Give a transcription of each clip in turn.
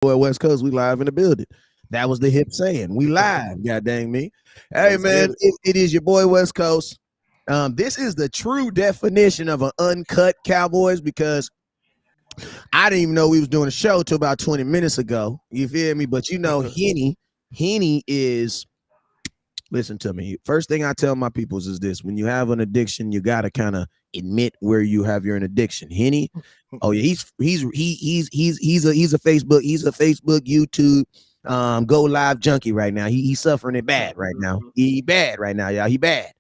boy West Coast. We live in the building. That was the hip saying. We live. God dang me. Hey Let's man, get it. it is your boy West Coast. This is the true definition of an uncut Cowboys because I didn't even know we was doing a show till about 20 minutes ago. You feel me? But Henny is listen to me. First thing I tell my peoples is this: when you have an addiction, you gotta kind of admit where you have your addiction. Henny, oh yeah, he's a Facebook, YouTube, go live junkie right now. He's suffering it bad right now. He bad right now, y'all. He bad.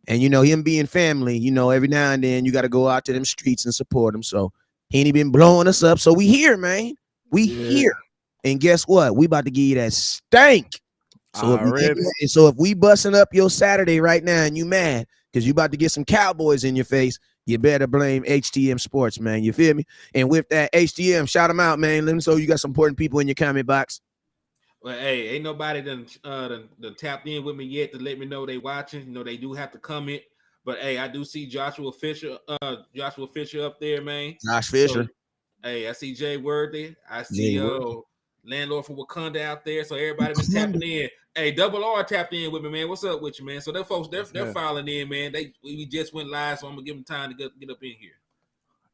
And him being family, every now and then you got to go out to them streets and support him. So Henny been blowing us up. So we here, man. We Yeah, here. And guess what? We about to give you that stank. already. So if we busting up your Saturday right now and you mad because you about to get some Cowboys in your face, you better blame HTM Sports, man. You feel me? And with that, HTM, shout them out, man. Let them know you got some important people in your comment box. Well, hey, ain't nobody done tapped in with me yet to let me know they watching. They do have to comment. But hey, I do see Joshua Fisher up there, man. Josh Fisher. So, hey, I see Jay Worthy. I see Jay Worthy. Landlord from Wakanda out there. So everybody been tapping in. Hey, Double R tapped in with me, man. What's up with you, man? So them folks, they're filing in, man. We just went live, so I'm gonna give them time to get up in here.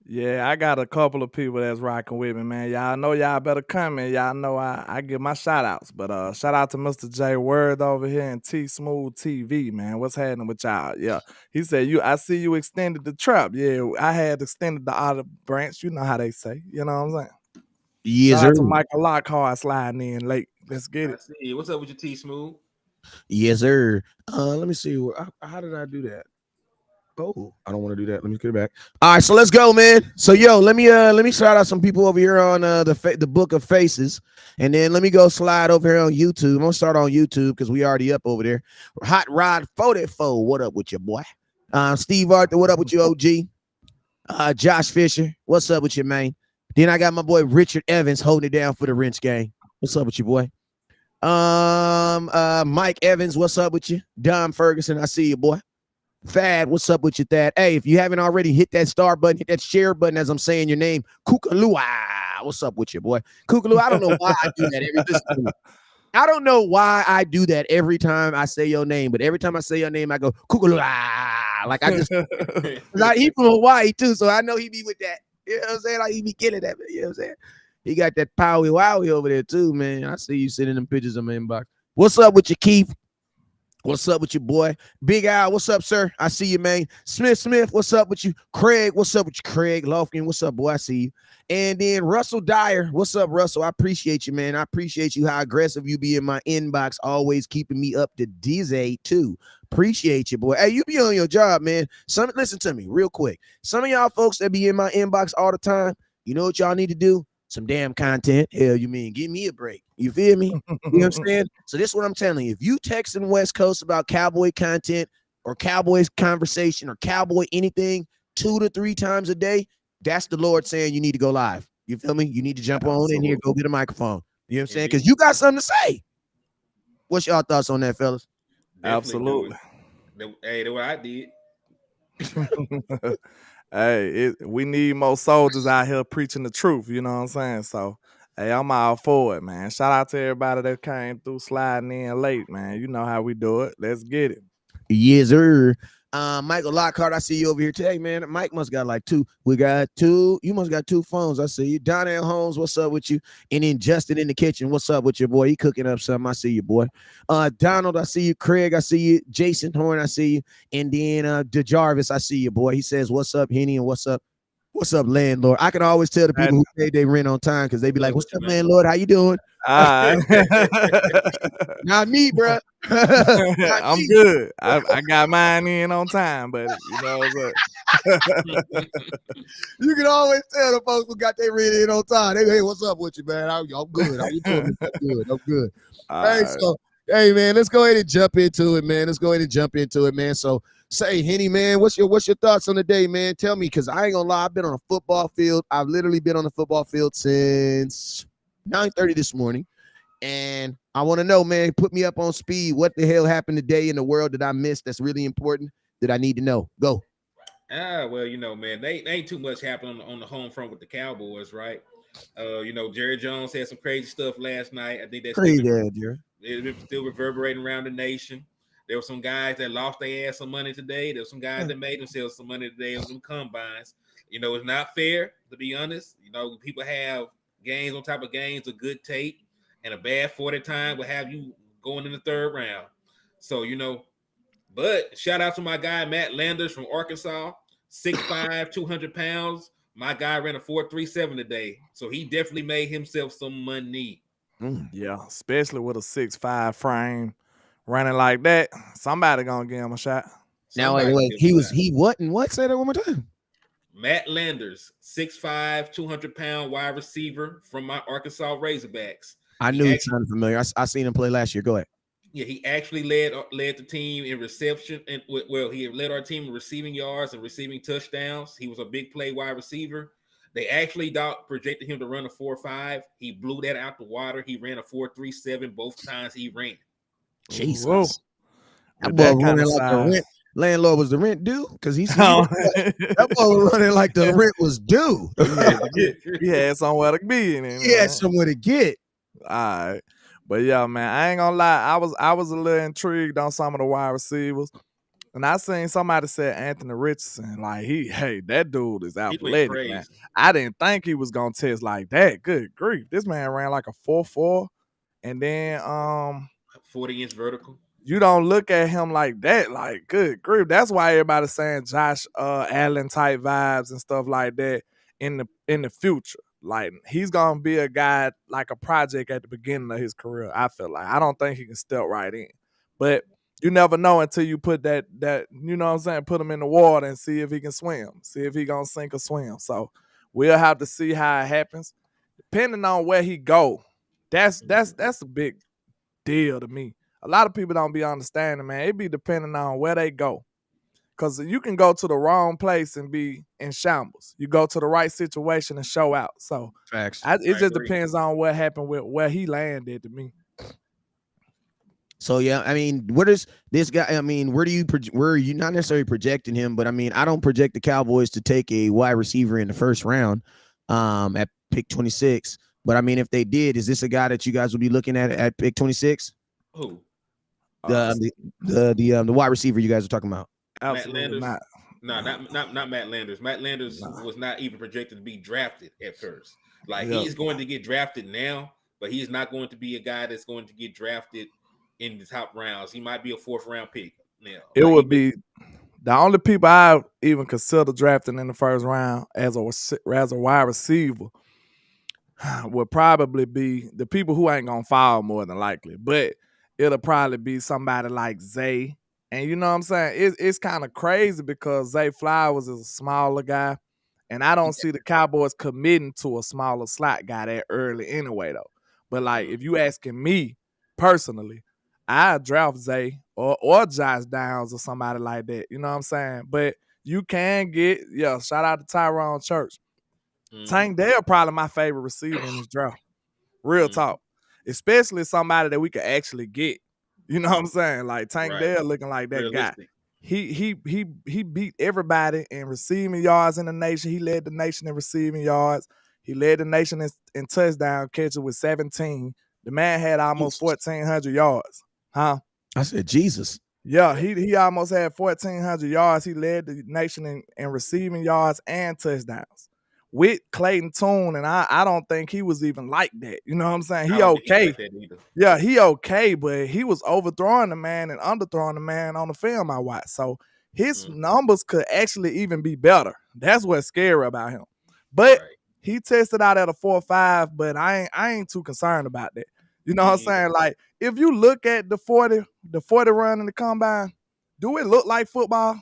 Yeah, I got a couple of people that's rocking with me, man. Y'all know y'all better come in. Y'all know I give my shout outs. But shout out to Mr. J Word over here in T Smooth TV, man. What's happening with y'all? Yeah. He said I see you extended the trap. Yeah, I had extended the olive branch. You know how they say. You know what I'm saying? Yes, Shout sir. out to Michael Lockhart sliding in late. Let's get I it. see. What's up with your T Smooth? Yes, sir. Let me see. How did I do that? Oh, I don't want to do that. Let me get it back. All right, so let's go, man. So let me shout out some people over here on the Book of Faces, and then let me go slide over here on YouTube. I'm gonna start on YouTube because we already up over there. Hot Rod 44, what up with your boy? Steve Arthur, what up with you, OG? Josh Fisher, what's up with you, man? Then I got my boy Richard Evans holding it down for the Wrench gang. What's up with you, boy? Mike Evans, what's up with you? Don Ferguson, I see you, boy. Thad, what's up with you, Thad? Hey, if you haven't already, hit that star button, hit that share button as I'm saying your name. Kukalua, what's up with you, boy? Kukalua, I don't know why I do that I don't know why I do that every time I say your name, but every time I say your name, I go Kukalua. Like I just, like he from Hawaii too, so I know he be with that. You know what I'm saying? Like he be killing that. You know what I'm saying? He got that powy wowie over there too, man. I see you sending them pictures in my inbox. What's up with you, Keith? What's up with you, boy? Big Al, what's up, sir? I see you, man. Smith, what's up with you? Craig, what's up with you? Craig Lofkin, what's up, boy? I see you. And then Russell Dyer, what's up, Russell? I appreciate you, man. I appreciate you how aggressive you be in my inbox, always keeping me up to dizzy too. Appreciate you, boy. Hey, you be on your job, man. Listen to me real quick. Some of y'all folks that be in my inbox all the time, you know what y'all need to do? Some damn content. Hell, you mean give me a break? You feel me? You understand? So this is what I'm telling you. If you texting West Coast about Cowboy content or Cowboys conversation or Cowboy anything 2 to 3 times a day, that's the Lord saying you need to go live. You feel me? You need to jump on in here, go get a microphone. You know what I'm saying? Because you got something to say. What's y'all thoughts on that, fellas? Absolutely. Hey, that's what I did. Hey, we need more soldiers out here preaching the truth. You know what I'm saying? So, hey, I'm all for it, man. Shout out to everybody that came through sliding in late, man. You know how we do it. Let's get it. Yes, sir. Michael Lockhart, I see you over here today, man. Mike must got like 2. We got 2. You must got 2 phones. I see you. Donnell Holmes, what's up with you? And then Justin in the kitchen, what's up with your boy? He cooking up something. I see you, boy. Donald, I see you. Craig, I see you. Jason Horn, I see you. And then DeJarvis, I see you, boy. He says, what's up, Henny, and what's up, landlord? I can always tell the people who pay their rent on time because they be like, what's up, landlord? How you doing? Not me, bro. I'm good. I got mine in on time, but you know what's up. You can always tell the folks who got their rent in on time. They, hey, what's up with you, man? I'm good. How you doing? I'm good. Hey, so hey, man, let's go ahead and jump into it, man. So say, Henny, man, what's your thoughts on the day, man? Tell me, because I ain't gonna lie, I've been on a football field. I've literally been on the football field since 9:30 this morning. And I want to know, man, put me up on speed. What the hell happened today in the world that I missed that's really important that I need to know? Go. Well, man, they ain't too much happening on the home front with the Cowboys, right? Jerry Jones had some crazy stuff last night. I think that's Crazy, Jerry. it's still reverberating around the nation. There were some guys that lost their ass some money today. There were some guys that made themselves some money today on them combines. It's not fair, to be honest. People have games on top of games of good tape, and a bad 40 time will have you going in the third round. So, but shout out to my guy, Matt Landers from Arkansas, 6'5", 200 pounds. My guy ran a 4.37 today. So he definitely made himself some money. Yeah, especially with a 6'5" frame. Running like that, somebody gonna give him a shot. Now, wait. He what and what? Say that one more time. Matt Landers, 6'5", 200-pound wide receiver from my Arkansas Razorbacks. I knew it sounded familiar. I seen him play last year. Go ahead. Yeah, he actually led the team in reception, and he led our team in receiving yards and receiving touchdowns. He was a big play wide receiver. They actually projected him to run a 4.5. He blew that out the water. He ran a 4.37 both times he ran. Jesus. That boy running like the rent. Landlord was the rent due? Because that boy was running like the rent was due. He had somewhere to be in it. He had somewhere to get. All right. But yeah, man, I ain't gonna lie. I was a little intrigued on some of the wide receivers. And I seen somebody said Anthony Richardson. Like, that dude is athletic, man. I didn't think he was gonna test like that. Good grief. This man ran like a 4.4. And then 40-inch vertical. You don't look at him like that. Like, good grief. That's why everybody's saying Josh Allen type vibes and stuff like that in the future. Like, he's gonna be a guy like a project at the beginning of his career. I feel like I don't think he can step right in, but you never know until you put that you know what I'm saying, put him in the water and see if he can swim, see if he gonna sink or swim. So we'll have to see how it happens, depending on where he go. That's a big deal to me. A lot of people don't be understanding, man. It be depending on where they go. Because you can go to the wrong place and be in shambles. You go to the right situation and show out. So facts. It just depends on what happened with where he landed to me. So yeah, I mean, what is this guy? I mean, where are you not necessarily projecting him, but I mean, I don't project the Cowboys to take a wide receiver in the first round, at pick 26. But I mean, if they did, is this a guy that you guys would be looking at pick 26? Who? The wide receiver you guys are talking about. Absolutely not. No, not Matt Landers. Matt Landers was not even projected to be drafted at first. He's going to get drafted now, but he's not going to be a guy that's going to get drafted in the top rounds. He might be a 4th round pick now. It would be the only people I even consider drafting in the first round as a wide receiver would probably be the people who ain't gonna fall more than likely, but it'll probably be somebody like Zay. And you know what I'm saying? It's kind of crazy because Zay Flowers is a smaller guy, and I don't see the Cowboys committing to a smaller slot guy that early anyway, though. But if you asking me personally, I'd draft Zay or Josh Downs or somebody like that. You know what I'm saying? But you can get, shout out to Tyrone Church. Tank Dell probably my favorite receiver in this draft. Real talk. Especially somebody that we could actually get. You know what I'm saying? Like Tank Dell looking like that guy. He beat everybody in receiving yards in the nation. He led the nation in receiving yards. He led the nation in touchdown catches with 17. The man had almost 1,400 yards. Huh? I said Jesus. Yeah, he almost had 1,400 yards. He led the nation in receiving yards and touchdowns with Clayton Tune, and I don't think he was even like that. You know what I'm saying? He okay. He okay, but he was overthrowing the man and underthrowing the man on the film I watched. So his numbers could actually even be better. That's what's scary about him. But he tested out at a 4.5, but I ain't too concerned about that. You know what I'm saying? Like, if you look at the 40 run in the combine, do it look like football?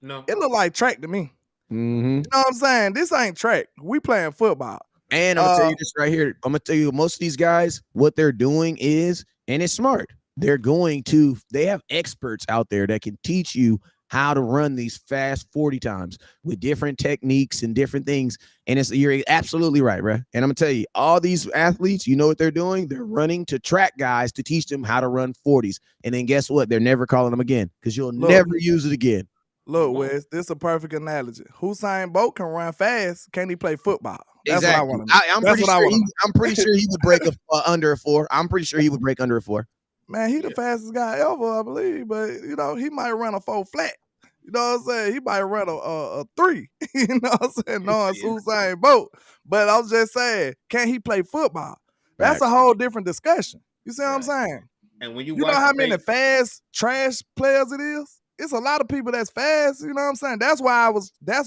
No. It look like track to me. Mm-hmm. You know what I'm saying? This ain't track. We playing football. And I'm gonna tell you this right here. I'm gonna tell you, most of these guys, what they're doing is, and it's smart, they have experts out there that can teach you how to run these fast 40 times with different techniques and different things. And you're absolutely right, bro. And I'm gonna tell you, all these athletes, you know what they're doing? They're running to track guys to teach them how to run 40s. And then guess what? They're never calling them again because you'll never use it again. Look, Wes, this is a perfect analogy. Usain Bolt can run fast. Can he play football? That's what I Exactly. want to know. I'm That's pretty what I sure. want to know. I'm pretty sure he would break under a 4. I'm pretty sure he would break under a 4. Man, he the fastest guy ever, I believe. But he might run a 4 flat. You know what I'm saying? He might run a 3. You know what I'm saying? No, it's Usain Bolt. But I was just saying, can he play football? That's a whole different discussion. You see what I'm saying? And when you know watch how many fast trash players it is? It's a lot of people that's fast. You know what I'm saying? That's why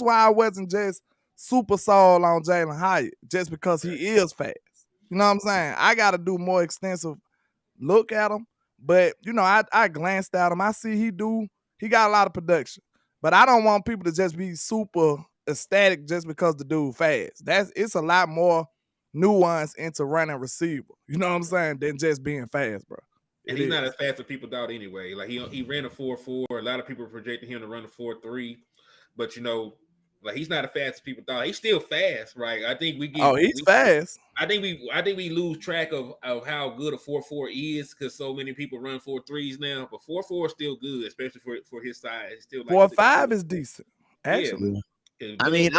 I wasn't just super sold on Jalen Hyatt just because he is fast. You know what I'm saying? I got to do more extensive look at him. But I glanced at him. I see he got a lot of production. But I don't want people to just be super ecstatic just because the dude fast. It's a lot more nuance into running receiver. You know what I'm saying? Than just being fast, bro. And he's not as fast as people thought anyway. Like he ran a 4.4. A lot of people projected him to run a 4.3. But like he's not as fast as people thought. He's still fast, right? I think he's fast. I think we lose track of how good a 4.4 is because so many people run 4.3s now. But 4.4 is still good, especially for his size. It's still like 4.5 is decent. Actually. Yeah. I mean,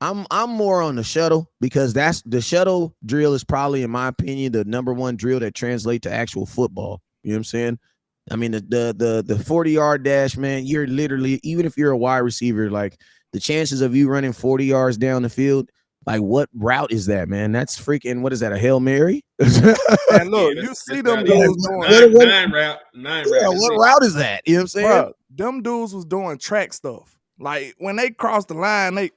I'm more on the shuttle because that's the shuttle drill is probably, in my opinion, the number one drill that translates to actual football. You know what I'm saying? I mean, the 40-yard dash, man, you're literally, even if you're a wide receiver, like the chances of you running 40 yards down the field, like what route is that, man? That's freaking, what is that, a Hail Mary? And look, you see them dudes doing nine route. What route is that? You know what I'm saying? Bro, them dudes was doing track stuff. Like when they crossed the line,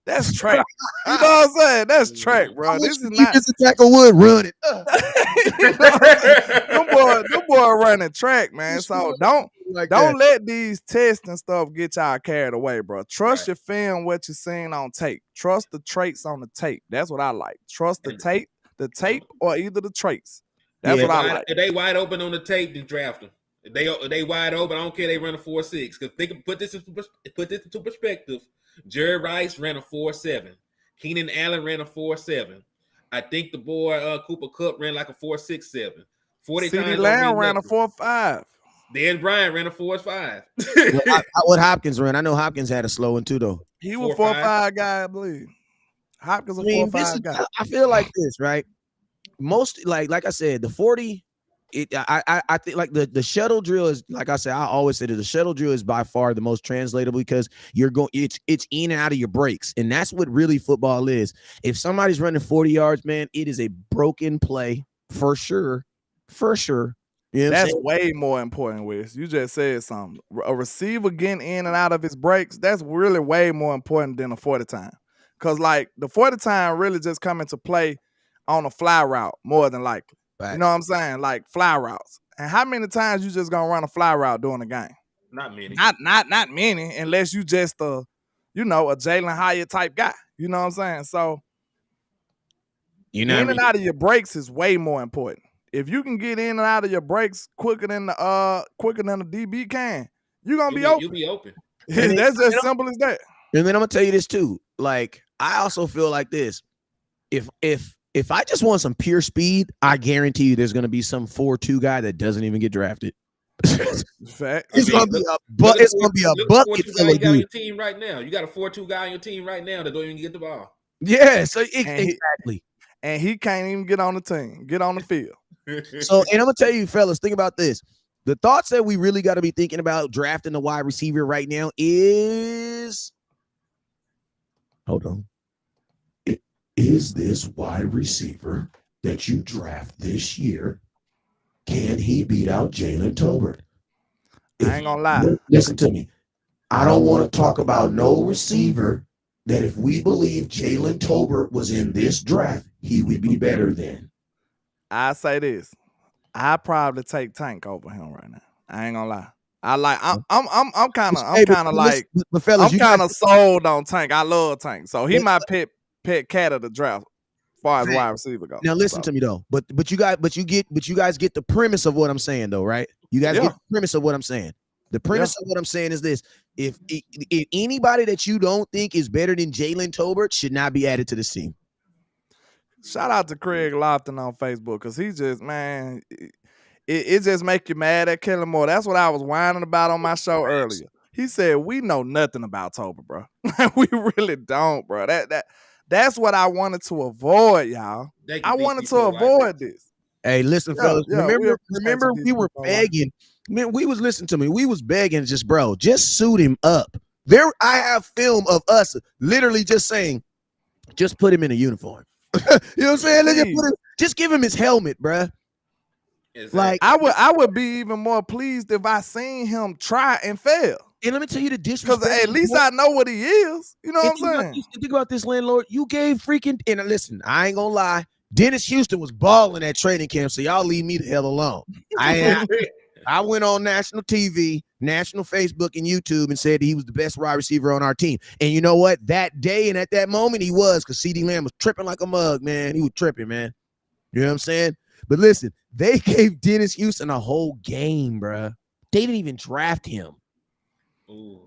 that's track. You know what I'm saying? That's track, bro. This is not. This tackle would run it. Them boy running track, man. So don't let these tests and stuff get y'all carried away, bro. Trust your film, what you're seeing on tape. Trust the traits on the tape. That's what I like. Trust the tape, or either the traits. That's what I like. If they wide open on the tape, then draft them. If they wide open, I don't care. They run a 4.6 because they can put this into perspective. Jerry Rice ran a 4.7. Keenan Allen ran a 4.7. I think the boy Cooper Kupp ran like a 4.67. 40 CeeDee Lamb ran a 4.5. Dan Bryant ran a 4.5. What Hopkins ran? I know Hopkins had a slow one too, though. He was 4.5 guy, I believe. Hopkins a 4.5 guy. I feel like this, right? Most like I said, the 40. I think like the shuttle drill is, like I said, I always say that the shuttle drill is by far the most translatable because it's in and out of your breaks, and that's what really football is. If somebody's running 40 yards, man, it is a broken play for sure. You know that's way more important, Wes. You just said something. A receiver getting in and out of his breaks, that's really way more important than a 40 time. Because like the 40 time really just come into play on a fly route more than likely. Right. You know what I'm saying? Like fly routes. And how many times you just gonna run a fly route during the game? Not many. Not many, unless you just a Jalen Hyatt type guy. You know what I'm saying? So in and out of your breaks is way more important. If you can get in and out of your breaks quicker than the DB can, you're gonna be open. You'll be open. That's as simple as that. And then I'm gonna tell you this too. Like I also feel like this. If I just want some pure speed, I guarantee you there's going to be some 4.2 guy that doesn't even get drafted. It's going to be a bucket. You got on your team right now. You got a 4.2 guy on your team right now that don't even get the ball. Yeah, so exactly. And he can't even get on the team, get on the field. So, and I'm going to tell you, fellas, think about this. The thoughts that we really got to be thinking about drafting the wide receiver right now is, hold on. Is this wide receiver that you draft this year, can he beat out Jalen Tolbert? I ain't gonna lie. Listen to me. I don't want to talk about no receiver that if we believe Jalen Tolbert was in this draft, he would be better than. I say this. I probably take Tank over him right now. I ain't gonna lie. I'm kind of sold on Tank. I love Tank. So he my pet cat of the draft as far as wide receiver goes. Now listen to me though. But you guys get the premise of what I'm saying though, right? You guys get the premise of what I'm saying. The premise of what I'm saying is this: if anybody that you don't think is better than Jalen Tolbert should not be added to the team. Shout out to Craig Lofton on Facebook because he just, man, it just make you mad at Kellen Moore. That's what I was whining about on my show earlier. He said we know nothing about Tolbert, bro. We really don't, bro. That's what I wanted to avoid, y'all. Thank you, I wanted DC to for life. avoid this. Hey, listen, Yeah, fellas. yeah, we Remember, appreciate you, we were DC for life. begging. Man, we was listening to me. We was begging, just bro, just suit him up. There, I have film of us literally just saying, just put him in a uniform. You know what I'm saying? Just give him his helmet, bruh. Exactly. Like, I would be even more pleased if I seen him try and fail. and let me tell you the disrespect. Because at least I know what he is. You know what I'm saying? Think about this, landlord. You gave freaking, and listen, I ain't gonna lie. Dennis Houston was balling at training camp, so y'all leave me the hell alone. I went on national TV, national Facebook, and YouTube and said he was the best wide receiver on our team. And you know what? That day and at that moment, he was, because CeeDee Lamb was tripping like a mug, man. He was tripping, man. You know what I'm saying? But listen, they gave Dennis Houston a whole game, bruh. They didn't even draft him. Ooh.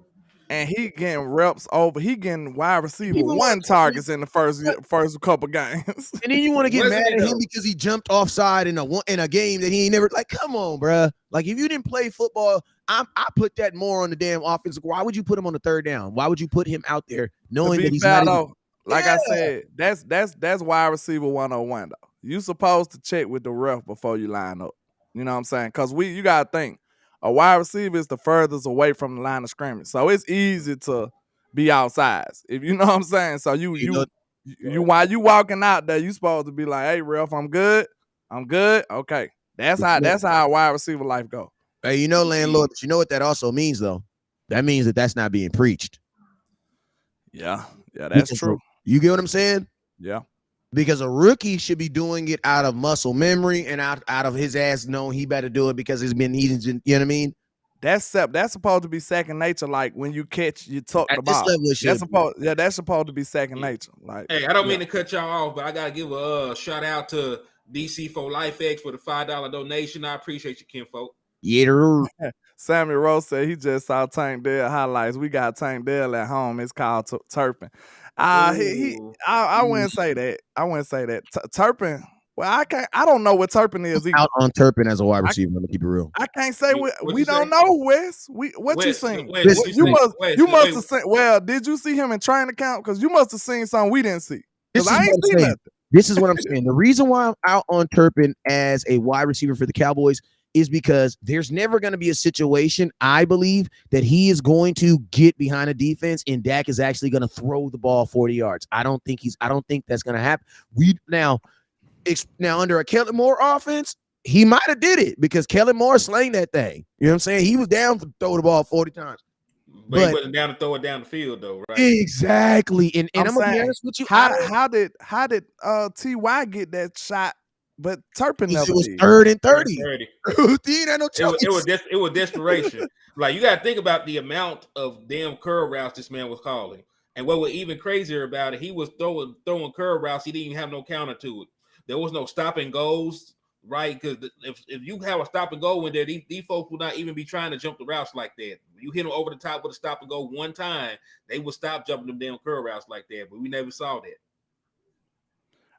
And he getting reps over. He getting wide receiver 1 targets in the first couple games. And then you want to get Wasn't mad he, at him though? because he jumped offside in a game that he ain't never, like, come on, bruh. Like, if you didn't play football, I put that more on the damn offensive. Why would you put him on the third down? Why would you put him out there knowing that he's fair, not though, like I said, that's wide receiver 101 though. You supposed to check with the ref before you line up. You know what I'm saying? Because you gotta think, a wide receiver is the furthest away from the line of scrimmage, so it's easy to be outside. If you know what I'm saying. So you while you walking out there, you supposed to be like, hey ref, I'm good. Okay, that's how wide receiver life go. Hey, you know, landlord, but you know what that also means though? That means that that's not being preached. Yeah, that's true. You get what I'm saying? Yeah. Because a rookie should be doing it out of muscle memory and out of his ass knowing he better do it because he's been, you know what I mean? That's supposed to be second nature. Like when you catch, you tuck the ball. That's supposed to be second nature. Like, hey, I don't mean to cut y'all off, but I gotta give a shout out to DC for Life X for the $5 donation. I appreciate you, kinfolk. Yeah. Sammy Rose said he just saw Tank Dell highlights. We got Tank Dell at home. It's called Turpin. I wouldn't say that. Turpin. Well, I don't know what Turpin is either. Out on Turpin as a wide receiver. Let me keep it real. I can't say we don't know, Wes. What you seen? You must have seen. Well, did you see him in training camp? Because you must have seen something we didn't see. Because I ain't seen nothing. This is what I'm saying. The reason why I'm out on Turpin as a wide receiver for the Cowboys is because there's never going to be a situation, I believe, that he is going to get behind a defense and Dak is actually going to throw the ball 40 yards. I don't think that's going to happen. Now under a Kellen Moore offense, he might have did it because Kellen Moore slaying that thing. You know what I'm saying? He was down to throw the ball 40 times. But he wasn't down to throw it down the field though, right? Exactly. And I'm gonna be honest with you. How did Ty get that shot? But Turpin never it was did. 3rd and 30. He ain't had no choice. It was desperation. Like, you got to think about the amount of damn curve routes this man was calling. And what was even crazier about it, he was throwing curve routes. He didn't even have no counter to it. There was no stop and goes, right? Because if you have a stop and go in there, these folks will not even be trying to jump the routes like that. You hit them over the top with a stop and go one time, they would stop jumping them damn curve routes like that. But we never saw that.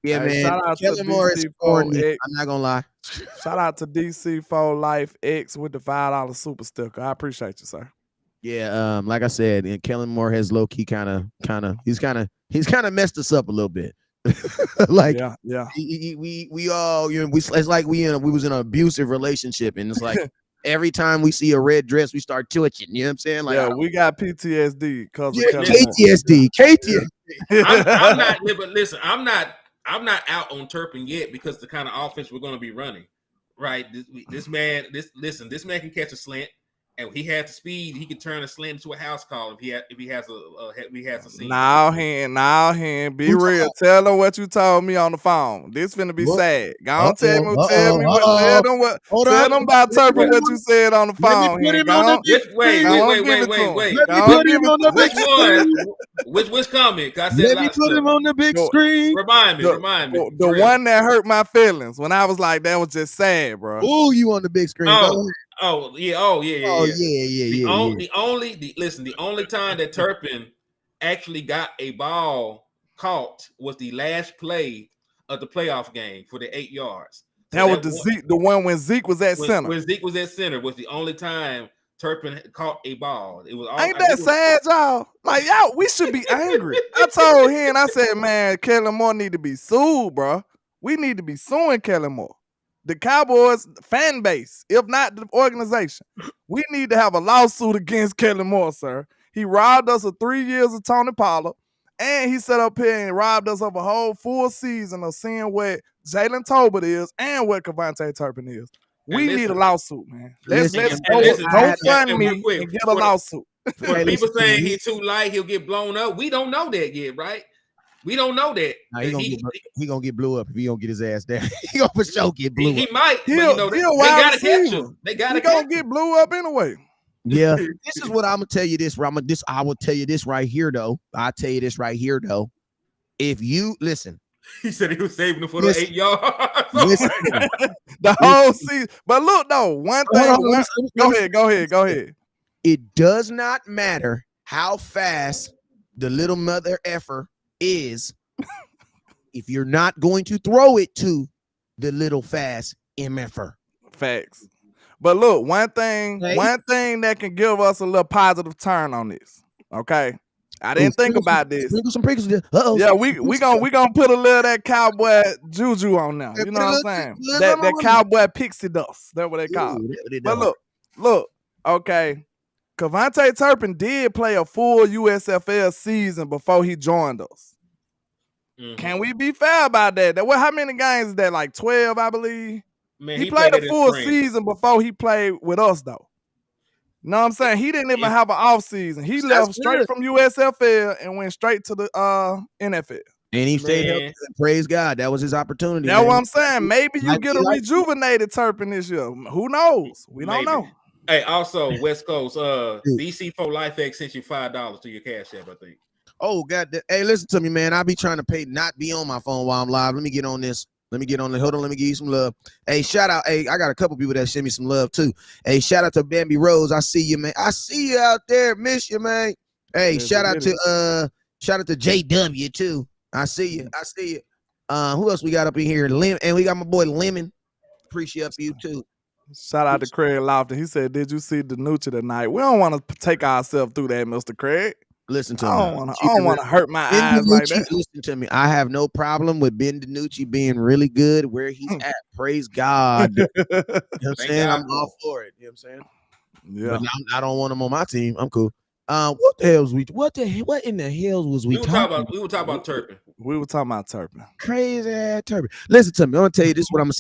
Yeah, man. Shout out Kellen to Moore is corny. I'm not gonna lie. Shout out to DC4 Life X with the $5 super sticker. I appreciate you, sir. Yeah, like I said, and Kellen Moore has low key kind of messed us up a little bit. Like, yeah. We all, you know, it's like we was in an abusive relationship, and it's like every time we see a red dress, we start twitching. You know what I'm saying? Like, yeah, we got PTSD because of KTSD. I'm not, but listen, I'm not out on Turpin yet because the kind of offense we're going to be running, right? This man can catch a slant, and he has the speed. He can turn a slant into a house call if he has a scene. Now, be real. Tell them what you told me on the phone. This finna be sad. Go on, tell them about Turpin what you said on the phone. Wait. Which comment? Let me put him on the big screen. Remind me. The one that hurt my feelings when I was like, that was just sad, bro. Oh, you on the big screen? Oh yeah. The only time that Turpin actually got a ball caught was the last play of the playoff game for the 8 yards. So that was the one when Zeke was at center. When Zeke was at center was the only time Turpin caught a ball. It was all. Ain't that sad, y'all? Like, y'all, we should be angry. I told him, I said, man, Kellen Moore need to be sued, bro. We need to be suing Kellen Moore. The Cowboys fan base, if not the organization. We need to have a lawsuit against Kellen Moore, sir. He robbed us of 3 years of Tony Pollard, and he set up here and robbed us of a whole full season of seeing what Jalen Tolbert is and what Cavante Turpin is. We need a lawsuit, man. Let's go fund me and get a lawsuit. For people saying he's too light, he'll get blown up. We don't know that yet, right? We don't know that. Nah, he gonna get blew up if he don't get his ass down. He gonna for sure get blew up. He might. They gotta catch him. They gotta get blew up anyway. Yeah. This is what I'm gonna tell you. I will tell you this right here though. I'll tell you this right here though. If you listen. He said he was saving them for the 8 yards. The whole season. But look, though, one thing. Go ahead. It does not matter how fast the little mother effer is if you're not going to throw it to the little fast MFer. Facts. But look, one thing that can give us a little positive turn on this. Okay. I didn't think about this. Yeah, we gonna put a little of that cowboy juju on now. You know what I'm saying? That cowboy pixie dust. That's what they call it. But look. Okay, Cavante Turpin did play a full USFL season before he joined us. Mm-hmm. Can we be fair about that? How many games is that? Like 12, I believe. Man, he played a full season before he played with us, though. Know what I'm saying? He didn't even have an off season. He left straight from USFL and went straight to the NFL. And he stayed healthy. Praise God. That was his opportunity. That's what I'm saying. Maybe you get a rejuvenated Turpin this year. Who knows? We don't know. Hey, also, West Coast, DC for Life X sent you $5 to your Cash App, I think. Oh, God. Hey, listen to me, man. I be trying to not be on my phone while I'm live. Let me get on this. Hold on, let me give you some love. Hey, shout out. Hey, I got a couple people that send me some love too. Hey, shout out to Bambi Rose. I see you, man. I see you out there. Miss you, man. Hey, shout out to JW too. I see you. Who else we got up in here? And we got my boy Lemon. Appreciate you too. Shout out to Craig Lofton. He said, "Did you see Danucci tonight?" We don't want to take ourselves through that, Mr. Craig. Listen to me. I don't want to hurt my eyes like that. Listen to me. I have no problem with Ben DiNucci being really good where he's at. Praise God. You know what I'm saying? I'm all for it. You know what I'm saying? Yeah. But I don't want him on my team. I'm cool. What in the hell was we talking about? We were talking about Turpin. We were talking about Turpin. Crazy ass Turpin. Listen to me. I'm gonna tell you this is what I'm gonna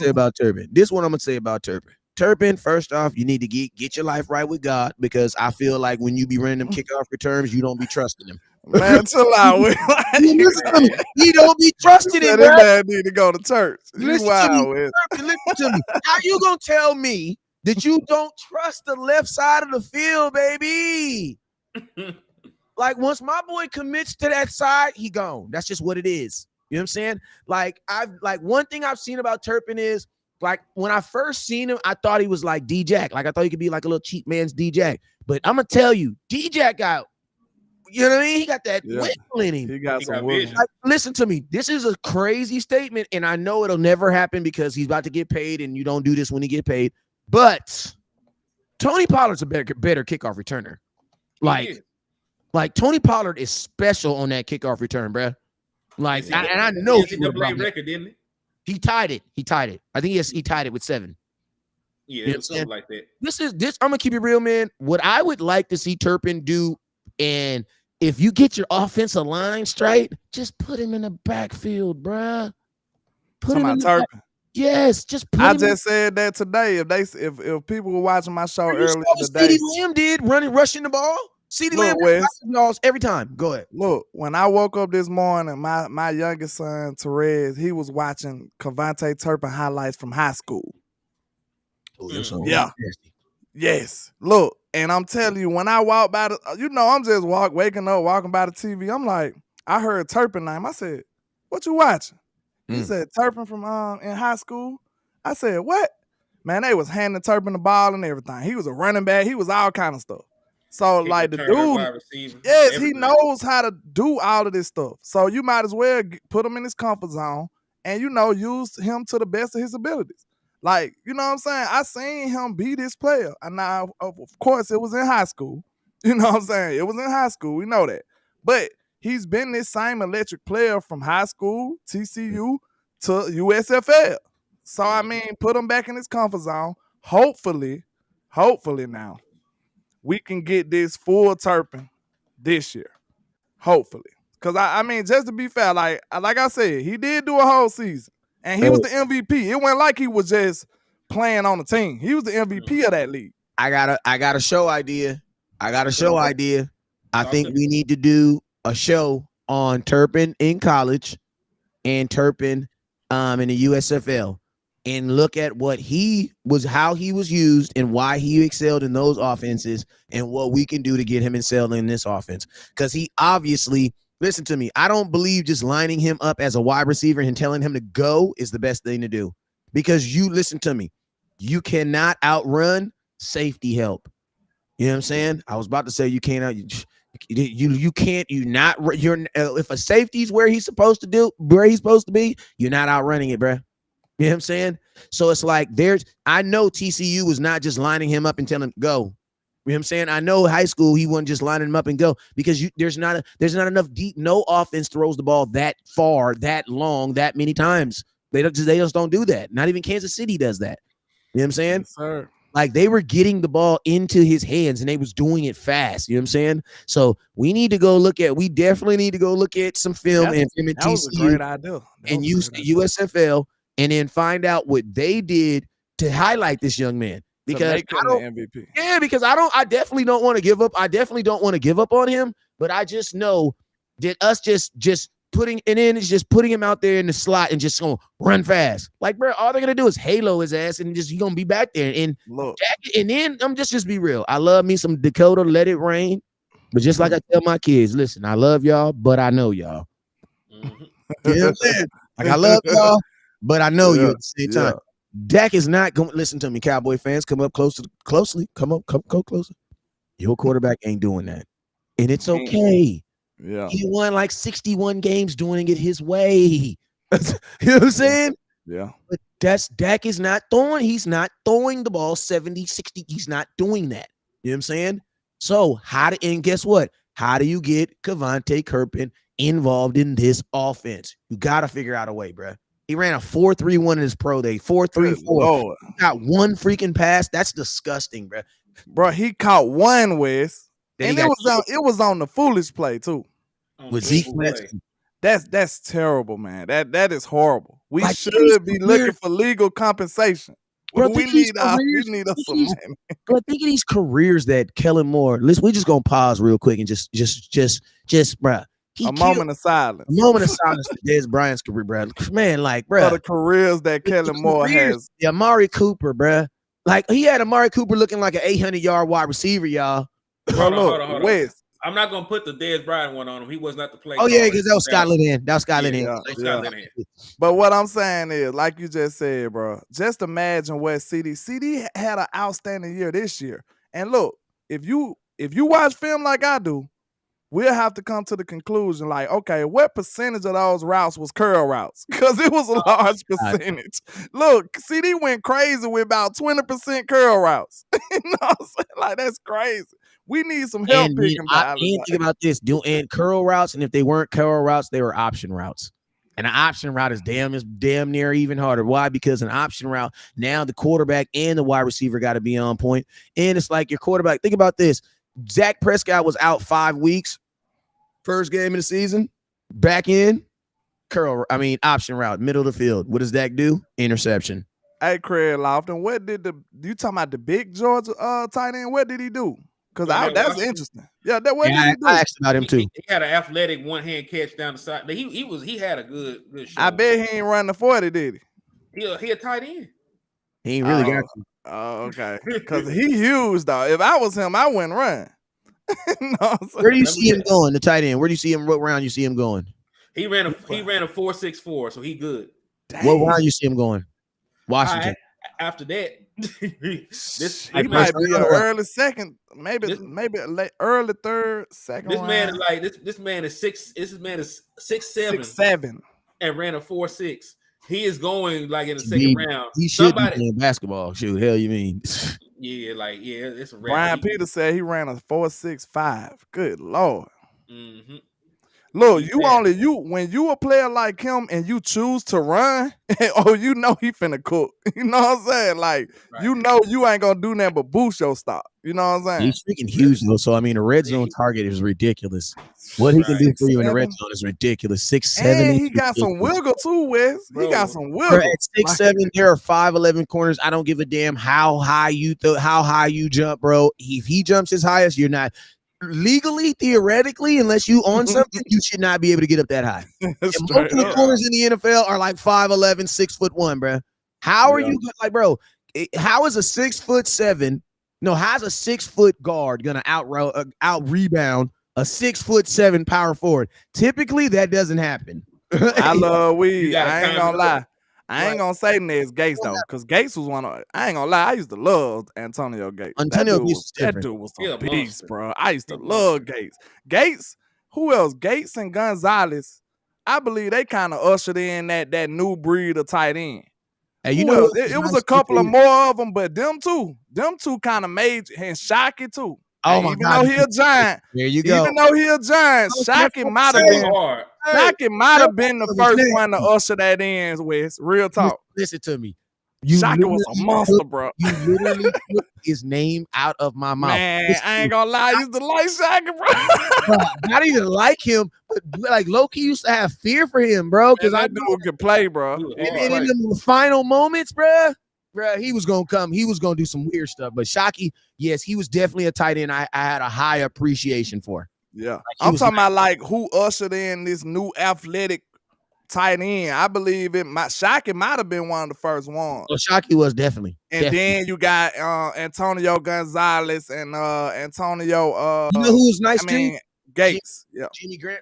say about Turpin. Turpin, first off, you need to get your life right with God, because I feel like when you be running them kickoff returns, you don't be trusting him. Man, chill out. You don't be trusting him. This man need to go to church. Listen to me. How you gonna tell me that you don't trust the left side of the field, baby? Like, once my boy commits to that side, he gone. That's just what it is. You know what I'm saying? Like, one thing I've seen about Turpin is, like, when I first seen him, I thought he was like D-Jack. Like, I thought he could be like a little cheap man's D-Jack. But I'm going to tell you, D-Jack got, you know what I mean? He got that wiggle in him. He got some wiggle. Like, listen to me. This is a crazy statement, and I know it'll never happen because he's about to get paid, and you don't do this when he get paid. But Tony Pollard's a better kickoff returner. Like Tony Pollard is special on that kickoff return, bro. Like, and I know he record, didn't he? He tied it. I think he tied it with 7. Yeah, it was something like that. This. I'm gonna keep it real, man. What I would like to see Turpin do, and if you get your offensive line straight, just put him in the backfield, bruh. Put him in Turpin. Yes, just put him. I just said that today. If people were watching my show earlier today, CeeDee Lamb did rushing the ball. CeeDee Lamb every time. Go ahead. Look, when I woke up this morning, my youngest son, Therese, he was watching Cavante Turpin highlights from high school. Oh, you're so nasty. Yes. Look, and I'm telling you, when I walk by I'm just waking up, walking by the TV. I'm like, I heard Turpin name. I said, "What you watching?" He said, "Turpin from in high school." I said, "What?" Man, they was handing Turpin the ball and everything. He was a running back. He was all kind of stuff. So, like, the dude, yes, he knows how to do all of this stuff. So you might as well put him in his comfort zone and, use him to the best of his abilities. Like, you know what I'm saying? I seen him be this player. And now, of course, it was in high school. You know what I'm saying? It was in high school. We know that. But he's been this same electric player from high school, TCU, to USFL. So, I mean, put him back in his comfort zone. Hopefully now, we can get this full Turpin this year. Hopefully. Because, I mean, just to be fair, like I said, he did do a whole season. And he was the MVP. It wasn't like he was just playing on the team. He was the MVP of that league. I got a show idea. I think we need to do a show on Turpin in college and Turpin in the USFL and look at how he was used and why he excelled in those offenses and what we can do to get him excelled in this offense. Because he obviously, listen to me, I don't believe just lining him up as a wide receiver and telling him to go is the best thing to do. Because listen to me, you cannot outrun safety help. You know what I'm saying? I was about to say you can't if a safety's where he's supposed to be, you're not outrunning it, bro. You know what I'm saying? So it's like I know TCU was not just lining him up and telling him go. You know what I'm saying? I know high school he wasn't just lining him up and go because there's not enough deep. No offense throws the ball that far, that long, that many times. They just don't do that. Not even Kansas City does that. You know what I'm saying? Yes, sir. Like they were getting the ball into his hands and they was doing it fast. You know what I'm saying? So we definitely need to go look at some film and him and that was a great idea. And use USFL and then find out what they did to highlight this young man. Because MVP. Yeah, because I definitely don't want to give up. I definitely don't want to give up on him, but I just know that us just putting him out there in the slot and just gonna run fast. Like, bro, all they're gonna do is halo his ass and just he gonna be back there. And then I'm just be real. I love me some Dakota Let It Rain, but just like I tell my kids, listen, I love y'all, but I know y'all. Mm-hmm. You know what I'm saying? Like I love y'all, but I know you at the same time. Dak is not going to listen to me, Cowboy fans. Come up closely. Come closer. Your quarterback ain't doing that. And it's okay. Yeah. He won like 61 games doing it his way. You know what I'm saying? Yeah. But Dak is not throwing. He's not throwing the ball 70, 60. He's not doing that. You know what I'm saying? So and guess what? How do you get Kevontae Kirpin involved in this offense? You got to figure out a way, bro. He ran a 4.31 in his pro day. 4.34. Got one freaking pass. That's disgusting, bro. Bro, he caught one, Wes. And it was on the foolish play, too. With Zeke. That's terrible, man. That is horrible. We should be looking for legal compensation. Bro, we need us some money. Bro, think of these careers that Kellen Moore. Listen, we just gonna pause real quick and just bro. A moment of silence. A moment of silence for Dez Bryant's career, bro. Man, like, bro. For the careers that Kellen Moore has. Yeah, Amari Cooper, bro. Like, he had Amari Cooper looking like an 800-yard wide receiver, y'all. Hold on. Wes. I'm not gonna put the Dez Bryant one on him. He was not the play. Oh yeah, because that was Scotland in. But what I'm saying is, like you just said, bro, just imagine what CD had an outstanding year this year. And look, if you watch film like I do, we'll have to come to the conclusion, like, okay, what percentage of those routes was curl routes? Because it was a large percentage. Look, CD went crazy with about 20% curl routes. You know what I'm saying? Like, that's crazy. We need some help picking balance. And think about this, and curl routes, and if they weren't curl routes, they were option routes. And an option route is damn near even harder. Why? Because an option route, now the quarterback and the wide receiver got to be on point. And it's like your quarterback. Think about this. Dak Prescott was out 5 weeks. First game of the season, back in, option route, middle of the field. What does Dak do? Interception. Hey, Craig Lofton, what did you talking about the big Georgia tight end? What did he do? Because that's interesting. Yeah, what did he do? I asked about him too. He had an athletic one-hand catch down the side. He had a good shot. I bet he ain't run the 40, did he? He a tight end. He ain't really got you. Oh, okay. Because he huge, though. If I was him, I wouldn't run. No, where do you see him going? The tight end. Where do you see him? What round you see him going? He ran a 4.64, so he good. Dang. What round you see him going? Washington. After that, he might be an early second, maybe a late early third, second. This man is like this man is 6'7", 6'7", and ran a 4.6. he is going like in the second round. He should be playing basketball. Shoot, hell you mean? Yeah, it's a wrap. Brian Peters said he ran a 4.65. Good Lord. Mm-hmm. Look, when you a player like him and you choose to run, oh, you know he finna cook. You know what I'm saying? Like, you know you ain't gonna do nothing but boost your stock. You know what I'm saying? He's freaking huge though. So I mean, the red zone target is ridiculous. What he can do for you in the red zone is ridiculous. 6'7". And he got some wiggle too, Wes. He got some wiggle. At 6'7", there are 5'11" corners. I don't give a damn how high you jump, bro. If he jumps as high as you're not legally, theoretically, unless you on something, you should not be able to get up that high. Most of the corners in the NFL are like 5'11", 6'1", bro. How are you like, bro? How is a 6'7"? No, how's a 6-foot guard gonna out rebound a 6'7" power forward? Typically, that doesn't happen. I love weed. I ain't gonna lie. I ain't gonna say Nez Gates though, because Gates was one of. I ain't gonna lie. I used to love Antonio Gates. That dude was some beast, bro. I used to love Gates. Gates. Who else? Gates and Gonzalez. I believe they kind of ushered in that new breed of tight end. Hey, you know, it was a couple of more of them, but them two kind of made and Shockey too. Oh my God! Even though he a giant, there you go. Even though he a giant, Shockey might have been the first one to usher that in. Wes, real talk. Listen to me. Shockey was a monster, bro. You literally took his name out of my mouth. Man, I ain't gonna lie, I used to like Shockey, bro. Not even like him, but like Loki used to have fear for him, bro. Because I knew he could play, bro. And in the final moments, bro, he was gonna come. He was gonna do some weird stuff. But Shockey, yes, he was definitely a tight end. I had a high appreciation for. Yeah, like I'm talking about like who ushered in this new athletic tight end. I believe Shockey might have been one of the first ones. Well, Shockey was definitely. Then you got Antonio Gonzalez and Antonio. You know who was nice too? Gates. Jimmy Graham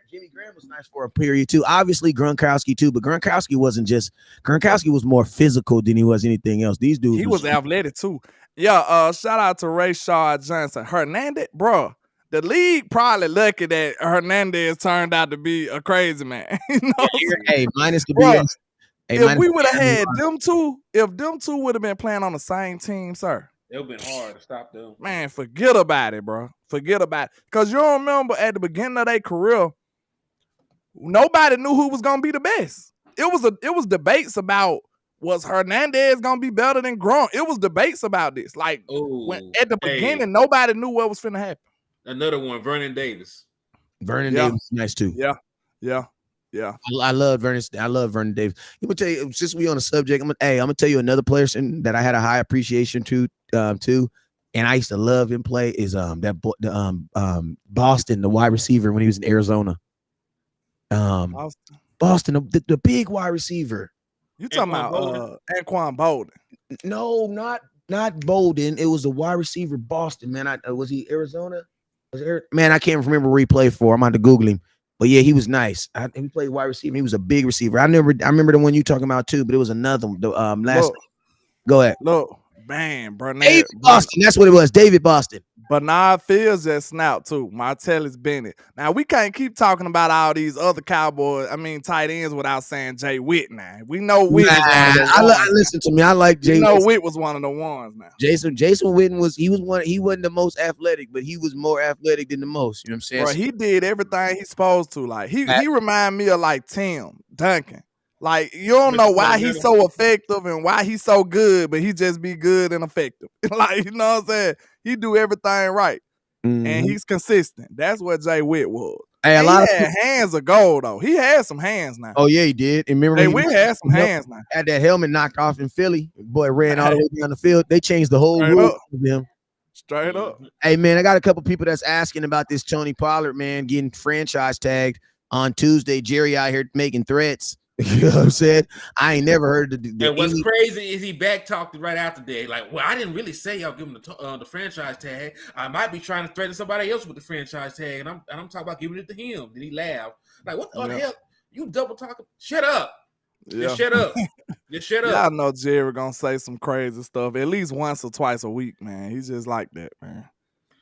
was nice for a period too. Obviously Gronkowski too, but Gronkowski was more physical than he was anything else. These dudes. He was athletic too. Yeah. Shout out to Rashad Johnson. Hernandez, bro. The league probably lucky that Hernandez turned out to be a crazy man. You know hey, minus the BS. If we would have had them two, if them two would have been playing on the same team, sir, it would have been hard to stop them. Man, forget about it, bro. Forget about it. Because you don't remember at the beginning of their career, nobody knew who was gonna be the best. It was debates about, was Hernandez gonna be better than Gronk? It was debates about this. Like when at the beginning, nobody knew what was finna happen. Another one, Vernon Davis. Vernon Davis, nice too. Yeah. I love Vernon Davis. I'm gonna tell you, since we on the subject, I'm gonna tell you another person that I had a high appreciation to, and I used to love him play is Boston, the wide receiver when he was in Arizona. Boston, the big wide receiver. You talking about Anquan Bolden? No, not Bolden. It was the wide receiver Boston, man. Was he Arizona? Man, I can't remember where he played for. I'm about to Google him. But yeah, he was nice. He played wide receiver. He was a big receiver. I remember the one you talking about too, but it was another one. Last. Go ahead. Look, man, bro. David Boston. That's what it was. David Boston. Bernard Fields just snapped too. Martellus Bennett. Now we can't keep talking about all these other Cowboys. I mean, tight ends without saying Jay Witt. Now we know Witt. Listen to me. I like Jay. Witt was one of the ones. Now Jason Witten was one. He wasn't the most athletic, but he was more athletic than the most. You know what I'm saying? Bro, he did everything he's supposed to. Like he remind me of like Tim Duncan. Like you don't know why he's so effective and why he's so good, but he just be good and effective. Like you know what I'm saying? He do everything right, and he's consistent. That's what Jay Witt was. Hey, he had hands of gold though. He had some hands now. Oh yeah, he did. And remember, Jay Witt had some hands now. Had that helmet knocked off in Philly. Boy ran all the way down the field. They changed the whole rule of him. Straight up. Hey man, I got a couple people that's asking about this Tony Pollard man getting franchise tagged on Tuesday. Jerry out here making threats. You know what I'm saying? I ain't never heard and what's crazy is he back talked right after that. Like, well, I didn't really say y'all give him the franchise tag. I might be trying to threaten somebody else with the franchise tag, and I'm talking about giving it to him. Then he laughed. Like, what the hell? You double talking? Shut up. Yeah. Just shut up. Just shut up. Y'all know Jerry gonna say some crazy stuff at least once or twice a week, man. He's just like that, man.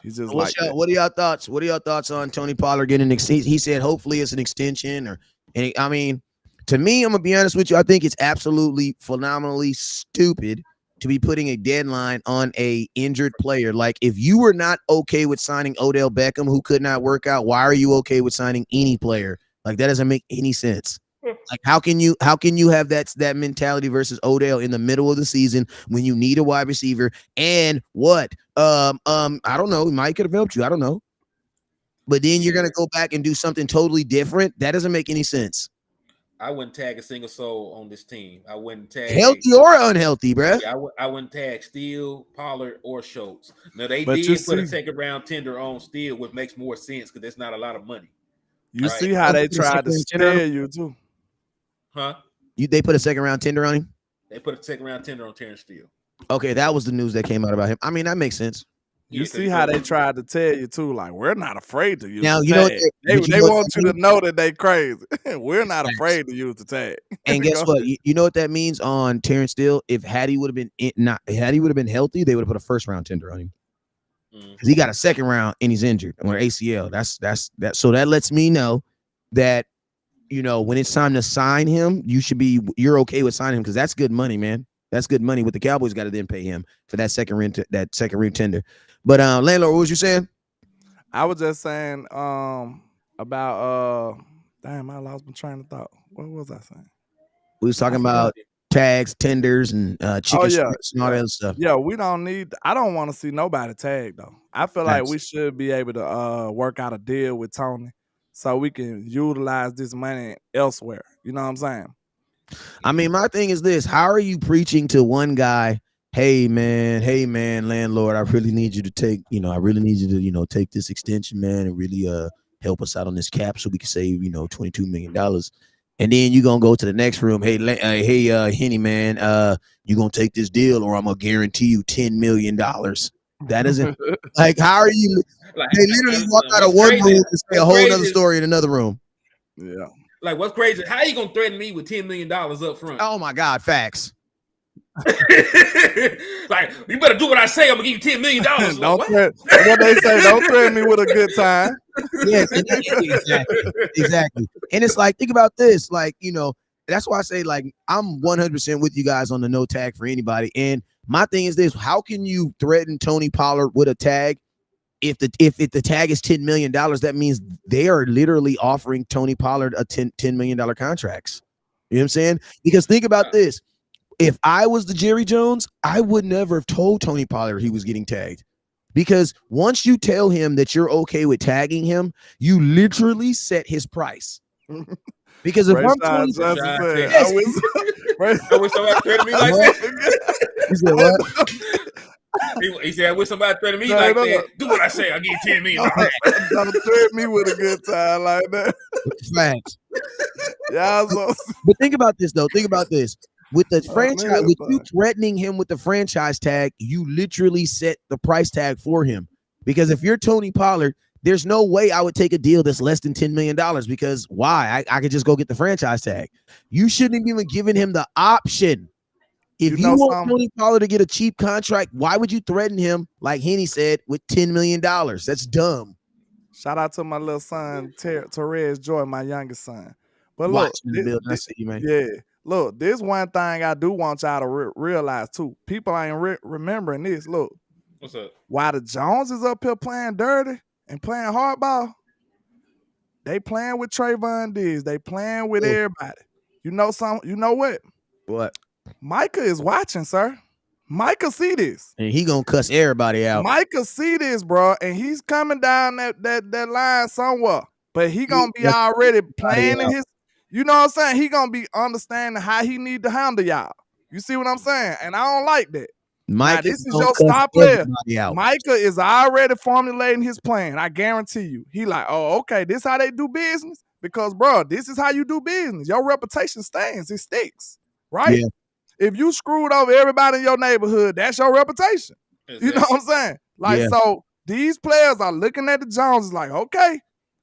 He's just What are y'all thoughts? What are y'all thoughts on Tony Pollard getting an extension? He said hopefully it's an extension, I mean. To me, I'm gonna be honest with you. I think it's absolutely phenomenally stupid to be putting a deadline on a injured player. Like, if you were not okay with signing Odell Beckham, who could not work out, why are you okay with signing any player? Like, that doesn't make any sense. Like, how can you have that mentality versus Odell in the middle of the season when you need a wide receiver? And what? I don't know. Mike could have helped you. I don't know. But then you're gonna go back and do something totally different. That doesn't make any sense. I wouldn't tag a single soul on this team. I wouldn't tag healthy or unhealthy, bruh. Yeah, I wouldn't tag Steele, Pollard, or Schultz. Now they But did put a second round tender on Steele, which makes more sense because there's not a lot of money. You see how they tried to scare you too, huh? They put a second round tender on him. They put a second round tender on Terrence Steele. Okay, that was the news that came out about him. I mean, that makes sense. You see how they tried to tell you too, like, we're not afraid to use now, the you know tag. what They want you to know that they crazy. We're not afraid to use the tag. And guess what? You know what that means on Terrence Steele? If Hattie would have been healthy, they would have put a first round tender on him. Because he got a second round and he's injured or ACL. That's that. So that lets me know that, you know, when it's time to sign him, you're okay with signing him because that's good money, man. That's good money. What the Cowboys got to then pay him for that second ring tender. But landlord, what was you saying? I was just saying about damn, I lost my train of thought. What was I saying? We was talking about tags, tenders, and chicken strips and all that stuff. Yeah, we don't need. I don't want to see nobody tag though. I feel like we should be able to work out a deal with Tony so we can utilize this money elsewhere. You know what I'm saying? I mean, my thing is this: how are you preaching to one guy? Hey man, landlord, I really need you to take, take this extension, man, and really help us out on this cap so we can save, $22 million. And then you're gonna go to the next room. Hey, Henny, man, you're gonna take this deal or I'm gonna guarantee you $10 million. That isn't like, how are you? Like, they literally walk out of one room and say a whole other story in another room. Yeah. Like, what's crazy? How are you gonna threaten me with $10 million up front? Oh my God, facts. Like, you better do what I say. I'm gonna give you $10 million. What they say? Don't threaten me with a good time. Yes, exactly. And it's like, think about this. Like, that's why I say, like, I'm 100% with you guys on the no tag for anybody. And my thing is this: how can you threaten Tony Pollard with a tag? If the tag is $10 million, that means they are literally offering Tony Pollard a $10 million contracts. You know what I'm saying? Because think about this. If I was the Jerry Jones, I would never have told Tony Pollard he was getting tagged. Because once you tell him that you're okay with tagging him, you literally set his price. Because if I'm Tony Pollard, I wish somebody threatened me like that. He said what? He said, I wish somebody threatened me like that. Do what I say, I'll give you $10 million. Don't threaten me with a good time like that. Facts. Yeah, but think about this, though. Think about this. With the franchise, with you threatening him with the franchise tag, you literally set the price tag for him. Because if you're Tony Pollard, there's no way I would take a deal that's less than $10 million because why? I could just go get the franchise tag. You shouldn't have even given him the option. If you want Tony Pollard to get a cheap contract, why would you threaten him, like Henny said, with $10 million? That's dumb. Shout out to my little son, Therese Joy, my youngest son. But look, look, this one thing I do want y'all to realize too. People ain't remembering this. Look, what's up? While the Joneses up here playing dirty and playing hardball, they playing with Trayvon Diggs. They playing with everybody. You know something? You know what? What? Micah is watching, sir. Micah see this. And he gonna cuss everybody out. Micah see this, bro, and he's coming down that line somewhere. But he gonna be already playing in his, you know what I'm saying? He gonna be understanding how he need to handle y'all. You see what I'm saying? And I don't like that. Now, this is your star player. Micah is already formulating his plan. I guarantee you. He like, oh, okay, this how they do business? Because, bro, this is how you do business. Your reputation stands. It sticks, right? Yeah. If you screwed over everybody in your neighborhood, that's your reputation. Exactly. You know what I'm saying? Like, so these players are looking at the Joneses like, okay,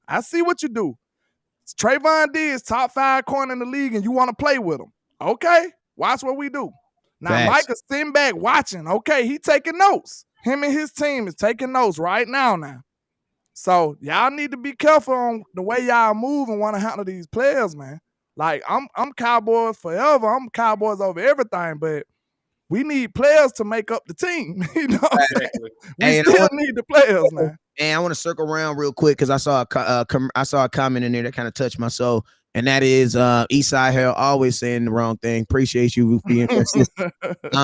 I see what you do. Trayvon Diggs, top 5 corner in the league, and you want to play with him. Okay, watch what we do. Now, Micah's sitting back watching. Okay, he taking notes. Him and his team is taking notes right now. So, y'all need to be careful on the way y'all move and want to handle these players, man. Like I'm Cowboys forever. I'm Cowboys over everything, but we need players to make up the team. You know what I'm saying? Exactly. We Hey, and still need the players now. And I want to circle around real quick because I saw I saw a comment in there that kind of touched my soul, and that is Eastside Harold always saying the wrong thing. Appreciate you being consistent.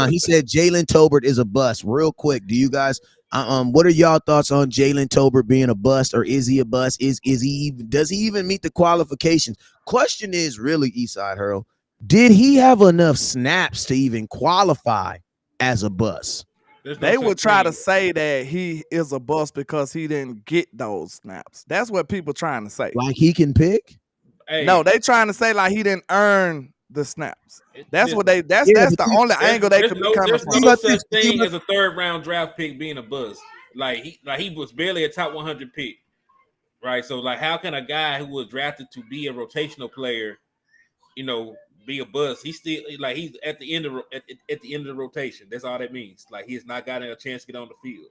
He said Jalen Tolbert is a bust. Real quick, do you guys? What are y'all thoughts on Jalen Tolbert being a bust, or is he a bust? Is he does he even meet the qualifications? Question is really Eastside Harold, did he have enough snaps to even qualify as a bust? They would try to say that he is a bust because he didn't get those snaps. That's what people trying to say. Like he can pick? Hey, No, they trying to say like he didn't earn the snaps. That's what they. That's Yeah, the only angle they could be coming from. There's no such thing as a third round draft pick being a bust. Like he was barely a top 100 pick, right? So like, how can a guy who was drafted to be a rotational player, be a bust? He's still like he's at the end of at the end of the rotation. That's all that means. Like he has not gotten a chance to get on the field.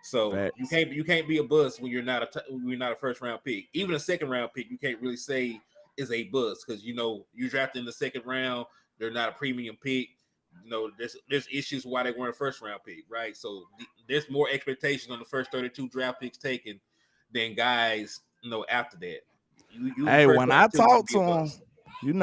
So Facts. you can't be a bust when you're not a first round pick. Even a second round pick, you can't really say is a bust because you drafted in the second round. They're not a premium pick. There's issues why they weren't a first round pick, right? So there's more expectations on the first 32 draft picks taken than guys after that. Hey, when I talked to him,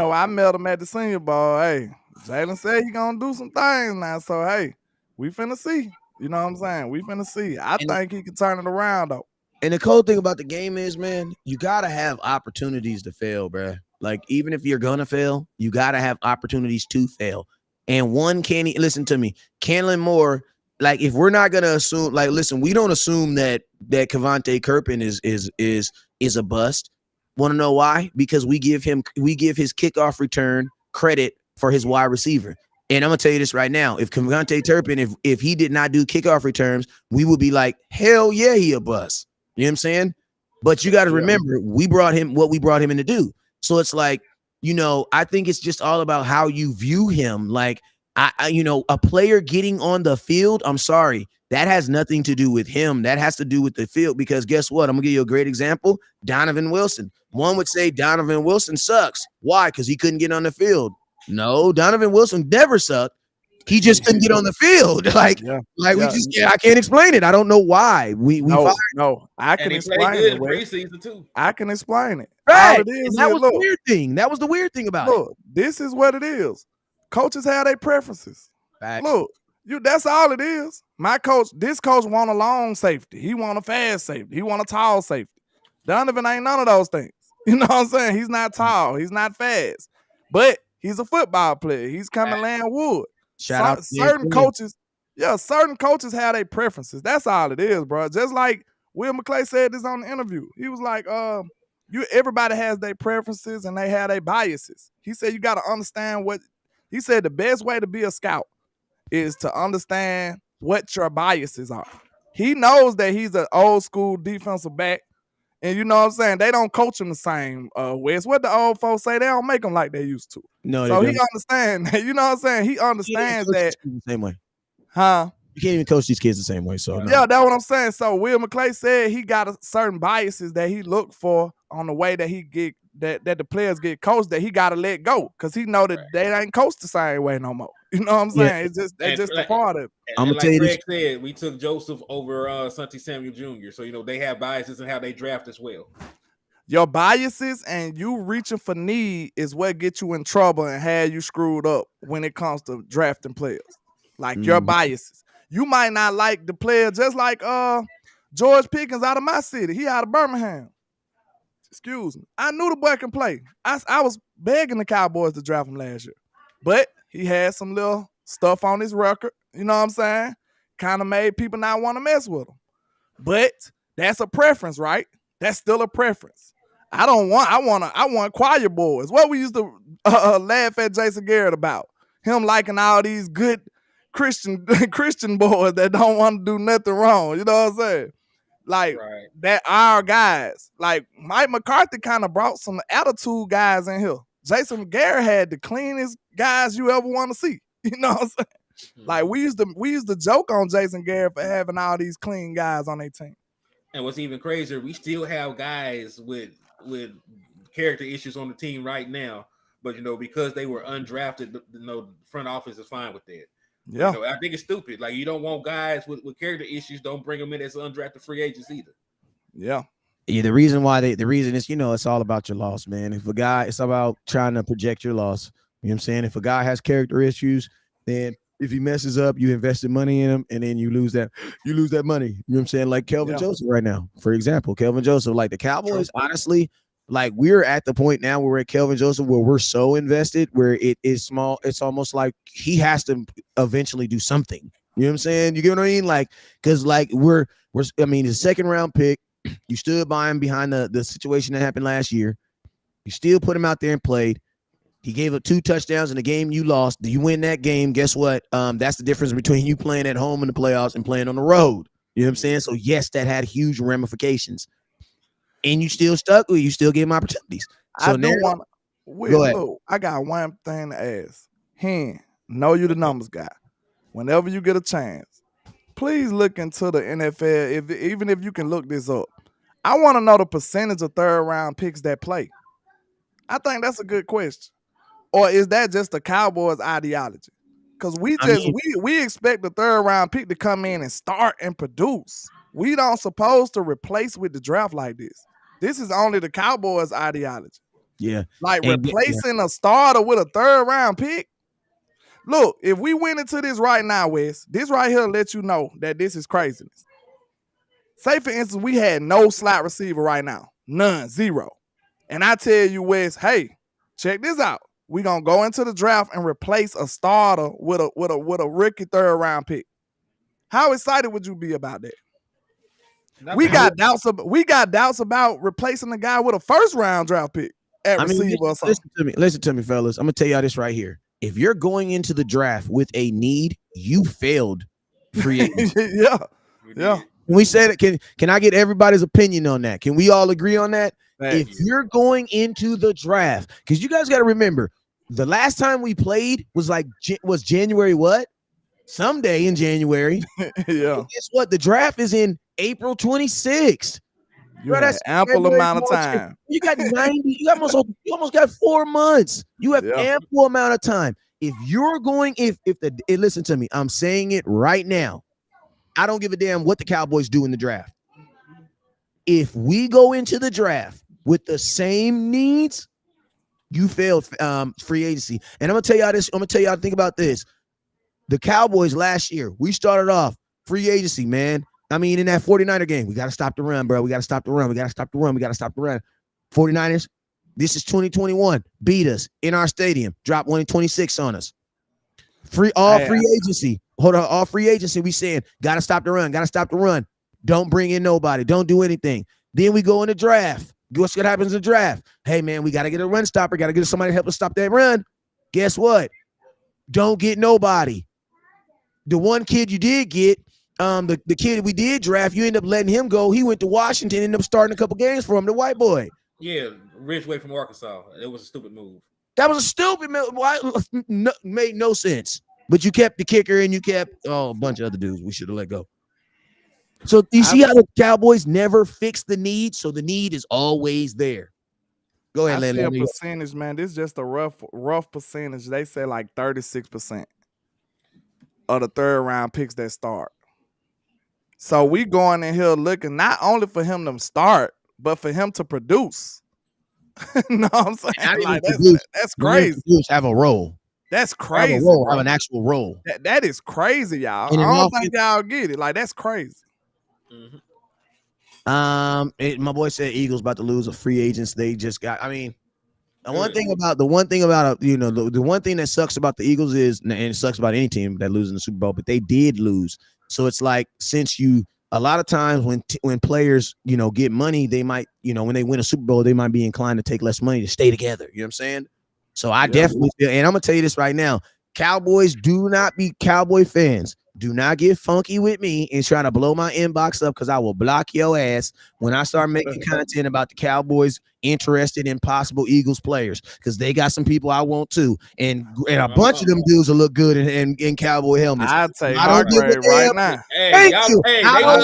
I met him at the Senior Bowl. Hey, Jalen said he gonna do some things now. So hey, we finna see. You know what I'm saying? We finna see. I think he can turn it around though. And the cool thing about the game is, man, you gotta have opportunities to fail, bro. Like even if you're gonna fail, you gotta have opportunities to fail. And one can't listen to me, Canlin Moore. Like if we're not gonna assume, like, listen, we don't assume that Kevontae Kirpin is a bust. Want to know why? Because we give his kickoff return credit for his wide receiver. And I'm gonna tell you this right now: if Kevontae Turpin, if he did not do kickoff returns, we would be like, hell yeah, he a bust. You know what I'm saying? But you got to remember, we brought him in to do. So it's like, I think it's just all about how you view him. Like, a player getting on the field, I'm sorry, that has nothing to do with him. That has to do with the field, because guess what? I'm gonna give you a great example. Donovan Wilson. One would say Donovan Wilson sucks. Why? Because he couldn't get on the field. No, Donovan Wilson never sucked. He just couldn't get on the field. I can't explain it. I don't know why. I can explain it. In preseason too. I can explain it. Right. All it is, that was the weird thing. That was the weird thing about it. This is what it is. Coaches have their preferences. Facts. Look, that's all it is. This coach want a long safety. He want a fast safety. He want a tall safety. Donovan ain't none of those things. You know what I'm saying? He's not tall. He's not fast. But he's a football player. He's coming laying wood. Certain coaches have their preferences. That's all it is, bro. Just like Will McClay said this on the interview. He was like, everybody has their preferences and they have their biases. He said you got to understand he said the best way to be a scout is to understand what your biases are. He knows that he's an old school defensive back. And you know what I'm saying? They don't coach him the same, Wes. What the old folks say, they don't make them like they used to. No, so he understands that. You know what I'm saying? He understands that. The same way. Huh? You can't even coach these kids the same way. So yeah, that's what I'm saying. So Will McClay said he got certain biases that he looked for on the way that he get that the players get coached, that he got to let go because he know that they ain't coached the same way no more. You know what I'm saying? It's just a part of it. I'm gonna tell you this. Said, we took Joseph over Santi Samuel Jr. So they have biases in how they draft as well. Your biases and you reaching for need is what gets you in trouble and have you screwed up when it comes to drafting players. Like your biases. You might not like the player, just like George Pickens out of my city. He out of Birmingham. Excuse me. I knew the boy can play. I was begging the Cowboys to draft him last year. But he had some little stuff on his record. You know what I'm saying? Kind of made people not want to mess with him. But that's a preference, right? That's still a preference. I want choir boys. What we used to laugh at Jason Garrett about. Him liking all these good Christian boys that don't want to do nothing wrong. You know what I'm saying? Like that our guys. Like Mike McCarthy kind of brought some attitude guys in here. Jason Garrett had the cleanest guys you ever want to see. You know what I'm saying? Mm-hmm. Like we used to joke on Jason Garrett for having all these clean guys on their team. And what's even crazier, we still have guys with character issues on the team right now. but because they were undrafted, the front office is fine with that. Yeah. I think it's stupid. Like, you don't want guys with character issues. Don't bring them in as undrafted free agents either. Yeah. Yeah, the reason is, it's all about your loss, man. If a guy, it's about trying to project your loss. You know what I'm saying? If a guy has character issues, then if he messes up, you invested money in him, and then you lose that money. You know what I'm saying? Like Kelvin Joseph right now, for example. Kelvin Joseph, like the Cowboys, honestly, like we're at the point now where we're at Kelvin Joseph where we're so invested where it is small. It's almost like he has to eventually do something. You know what I'm saying? You get what I mean? Like, because like we're the second round pick. You stood by him behind the situation that happened last year. You still put him out there and played. He gave up 2 touchdowns in the game you lost. You win that game. Guess what? That's the difference between you playing at home in the playoffs and playing on the road. You know what I'm saying? So, yes, that had huge ramifications. And you still stuck with it. You still gave him opportunities. So I do want to. Go ahead. Look, I got one thing to ask. Know you the numbers guy. Whenever you get a chance, please look into the NFL, even if you can look this up. I want to know the percentage of third-round picks that play. I think that's a good question. Or is that just the Cowboys' ideology? Because we expect the third-round pick to come in and start and produce. We don't supposed to replace with the draft like this. This is only the Cowboys' ideology. Yeah. Like replacing a starter with a third-round pick. Look, if we went into this right now, Wes, this right here let you know that this is craziness. Say, for instance, we had no slot receiver right now. None, 0. And I tell you, Wes, hey, check this out. We're going to go into the draft and replace a starter with a rookie third-round pick. How excited would you be about that? We got doubts about replacing the guy with a first-round draft pick at receiver or something. Listen to me, fellas. I'm going to tell y'all this right here. If you're going into the draft with a need, you failed free agency. Yeah. Can we say that? Can I get everybody's opinion on that? Can we all agree on that? If you're going into the draft, because you guys got to remember, the last time we played was January what? Someday in January. Yeah. And guess what? The draft is in April 26th. You have ample amount of time. You got 90. You almost got 4 months. You have ample amount of time. If you're going, listen to me, I'm saying it right now. I don't give a damn what the Cowboys do in the draft. If we go into the draft with the same needs, you failed free agency. And I'm gonna tell y'all this. I'm gonna tell y'all, think about this. The Cowboys last year, we started off free agency, man. I mean, in that 49er game, we got to stop the run, bro. We got to stop the run. We got to stop the run. We got to stop the run. 49ers, this is 2021. Beat us in our stadium. Drop 126 on us. Free agency. Hold on, all free agency. We saying, got to stop the run. Got to stop the run. Don't bring in nobody. Don't do anything. Then we go in the draft. Guess what happens in the draft? Hey, man, we got to get a run stopper. Got to get somebody to help us stop that run. Guess what? Don't get nobody. The one kid you did get, the kid we did draft, you end up letting him go. He went to Washington, ended up starting a couple games for him, the white boy. Yeah, Ridgeway from Arkansas. It was a stupid move. That was a stupid move. Made no sense. But you kept the kicker and you kept a bunch of other dudes we should have let go. So you see how the Cowboys never fix the need, so the need is always there. Go ahead, LandLord. I see a percentage, man. This is just a rough percentage. They say like 36% of the third round picks that start. So we going in here looking not only for him to start, but for him to produce. No, I'm saying like, that's crazy. Have a role. That's crazy. Have an actual role. That is crazy, y'all. I don't think y'all get it. Like, that's crazy. Mm-hmm. My boy said Eagles about to lose a free agents. They just got. I mean, the one thing about the one thing that sucks about the Eagles is, and it sucks about any team that loses in the Super Bowl, but they did lose. So it's like, since a lot of times when players get money, they might when they win a Super Bowl, they might be inclined to take less money to stay together. You know what I'm saying? So I definitely feel, and I'm gonna tell you this right now, Cowboys, do not be Cowboy fans. Do not get funky with me and try to blow my inbox up, because I will block your ass when I start making content about the Cowboys interested in possible Eagles players, because they got some people I want too, and a bunch of them dudes will look good in Cowboy helmets. I'd take Hargrave right now. Thank you. I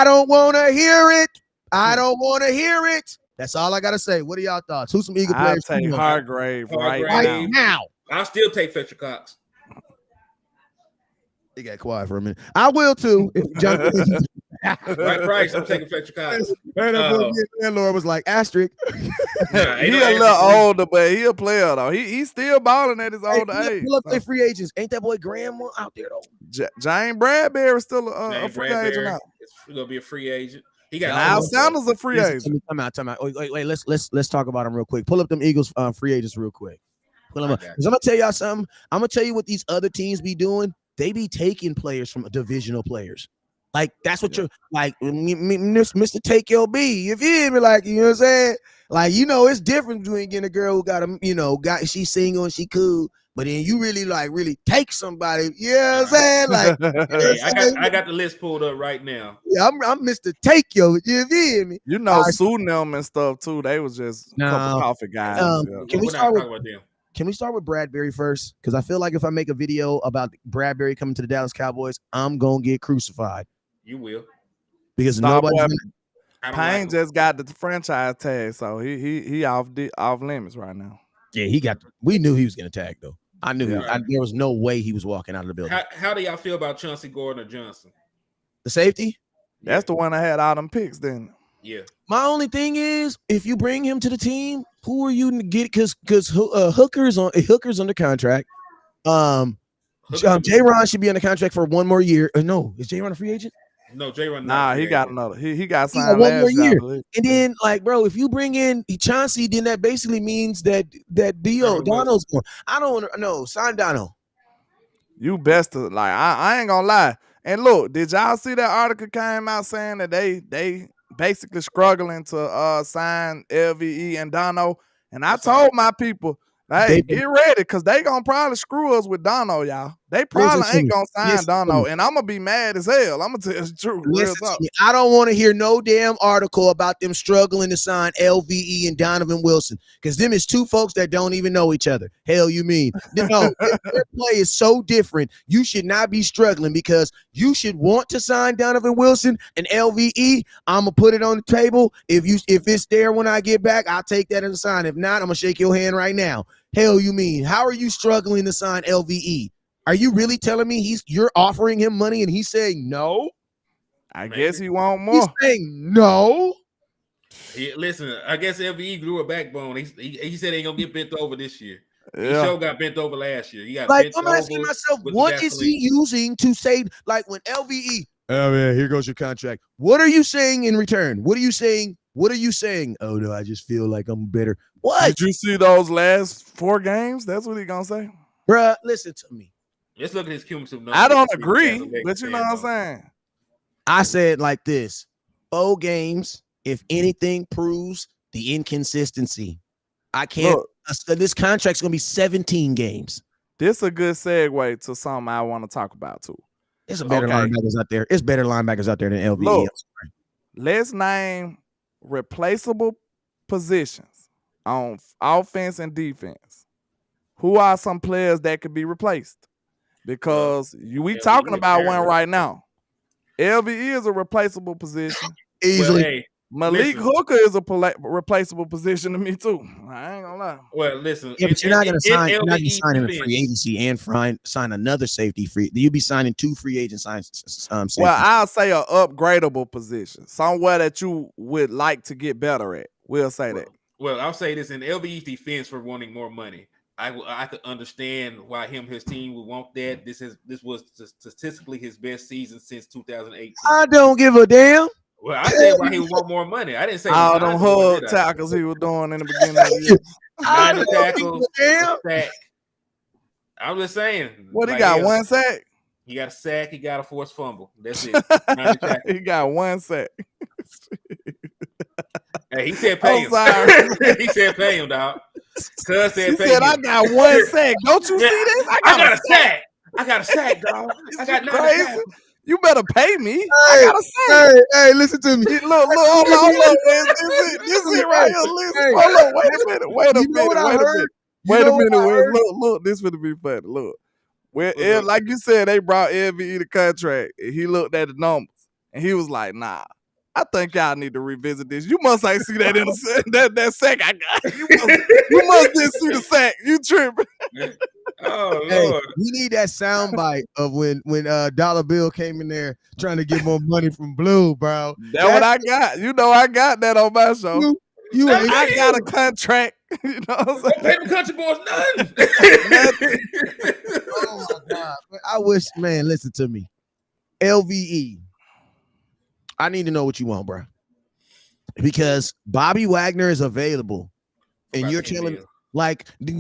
don't want to hear it. I don't want to hear it. That's all I gotta say. What are y'all thoughts? Who's some Eagle I'll players? take Hargrave right Hargrave. now. I'll still take Fletcher Cox. He got quiet for a minute. I will too. If Right price, I'm taking Fletcher Cox. LandLord was like asterisk. Nah, He a little older, but he a player though. He's still balling at his older age. Pull up their free agents. Ain't that boy Graham out there though? James Bradbury is still a James free Bradbury agent now. It's gonna be a free agent. He got Miles Sanders a free agent. Time out. Wait. Let's talk about him real quick. Pull up them Eagles free agents real quick. Pull them up. Because I'm gonna tell y'all something. I'm gonna tell you what these other teams be doing. They be taking players from divisional players. Like that's what you're like, Mr. Take Your B. You feel me? Like, you know what I'm saying? Like, it's different between getting a girl who got a, she's single and she cool, but then you really take somebody. You know what I'm saying? Like, hey, I got the list pulled up right now. Yeah, I'm Mr. Take Your. You feel me? Suiting them and stuff too. They was just a couple coffee guys. Can we start with Bradbury first? Because I feel like if I make a video about Bradbury coming to the Dallas Cowboys, I'm gonna get crucified. You will. Because nobody. Payne just got the franchise tag, so he off limits right now. Yeah, we knew he was gonna tag though. I knew there was no way he was walking out of the building. How do y'all feel about Chauncey Gardner Johnson? The safety? That's the one that had all them picks, then. Yeah. My only thing is, if you bring him to the team, who are you to get? Because Hooker's under contract. J-Ron should be under contract for one more year. No, is J-Ron a free agent? No, J-Ron. Nah, he got another. He got signed one more year. And then, like, bro, if you bring in Chauncey, then that basically means that Dono's going. I don't want to. No, sign Dono. You best to I ain't gonna lie. And look, did y'all see that article came out saying that they basically struggling to sign LVE and Dono? And I told my people, hey, get ready, because they gonna probably screw us with Dono, y'all. They probably ain't gonna sign Dono, and I'm gonna be mad as hell. I'm gonna tell you the truth. I don't want to hear no damn article about them struggling to sign LVE and Donovan Wilson, because them is two folks that don't even know each other. Hell, you mean? No, their play is so different. You should not be struggling, because you should want to sign Donovan Wilson and LVE. I'm gonna put it on the table. If it's there when I get back, I'll take that as a sign. If not, I'm gonna shake your hand right now. Hell, you mean? How are you struggling to sign LVE? Are you really telling me you're offering him money and he's saying no? I guess he want more. He's saying no. Listen, I guess LVE grew a backbone. He said he ain't gonna get bent over this year. Yeah. He sure got bent over last year. He got like, bent I'm over asking myself, what is he using to say, like, when LVE, oh man, here goes your contract. What are you saying in return? What are you saying? Oh no, I just feel like I'm better. What? Did you see those last 4 games? That's what he gonna say. Bruh, listen to me. Let's look at his cumulative numbers. I don't agree, but you know what I'm saying. I said like this: 4 games, if anything, proves the inconsistency. I can't. This contract's gonna be 17 games. This is a good segue to something I want to talk about too. There's better linebackers out there. It's better linebackers out there than LVE. Look, let's name replaceable positions on offense and defense. Who are some players that could be replaced? Because we talking about one right now. LVE is a replaceable position. Easily. Well, hey, Malik Hooker is a replaceable position to me too. I ain't gonna lie. Well, listen. Yeah, but you're not gonna sign. You're not LVE signing a free agency and sign another safety free. You'll be signing 2 free agent signs. Well, I'll say a upgradable position, somewhere that you would like to get better at. We'll say that. Well, I'll say this in LVE's defense for wanting more money. I could understand why his team would want that. This was statistically his best season since 2018. I don't give a damn. Well, I said why he would want more money. I didn't say all them hug tackles he was doing in the beginning of the year. 9 tackles, sack. I'm just saying. What, he got 1 sack? He got a sack. He got a forced fumble. That's it. He got 1 sack. Hey, he said pay him. He said pay him, dog. Cuz said pay him. I got 1 sack. Don't you see this? I got a sack. I got a sack, dog. I got 9 sacks. You better pay me. I gotta say. Hey, listen to me. Look, hold on, man. This is right here. Listen. Hold on, wait a minute. Look, this would be funny. Look. Well, like you said, they brought LVE the contract. And he looked at the numbers and he was like, nah, I think y'all need to revisit this. You must ain't see that in that sack I got. You must didn't see the sack. You tripping. Oh Hey, Lord. we need that sound bite of when Dollar Bill came in there trying to get more money from Blue, bro. That's what I got. You know I got that on my show. You That's ain't. I got a contract. You know what I'm Don't pay saying? them country boys nothing. Oh my God. I wish, man, listen to me. LVE. I need to know what you want, bro. Because Bobby Wagner is available. And About you're 10 telling me, mil.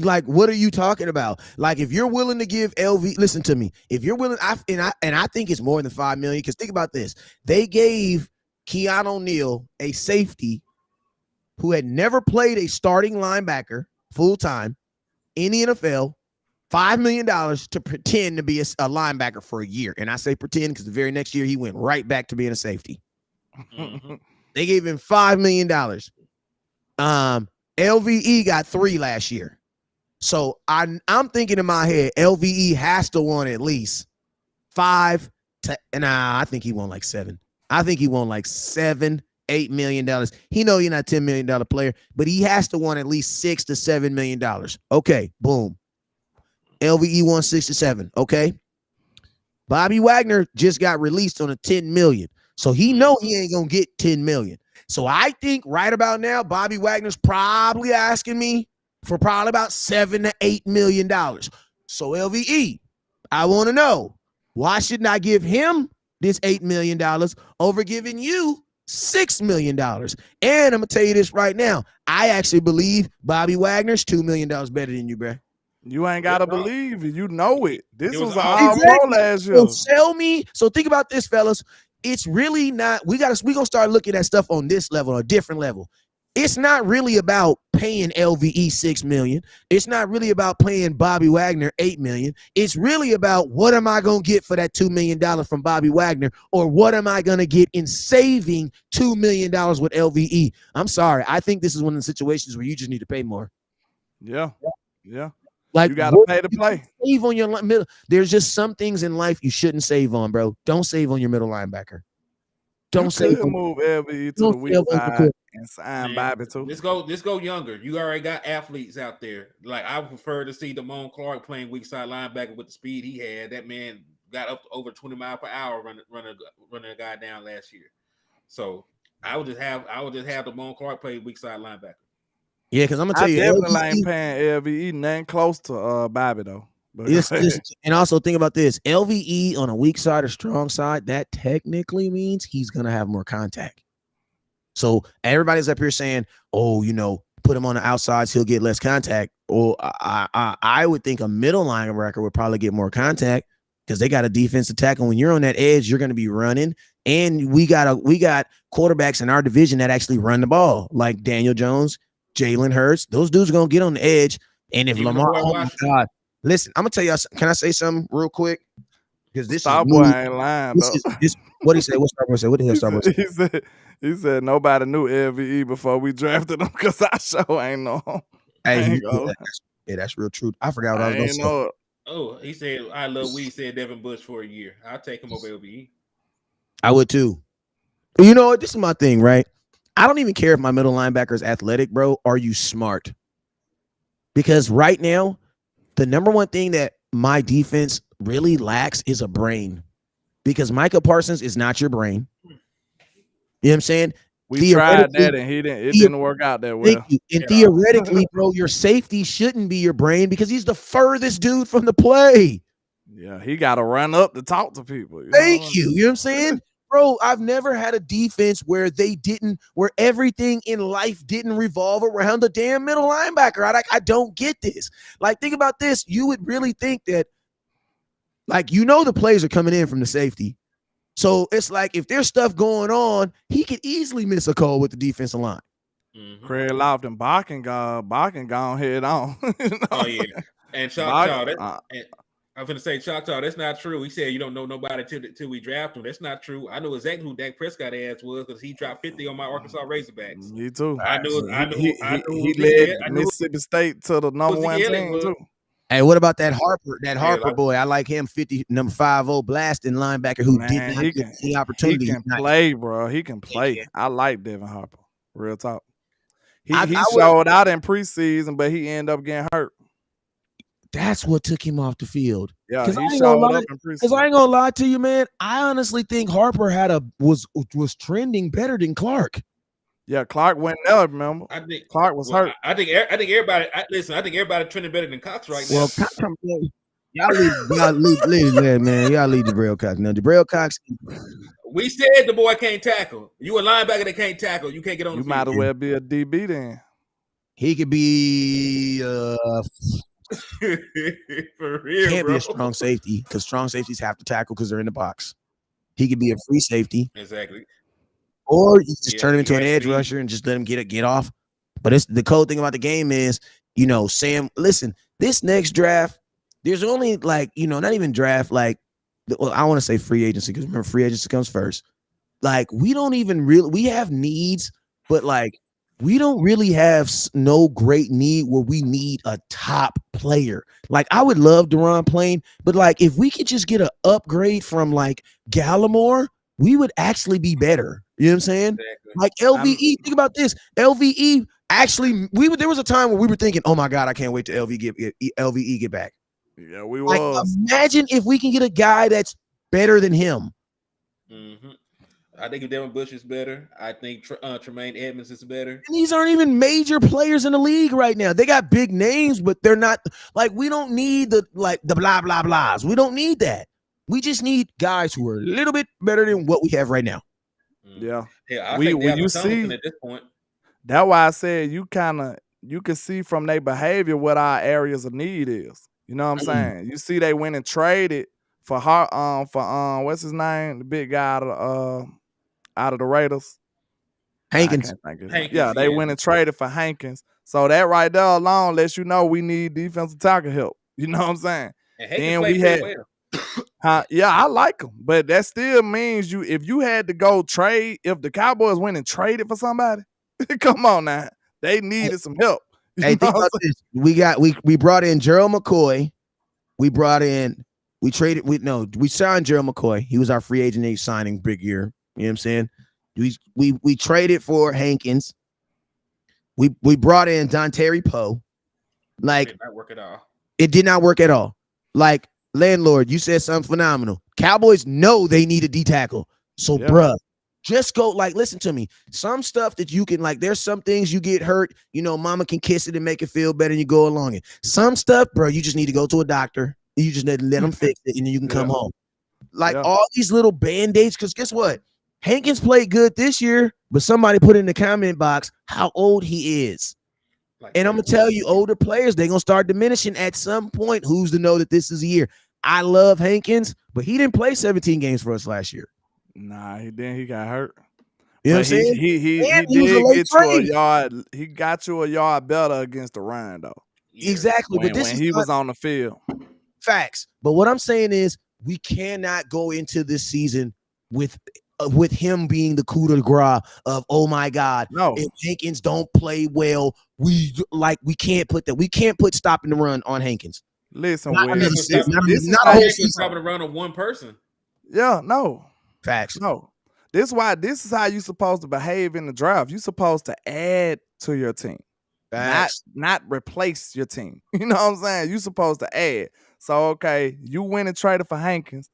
like, what are you talking about? Like, if you're willing to give LV, listen to me. If you're willing, I think it's more than $5 million. Because think about this: they gave Keanu O'Neal a safety who had never played a starting linebacker full time in the NFL. $5 million to pretend to be a linebacker for a year. And I say pretend because the very next year he went right back to being a safety. Mhm. They gave him $5 million. LVE got 3 last year. So I'm thinking in my head, LVE has to want at least 5 to, nah, I think he won like 7. I think he won like $7-8 million. He know you're not $10 million player, but he has to want at least $6 to $7 million. Okay, boom. LVE won 6 to 7. Okay. Bobby Wagner just got released on a 10 million. So he know he ain't gonna get 10 million. So I think right about now, Bobby Wagner's probably asking me for probably about $7 to $8 million. So LVE, I want to know, why shouldn't I give him this $8 million over giving you $6 million? And I'm gonna tell you this right now. I actually believe Bobby Wagner's $2 million better than you, bro. You ain't gotta believe it. You know it. This It was was an all- all pro last year. So sell me. So think about this, fellas. It's really not. We gonna start looking at stuff on this level, a different level. It's not really about paying LVE $6 million. It's not really about paying Bobby Wagner $8 million. It's really about what am I gonna get for that $2 million from Bobby Wagner, or what am I gonna get in saving $2 million with LVE? I'm sorry. I think this is one of the situations where you just need to pay more. Yeah. Like, you gotta pay to play. Save on your middle. There's just some things in life you shouldn't save on, bro. Don't save on your middle linebacker. Don't save could on. move LVE to Don't the weak save on side the and sign Man, Bobby too. Let's go younger. You already got athletes out there. Like I prefer to see Damone Clark playing weak side linebacker with the speed he had. That man got up to over 20 miles per hour running a guy down last year. So I would just have Damone Clark play weak side linebacker. Yeah, because I'm gonna I tell you, definitely LVE, ain't paying LVE nothing close to Bobby though. But and also think about this: LVE on a weak side or strong side, that technically means he's gonna have more contact. So everybody's up here saying, "Oh, put him on the outsides, he'll get less contact." Or I would think a middle linebacker would probably get more contact because they got a defensive tackle. When you're on that edge, you're going to be running, and we got quarterbacks in our division that actually run the ball, like Daniel Jones, Jalen Hurts. Those dudes are going to get on the edge. And if Even Lamar, oh my God, listen, I'm gonna tell y'all. Can I say something real quick? Because this Starboy is ain't lying this though. is this. What he say? What Starboy say? What the hell Starboy say? He said nobody knew LVE before we drafted him because I sure ain't know him. Hey, that's real truth. I forgot what I was gonna say. Know it. Oh, he said I love Weed said Devin Bush for a year. I'll take him over LVE. I would too. You know what? This is my thing, right? I don't even care if my middle linebacker is athletic, bro. Are you smart? Because right now, the number one thing that my defense really lacks is a brain. Because Micah Parsons is not your brain. You know what I'm saying? We tried that and it didn't work out that well. Thank you. And theoretically, bro, your safety shouldn't be your brain because he's the furthest dude from the play. Yeah, he got to run up to talk to people. Thank you. You know what I'm saying? Bro, I've never had a defense where everything in life didn't revolve around the damn middle linebacker. I don't get this. Like, think about this. You would really think that, like, the plays are coming in from the safety. So it's like if there's stuff going on, he could easily miss a call with the defensive line. Mm-hmm. Craig Lofton, Barking gone head on. Oh yeah, and Choctaw. I'm gonna say Choctaw. That's not true. He said you don't know nobody till we draft him. That's not true. I know exactly who Dak Prescott ass was because he dropped 50 on my Arkansas Razorbacks. Me too. I knew. He led Mississippi State to the number one team too. Hey, what about that Harper? That Harper like- boy, I like him. 50 number 50 blasting linebacker who did Man, not he get can any opportunity. he can Not- play, bro. He can He play. can. I like Devin Harper. Real talk. I He would- showed out in preseason, but he ended up getting hurt. That's what took him off the field. Yeah, 'Cause I he ain't gonna showed lie- up in Because I preseason. ain't gonna lie to you, man. I honestly think Harper was trending better than Clark. Yeah, Clark went there, remember? I think Clark was hurt. I think everybody. Listen, I think everybody trending better than Cox right now. Well, y'all leave that, man. Y'all leave Jabril Cox. Now, Jabril Cox, We said the boy can't tackle. You a linebacker that can't tackle. You can't get on You the might field. as well be a DB then. he could be For real, can't bro. be a strong safety because strong safeties have to tackle because they're in the box. He could be a free safety, Exactly. or you just Yeah, turn him he into an has to edge be. rusher and just let him get off. But it's the cool thing about the game is, Sam. Listen, this next draft, there's only not even draft I want to say free agency because remember free agency comes first. Like we don't even really we have needs, but we don't really have no great need where we need a top player. Like I would love Deron playing, but if we could just get an upgrade from Gallimore, we would actually be better. You know what I'm saying? Exactly. Like LVE, think about this. LVE actually, there was a time where we were thinking, oh my God, I can't wait to LVE get back. Yeah, we was. Imagine if we can get a guy that's better than him. Mm-hmm. I think Devin Bush is better. I think Tremaine Edmonds is better. And these aren't even major players in the league right now. They got big names, but they're not we don't need the blah blah blahs. We don't need that. We just need guys who are a little bit better than what we have right now. Yeah. Yeah, I We- think when you Dalvin Tomlinson see- at this point. That's why I said you can see from their behavior what our areas of need is. You know what I'm saying? You see they went and traded for what's his name? The big guy out of the Raiders. Hankins. I can't think of his Hankins, name. Yeah, they yeah. went and traded for Hankins. So that right there alone lets you know we need defensive tackle help. You know what I'm saying? And Then Hankins we played pretty had- well. Yeah, I like him, but that still means if you had to go trade, if the Cowboys went and traded for somebody, come on now, they needed some help. You Hey, know think what I'm about this. We brought in Gerald McCoy. We signed Gerald McCoy. He was our free agent signing big year. You know what I'm saying? We traded for Hankins. We brought in Dontari Poe. Did not work at all. It did not work at all. Landlord, you said something phenomenal. Cowboys know they need a D tackle. So, Yeah. bruh, just go, listen to me. Some stuff that you can, there's some things you get hurt, mama can kiss it and make it feel better and you go along it. Some stuff, bro, you just need to go to a doctor. You just need to let them fix it and then you can come home. All these little band-aids, because guess what? Hankins played good this year, but somebody put in the comment box how old he is. And I'm going to tell you, older players, they're going to start diminishing at some point. Who's to know that this is a year? I love Hankins, but he didn't play 17 games for us last year. Nah, he got hurt. You know what I'm But saying? he And he was a did late get you a trade. yard. He got you a yard better against the run though. Exactly. When, but this when is he not was on the field. facts. But what I'm saying is we cannot go into this season with him being the coup de grace of, oh my God, No. if Hankins don't play well, we can't put that. We can't put stopping the run on Hankins. Listen, Not Will, another this season, is not a how whole you- Hankins season. stopping around on one person. Yeah, no. Facts. No. This is how you supposed to behave in the draft. You supposed to add to your team. Facts. Not replace your team. You know what I'm saying? You supposed to add. So okay, you went and traded for Hankins.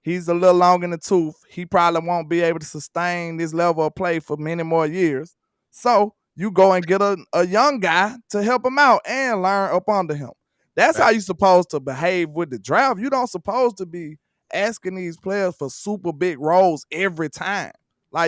He's a little long in the tooth. He probably won't be able to sustain this level of play for many more years. So you go and get a young guy to help him out and learn up under him. That's how you supposed to behave with the draft. You don't supposed to be asking these players for super big roles every time.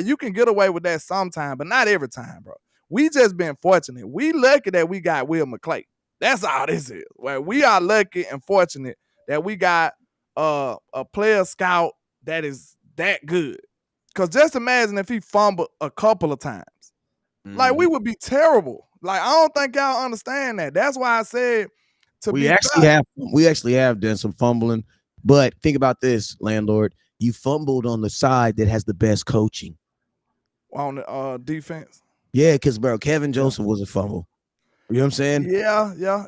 You can get away with that sometime, but not every time, bro. We just been fortunate. We lucky that we got Will McClay. That's all this is. We are lucky and fortunate that we got a player scout that is that good. Because just imagine if he fumbled a couple of times. We would be terrible. I don't think y'all understand that. That's why I said we actually have done some fumbling. But think about this, landlord. You fumbled on the side that has the best coaching. On the defense. Yeah, because bro, Kevin Joseph was a fumble. You know what I'm saying? Yeah.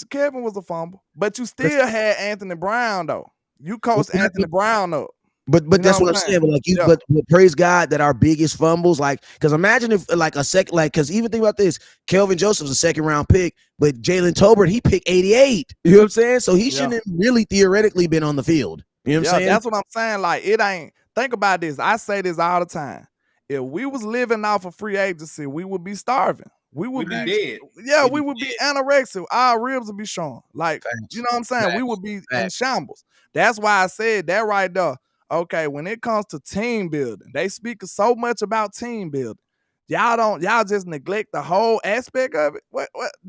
Kevin was a fumble, but you still had Anthony Brown though. You coached Anthony Brown up. But You know that's what what I'm I'm saying. But like you, Yeah. but praise God that our biggest fumbles, like, because imagine if like a second, like, because even think about this, Kelvin Joseph's a second round pick, but Jalen Tolbert, he picked 88. You know what I'm saying? So he shouldn't have really theoretically been on the field. You know what I'm saying? That's what I'm saying. Like, it ain't. Think about this. I say this all the time. If we was living off of free agency, we would be starving. We would We'd be dead. Yeah, We'd we be would be anorexic. Our ribs would be showing. Like, you know what I'm saying? We would be in Facts. shambles. That's why I said that right there. Okay, when it comes to team building, they speak so much about team building. Y'all just neglect the whole aspect of it.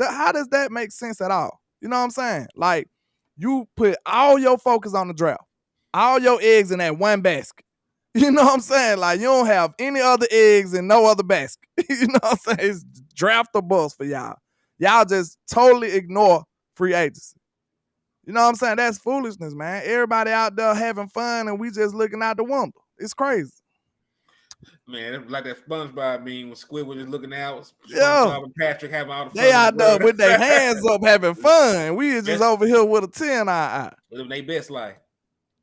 How does that make sense at all? You know what I'm saying? Like, you put all your focus on the draft, all your eggs in that one basket. You know what I'm saying? Like, you don't have any other eggs in no other basket. You know what I'm saying? It's draft or bust for y'all. Y'all just totally ignore free agency. You know what I'm saying? That's foolishness, man. Everybody out there having fun and we just looking out the window. It's crazy. Man, like that SpongeBob meme when Squidward was looking out. Yeah. SpongeBob and Patrick having all the fun. They out there with their hands up having fun. We is just over here with a 10 eye. Living their best life.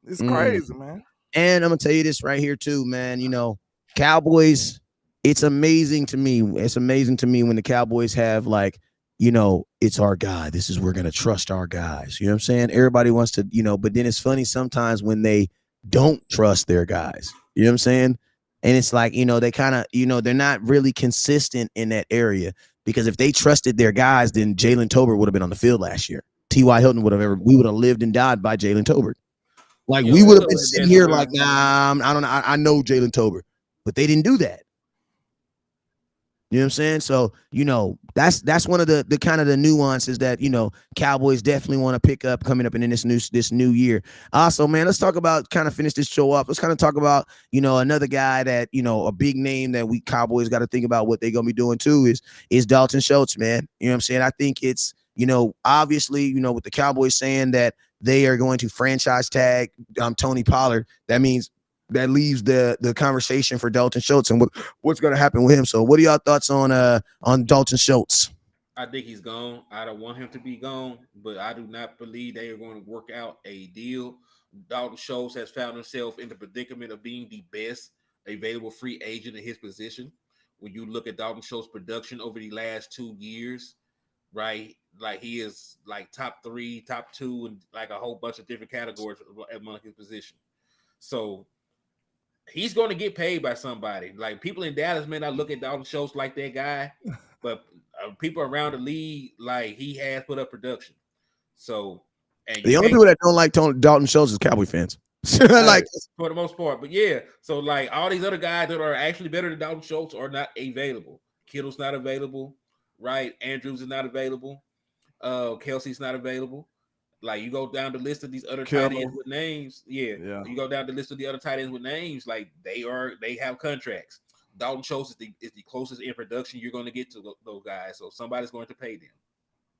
It's crazy, man. And I'm gonna tell you this right here too, man. You know, Cowboys, it's amazing to me. It's amazing to me when the Cowboys have, like, you know, it's our guy. This is, we're gonna trust our guys. You know what I'm saying? Everybody wants to, you know, but then it's funny sometimes when they don't trust their guys. You know what I'm saying? And it's like, you know, they kind of, you know, they're not really consistent in that area, because if they trusted their guys, then Jalen Tolbert would have been on the field last year. T.Y. Hilton would have we would have lived and died by Jalen Tolbert. Like, we would have been sitting here like, nah, I don't know. I know Jalen Tolbert, but they didn't do that. You know what I'm saying? So, you know, that's one of the kind of the nuances that, you know, Cowboys definitely want to pick up coming up in this new year. Also, man, let's talk about, kind of finish this show up. Let's kind of talk about, you know, another guy that, you know, a big name that we Cowboys got to think about what they're gonna be doing too is Dalton Schultz, man. You know what I'm saying? I think it's, you know, obviously, you know, with the Cowboys saying that they are going to franchise tag Tony Pollard, that means that leaves the conversation for Dalton Schultz and what's going to happen with him. So what are y'all thoughts on Dalton Schultz? I think he's gone. I don't want him to be gone, but I do not believe they are going to work out a deal. Dalton Schultz has found himself in the predicament of being the best available free agent in his position. When you look at Dalton Schultz's production over the last 2 years, right? Like, he is like top 3, top 2, and like a whole bunch of different categories among his position. So he's going to get paid by somebody. Like, people in Dallas may not look at Dalton Schultz like that guy, but people around the league, like, he has put up production. So, and the only people that don't like Dalton Schultz is Cowboy fans. Like, for the most part. But yeah, so like all these other guys that are actually better than Dalton Schultz are not available. Kittle's not available, right? Andrews is not available. Kelsey's not available. Like, you go down the list of these other tight ends with names. Yeah. You go down the list of the other tight ends with names. Like, they have contracts. Dalton Schultz is the closest in production you're going to get to those guys. So somebody's going to pay them.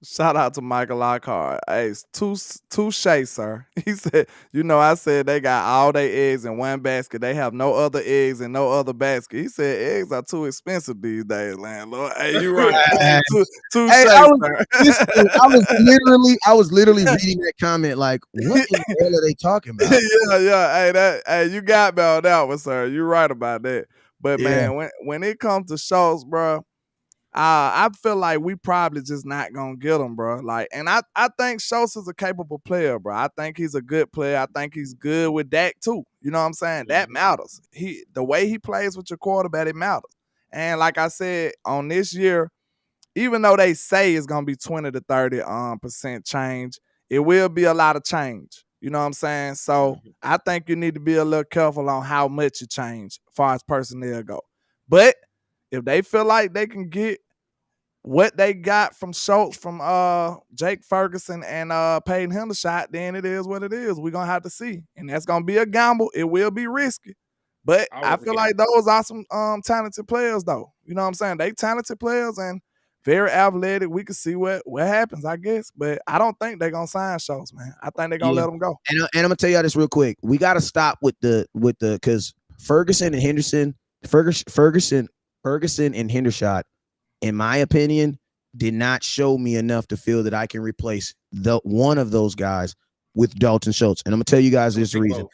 Shout out to Michael Lockhart. Hey, it's touche, sir. He said, you know, I said they got all their eggs in one basket. They have no other eggs in no other basket. He said eggs are too expensive these days, landlord. Hey, you right. Touche, hey, I was literally reading that comment like, what in the hell are they talking about? Yeah. Hey, you got me on that one, sir. You're right about that. But man, when it comes to Schultz, bro, I feel like we probably just not gonna get him, bro. Like, and I think Schultz is a capable player, bro. I think he's a good player. I think he's good with Dak too. You know what I'm saying? That matters. The way he plays with your quarterback, it matters. And like I said, on this year, even though they say it's gonna be 20 to 30% change, it will be a lot of change. You know what I'm saying? So I think you need to be a little careful on how much you change as far as personnel go. But if they feel like they can get what they got from Schultz, from Jake Ferguson and Peyton Hendershot, then it is what it is. We're going to have to see. And that's going to be a gamble. It will be risky. But I feel like those are some talented players, though. You know what I'm saying? They talented players and very athletic. We can see what happens, I guess. But I don't think they're going to sign Schultz, man. I think they're going to let him go. And I'm going to tell y'all this real quick. We got to stop with the because Ferguson and Henderson and Hendershot, in my opinion, did not show me enough to feel that I can replace one of those guys with Dalton Schultz. And I'm gonna tell you guys this reason.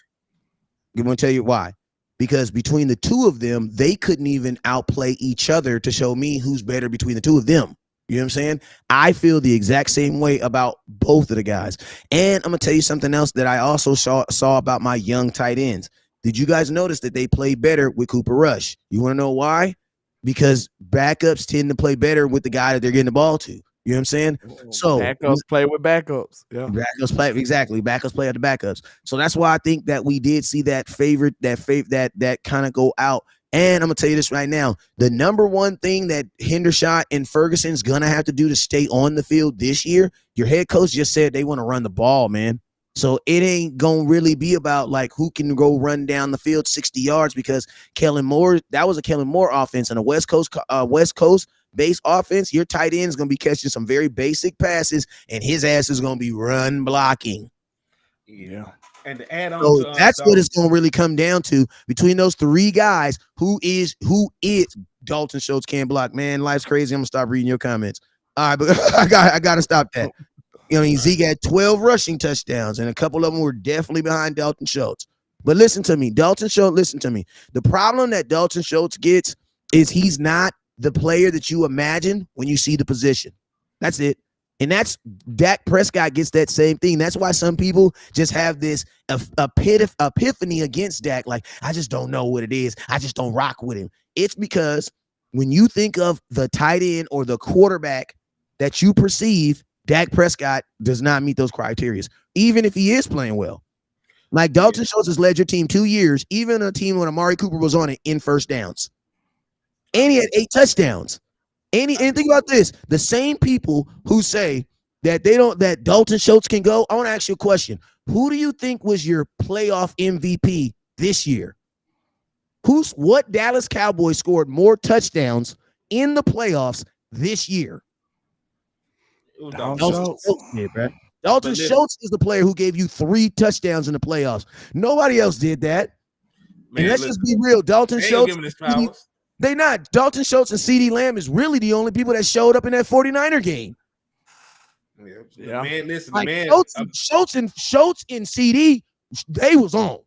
I'm gonna tell you why. Because between the two of them, they couldn't even outplay each other to show me who's better between the two of them. You know what I'm saying? I feel the exact same way about both of the guys. And I'm gonna tell you something else that I also saw about my young tight ends. Did you guys notice that they play better with Cooper Rush? You want to know why? Because backups tend to play better with the guy that they're getting the ball to. You know what I'm saying? So backups play with backups. Yeah, backups play exactly. Backups play at the backups. So that's why I think that we did see that kind of go out. And I'm gonna tell you this right now: the number one thing that Hendershot and Ferguson's gonna have to do to stay on the field this year. Your head coach just said they want to run the ball, man. So it ain't gonna really be about like who can go run down the field 60 yards because Kellen Moore, that was a Kellen Moore offense and a West Coast base offense. Your tight end is gonna be catching some very basic passes, and his ass is gonna be run blocking. Yeah. And to add on, so that's what it's gonna really come down to between those three guys. Who is Dalton Schultz can't block? Man, life's crazy. I'm gonna stop reading your comments. All right, but I gotta stop that. You know, Zeke had 12 rushing touchdowns, and a couple of them were definitely behind Dalton Schultz. But listen to me, listen to me. The problem that Dalton Schultz gets is he's not the player that you imagine when you see the position. That's it. And that's Dak Prescott gets that same thing. That's why some people just have this epiphany against Dak. Like, I just don't know what it is. I just don't rock with him. It's because when you think of the tight end or the quarterback that you perceive, Dak Prescott does not meet those criteria, even if he is playing well. Like Dalton Schultz has led your team 2 years, even a team when Amari Cooper was on it in first downs. And he had 8 touchdowns. And think about this. The same people who say that that Dalton Schultz can go, I want to ask you a question. Who do you think was your playoff MVP this year? What Dallas Cowboys scored more touchdowns in the playoffs this year? Dalton Schultz did, bro. Dalton Schultz is the player who gave you 3 touchdowns in the playoffs. Nobody else did that. Man, and let's just be real. Dalton Schultz, they not. Dalton Schultz and CeeDee Lamb is really the only people that showed up in that 49er game. Yeah. Man, listen, like man. Schultz and CeeDee, they was on.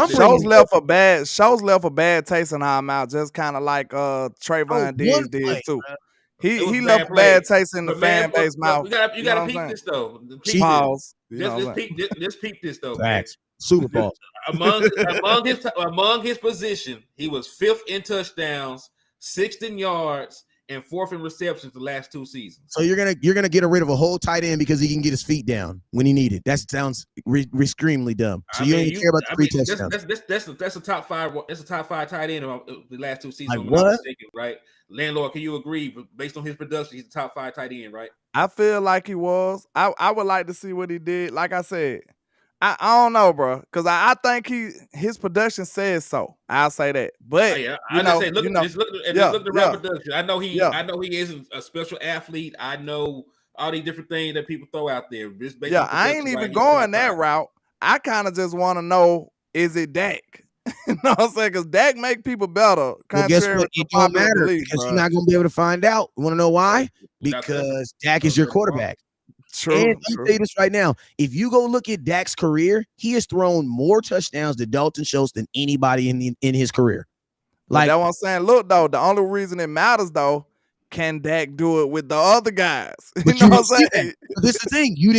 Schultz left a bad taste in our mouth, just kind of like Trayvon Diggs did too. Man. He left a bad taste in the fan base mouth. You gotta peep this though. Pause. Just peep this though. Facts. Super Bowl. among his position, he was 5th in touchdowns, 6th in yards, and 4th in receptions the last 2 seasons. So you're gonna get rid of a whole tight end because he can get his feet down when he needed. That sounds extremely dumb. So you don't care about the 3 touchdowns. That's a top 5. That's a top 5 tight end of the last 2 seasons. Like what? Right, LandLord, can you agree? Based on his production, he's a top 5 tight end, right? I feel like he was. I would like to see what he did. Like I said, I don't know, bro, because I think his production says so. I'll say that. But just look at the raw production. I know he isn't a special athlete. I know all these different things that people throw out there. I ain't even going that route. I kind of just want to know, is it Dak? You know what I'm saying? Because Dak make people better. Well, guess what? It don't matter because you're not going to be able to find out. You want to know why? Because Dak is your quarterback. True. And I'll tell you this right now. If you go look at Dak's career, he has thrown more touchdowns to Dalton Schultz than anybody in his career. Like that's what I'm saying. Look, though, the only reason it matters, though, can Dak do it with the other guys? You know what I'm saying? This is the thing. You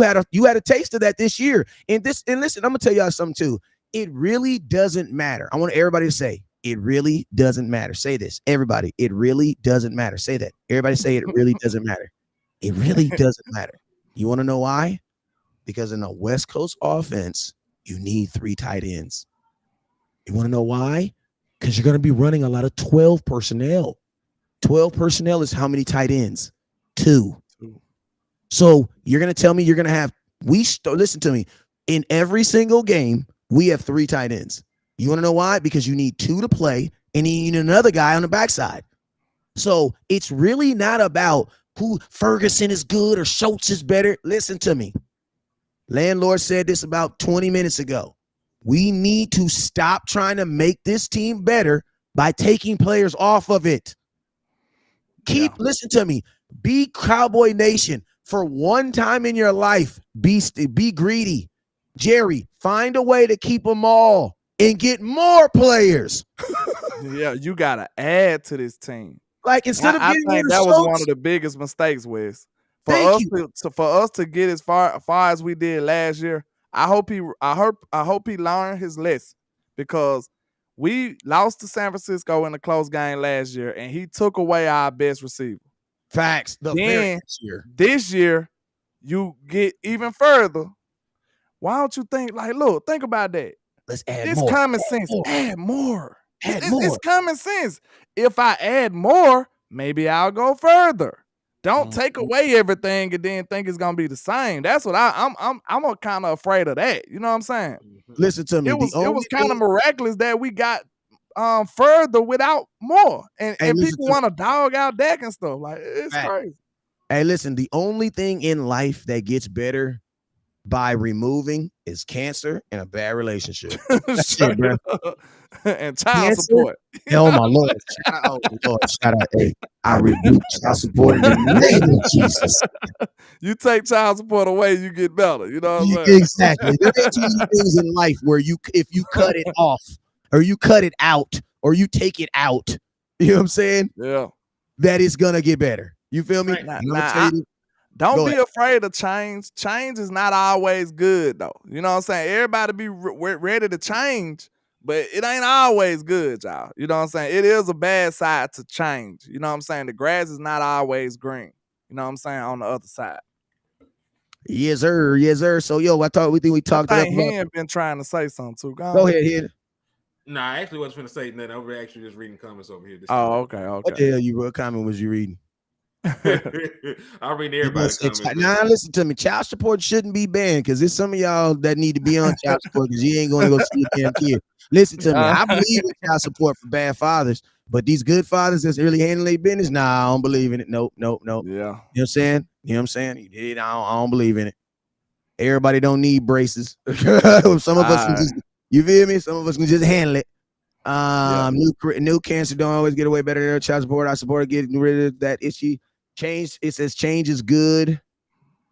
had a taste of that this year. And listen, I'm gonna tell y'all something too. It really doesn't matter. I want everybody to say it really doesn't matter. Say this, everybody. It really doesn't matter. Say that. Everybody say it really doesn't matter. It really doesn't matter. You want to know why? Because in a West Coast offense, you need 3 tight ends. You want to know why? Because you're going to be running a lot of 12 personnel. 12 personnel is how many tight ends? 2. So you're going to tell me you're going to have listen to me. In every single game, we have 3 tight ends. You want to know why? Because you need 2 to play, and you need another guy on the backside. So it's really not about who Ferguson is good or Schultz is better. Listen to me. LandLord said this about 20 minutes ago. We need to stop trying to make this team better by taking players off of it. Listen to me. Be Cowboy Nation for one time in your life. Be greedy. Jerry, find a way to keep them all and get more players. Yeah, you gotta add to this team. Like instead of I getting rid think of that was one Schultz, of the biggest mistakes, Wes. For thank us you. for us to get as far as we did last year, I hope he learned his lesson, because we lost to San Francisco in a close game last year, and he took away our best receiver. Facts. The very Then next year. this year, you get even further. Why don't you think think about that? Let's add It's more. common sense. Add more. Add It's more. common sense. If I add more, maybe I'll go further. Don't take away everything and then think it's gonna be the same. That's what I'm kind of afraid of that. You know what I'm saying? Listen to me. It was kind of miraculous that we got further without more. And people want to dog out Dak and stuff. Like, it's crazy. Hey, listen, the only thing in life that gets better by removing is cancer and a bad relationship. That's it, bro. And child support. Oh my Lord. Oh Lord, shout out. Hey, I rebuke child support in the name of Jesus. You take child support away, you get better. You know what I'm saying? Exactly. There ain't too many things in life where if you cut it off or you cut it out or you take it out, you know what I'm saying? Yeah. That is gonna get better. You feel me? Don't be afraid of change. Change is not always good, though. You know what I'm saying? Everybody be ready to change, but it ain't always good, y'all. You know what I'm saying? It is a bad side to change. You know what I'm saying? The grass is not always green. You know what I'm saying? On the other side. Yes, sir. Yes, sir. So, we talked about. He ain't been trying to say something too. Go ahead, hit it. Nah, I actually wasn't going to say nothing. I was actually just reading comments over here. Okay. What the hell what comment was you reading? I'll read everybody's comments. Now, listen to me. Child support shouldn't be banned because there's some of y'all that need to be on child support because you ain't going to go see a damn kid. Listen to me. I believe in child support for bad fathers, but these good fathers that's really handling their business, nah, I don't believe in it. Nope. Yeah. You know what I'm saying? I don't believe in it. Everybody don't need braces. Some of us can just, you feel me? Some of us can just handle it. New cancer don't always get away better than child support. I support getting rid of that issue. Change. It says change is good.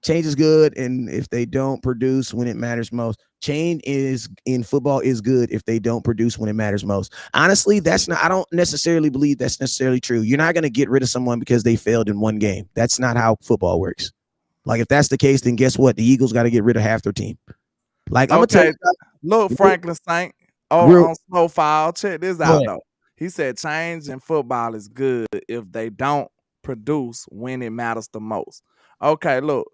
Change is good, and if they don't produce when it matters most, change is in football is good if they don't produce when it matters most. Honestly, that's not. I don't necessarily believe that's necessarily true. You're not going to get rid of someone because they failed in one game. That's not how football works. Like if that's the case, then guess what? The Eagles got to get rid of half their team. Like I'm gonna tell you, look, Franklin Saint. On Snowfall, check this out though. He said change in football is good if they don't produce when it matters the most. Okay, look.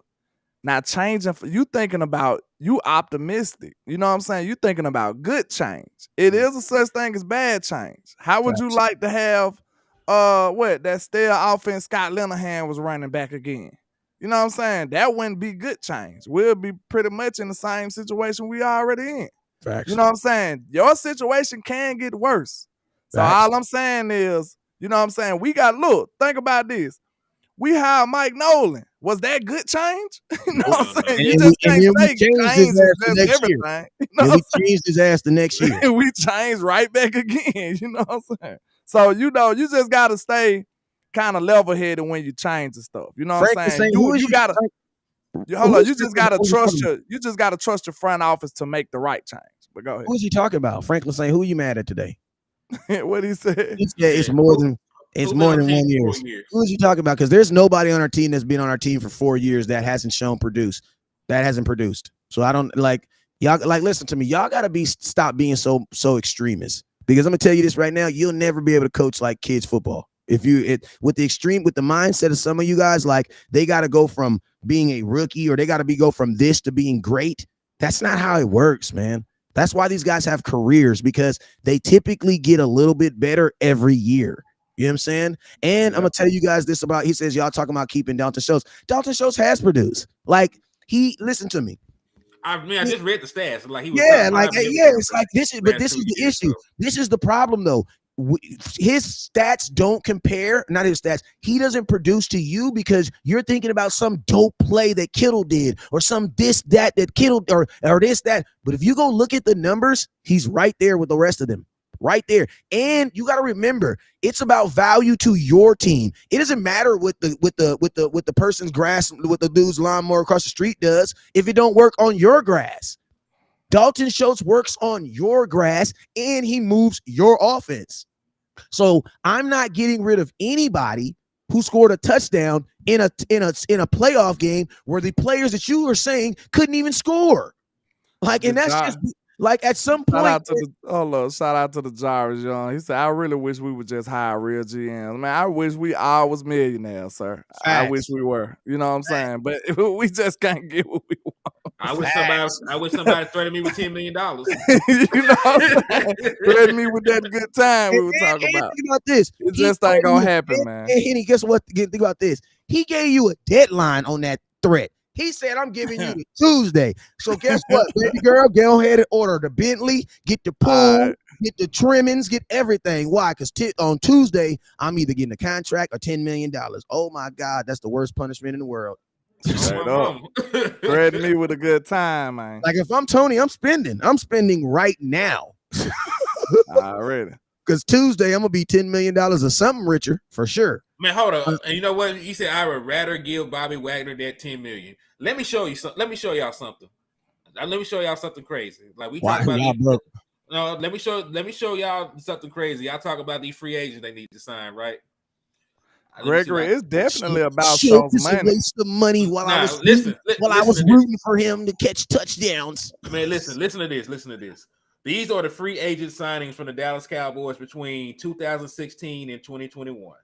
Now changing, you thinking about, you optimistic. You know what I'm saying? You thinking about good change. It is a such thing as bad change. How would you like to have that still offense Scott Linehan was running back again? You know what I'm saying? That wouldn't be good change. We'll be pretty much in the same situation we already in. Facts. You know what I'm saying? Your situation can get worse. So all I'm saying is, you know what I'm saying? We got, think about this. We hired Mike Nolan. Was that good change? You know what I'm saying? You just can't say change is just everything. You know we changed his ass the next year. We changed right back again. You know what I'm saying? So, you just got to stay kind of level-headed when you change the stuff. You know what I'm saying? You got to... Hold on, you just gotta trust your front office to make the right change. But go ahead. Who's he talking about? Franklin saying, who are you mad at today? What he said? He said it's more than 1 year. Who is he talking about? Because there's nobody on our team that's been on our team for 4 years that hasn't hasn't produced. So I don't y'all listen to me. Y'all gotta stop being so extremist. Because I'm gonna tell you this right now, you'll never be able to coach like kids football. If with the mindset of some of you guys, like they got to go from being a rookie or they got to go from this to being great. That's not how it works, man. That's why these guys have careers, because they typically get a little bit better every year. You know what I'm saying? And I'm going to tell you guys this about, he says, y'all talking about keeping Dalton Schultz. Dalton Schultz has produced. Like listen to me. I just read the stats. Like he was it's like this is the issue. This is the problem though. His stats don't compare, not his stats. He doesn't produce to you because you're thinking about some dope play that Kittle did or some that Kittle or this, that. But if you go look at the numbers, he's right there with the rest of them. right there. And you got to remember, it's about value to your team. It doesn't matter what the person's grass, what the dude's lawnmower across the street does if it don't work on your grass. Dalton Schultz works on your grass and he moves your offense. So I'm not getting rid of anybody who scored a touchdown in a playoff game where the players that you were saying couldn't even score. Like, and that's just like at some point. Shout out to the Jarvis Young. He said, I really wish we would just hire real GMs. Man, I wish we all was millionaires, sir. Facts. I wish we were. You know what I'm saying? But we just can't get what we want. I wish somebody threatened me with $10 million. You know what I'm saying? Threatened me with that good time we were talking about. Think about this. It just ain't gonna happen, man. And Henny, guess what? Think about this. He gave you a deadline on that threat. He said, I'm giving you the Tuesday. So guess what, baby girl? Go ahead and order the Bentley, get the pool, get the trimmings, get everything. Why? Because on Tuesday, I'm either getting a contract or $10 million. Oh, my God. That's the worst punishment in the world. Threaten me with a good time, man. Like, if I'm Tony, I'm spending. I'm spending right now. Already. Because Tuesday, I'm going to be $10 million or something richer for sure. Man, hold on. And you know what? He said I would rather give Bobby Wagner that $10 million. Let me show you something. Let me show y'all something. Let me show y'all something crazy. Like we talk about no, let me show y'all something crazy. Y'all talk about these free agents they need to sign, right? Gregory, it's definitely about some money. Waste of money while I was rooting for him to catch touchdowns. Man, listen to this. These are the free agent signings from the Dallas Cowboys between 2016 and 2021.